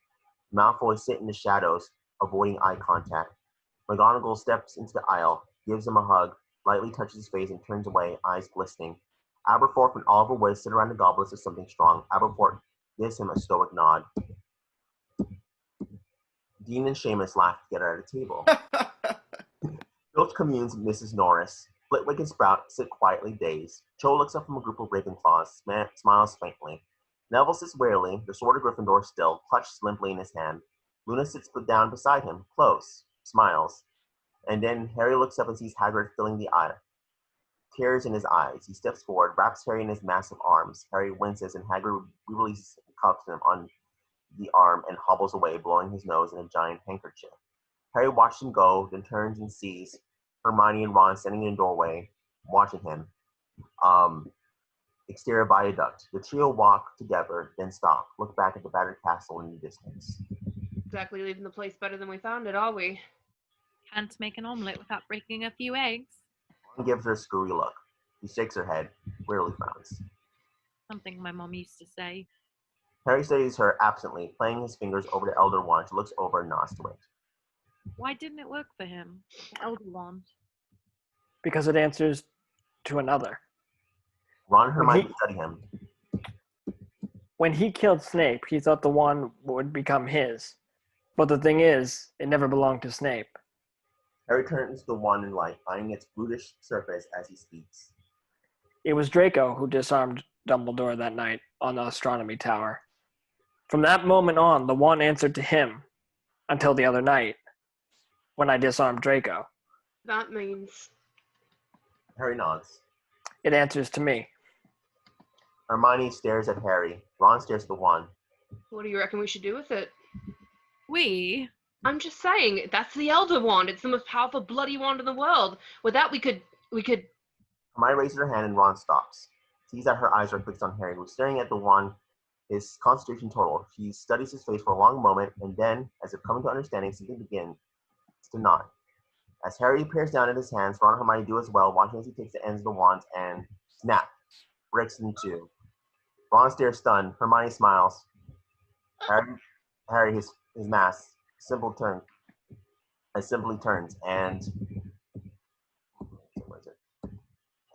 Malfoy sit in the shadows, avoiding eye contact. McGonagall steps into the aisle, gives him a hug, lightly touches his face and turns away, eyes glistening. Aberforth and Oliver Wood sit around the goblets of something strong. Aberforth gives him a stoic nod. Dean and Seamus laugh together at a table. Filch communes with Mrs. Norris. Flitwick and Sprout sit quietly dazed. Cho looks up from a group of Ravenclaws, smiles faintly. Neville sits wearily, the sword of Gryffindor still, clutched limply in his hand. Luna sits down beside him, close, smiles. And then Harry looks up and sees Hagrid filling the aisle. tears in his eyes. He steps forward, wraps Harry in his massive arms. Harry winces, and Hagrid releases cuffs him on the arm and hobbles away, blowing his nose in a giant handkerchief. Harry watches him go, then turns and sees Hermione and Ron standing in the doorway, watching him. Exterior viaduct. The trio walk together, then stop, look back at the battered castle in the distance. Exactly leaving the place better than we found it, are we? Can't make an omelette without breaking a few eggs. Ron gives her a screwy look. She shakes her head, weirdly frowns. Something my mom used to say. Harry studies her absently, playing his fingers over the Elder Wand. She looks over and nods to it. Why didn't it work for him? The Elder Wand. Because it answers to another. Ron and Hermione study him. When he killed Snape, he thought the wand would become his. But the thing is, it never belonged to Snape. Harry turns the wand in light, eyeing its brutish surface as he speaks. It was Draco who disarmed Dumbledore that night on the astronomy tower. From that moment on, the wand answered to him, until the other night, when I disarmed Draco. That means... Harry nods. It answers to me. Hermione stares at Harry. Ron stares at the wand. What do you reckon we should do with it? We? I'm just saying, that's the Elder Wand. It's the most powerful bloody wand in the world. With that, we could... Hermione raises her hand and Ron stops. Sees that her eyes are fixed on Harry, who's staring at the wand, his concentration total. She studies his face for a long moment, and then, as if coming to understanding, something begins to nod. As Harry peers down at his hands, Ron and Hermione do as well, watching as he takes the ends of the wands and, snap, breaks in two. Ron stares stunned. Hermione smiles. Harry his mask simply turns and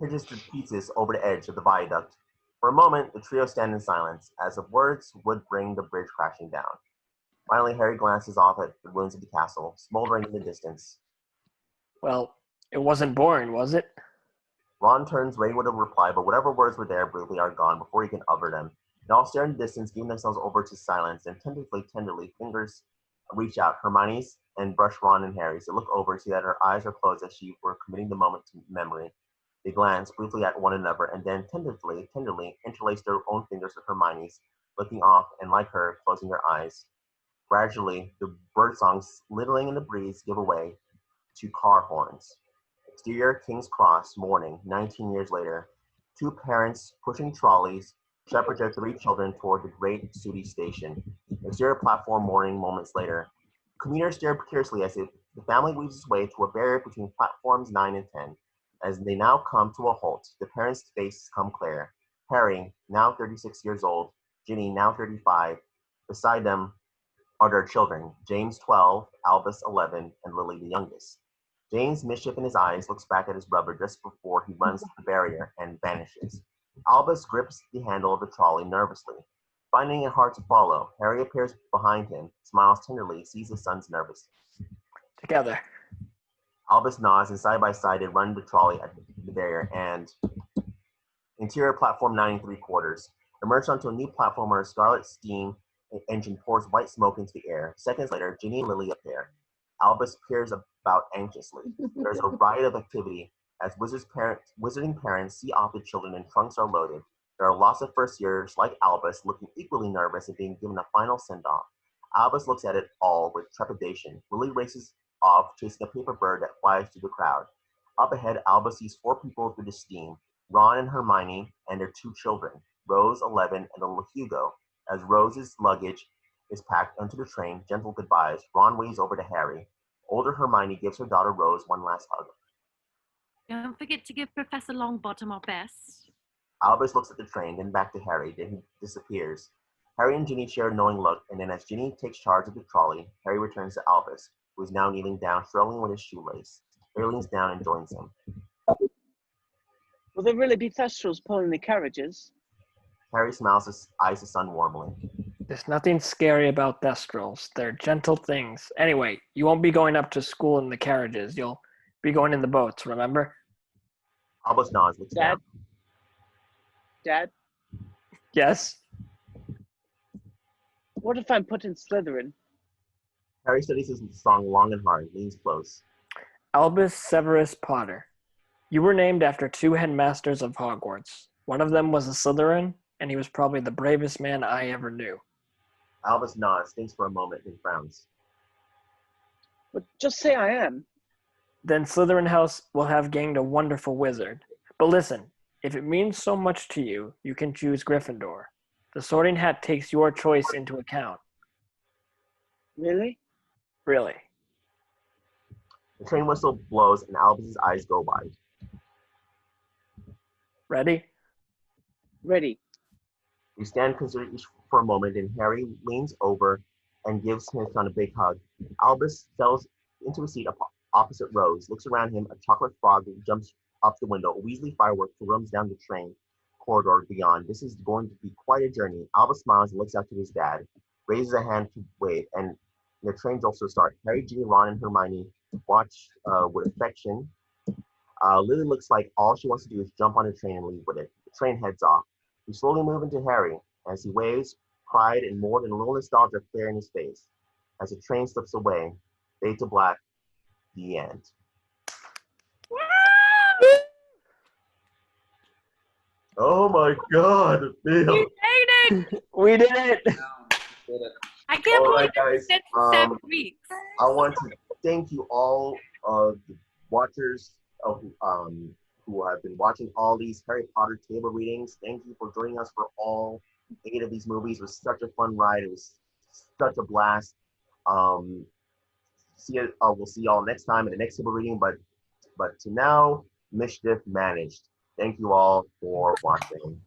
pitches to pieces over the edge of the viaduct. For a moment, the trio stand in silence, as if words would bring the bridge crashing down. Finally, Harry glances off at the ruins of the castle, smoldering in the distance. Well, it wasn't boring, was it? Ron turns, ready with a reply, but whatever words were there briefly are gone before he can utter them. They all stare in the distance, giving themselves over to silence, and tenderly, fingers reach out, Hermione's, and brush Ron and Harry's. They look over, see that her eyes are closed as she were committing the moment to memory. They glance briefly at one another, and then tenderly interlace their own fingers with Hermione's, looking off, and like her, closing their eyes. Gradually, the birdsongs littling in the breeze give way to car horns. Exterior King's Cross, morning, 19 years later. Two parents pushing trolleys shepherd their three children toward the great Sooty station. Exterior platform, morning, moments later. Commuters stare curiously as the family weaves its way to a barrier between platforms 9 and 10. As they now come to a halt, the parents' faces come clear. Harry, now 36 years old, Ginny, now 35. Beside them are their children, James 12, Albus 11, and Lily the youngest. James, mischief in his eyes, looks back at his brother just before he runs to the barrier and vanishes. Albus grips the handle of the trolley nervously. Finding it hard to follow, Harry appears behind him, smiles tenderly, sees his son's nervous. Together. Albus nods, and side by side they run the trolley at the barrier and interior platform 9 3/4. Emerge onto a new platform where a scarlet steam engine pours white smoke into the air. Seconds later, Ginny and Lily appear. Albus peers about anxiously. There's a riot of activity as wizarding parents see off the children and trunks are loaded. There are lots of first years like Albus looking equally nervous and being given a final send-off. Albus looks at it all with trepidation. Lily races off, chasing a paper bird that flies through the crowd. Up ahead, Albus sees 4 people through the steam. Ron and Hermione and their 2 children, Rose, 11, and little Hugo. As Rose's luggage is packed onto the train, gentle goodbyes. Ron waves over to Harry. Older Hermione gives her daughter Rose one last hug. Don't forget to give Professor Longbottom our best. Albus looks at the train, then back to Harry, then he disappears. Harry and Ginny share a knowing look, and then as Ginny takes charge of the trolley, Harry returns to Albus, who is now kneeling down, struggling with his shoelace. Harry leans down and joins him. Will there really be Thestrals pulling the carriages? Harry smiles, eyes his son warmly. There's nothing scary about Thestrals. They're gentle things. Anyway, you won't be going up to school in the carriages. You'll be going in the boats, remember? Albus nods, looks down. Dad? Yes? What if I'm put in Slytherin? Harry studies his song long and hard, leans close. Albus Severus Potter. You were named after 2 headmasters of Hogwarts. One of them was a Slytherin, and he was probably the bravest man I ever knew. Albus nods, thinks for a moment, and frowns. But just say I am. Then Slytherin House will have gained a wonderful wizard. But listen, if it means so much to you, you can choose Gryffindor. The Sorting Hat takes your choice into account. Really? Really. The train whistle blows and Albus's eyes go wide. Ready? Ready. We stand considered each for a moment, and Harry leans over and gives his son a big hug. Albus settles into a seat opposite Rose, looks around him. A chocolate frog jumps up the window. A Weasley firework runs down the train corridor beyond. This is going to be quite a journey. Albus smiles and looks out to his dad, raises a hand to wave, and the trains also start. Harry, Ginny, Ron, and Hermione watch with affection. Lily looks like all she wants to do is jump on the train and leave with it. The train heads off. We slowly move into Harry. As he waves, pride and more than a little nostalgia clear in his face. As the train slips away, fade to black, the end. Oh my God, Bill. You made it! We did it! I can't All believe right, guys. it's been 7 weeks. I want to thank you all, the watchers who have been watching all these Harry Potter table readings. Thank you for joining us for all 8 of these movies. It was such a fun ride. It was such a blast. We'll see y'all next time in the next table reading. But to now, mischief managed. Thank you all for watching.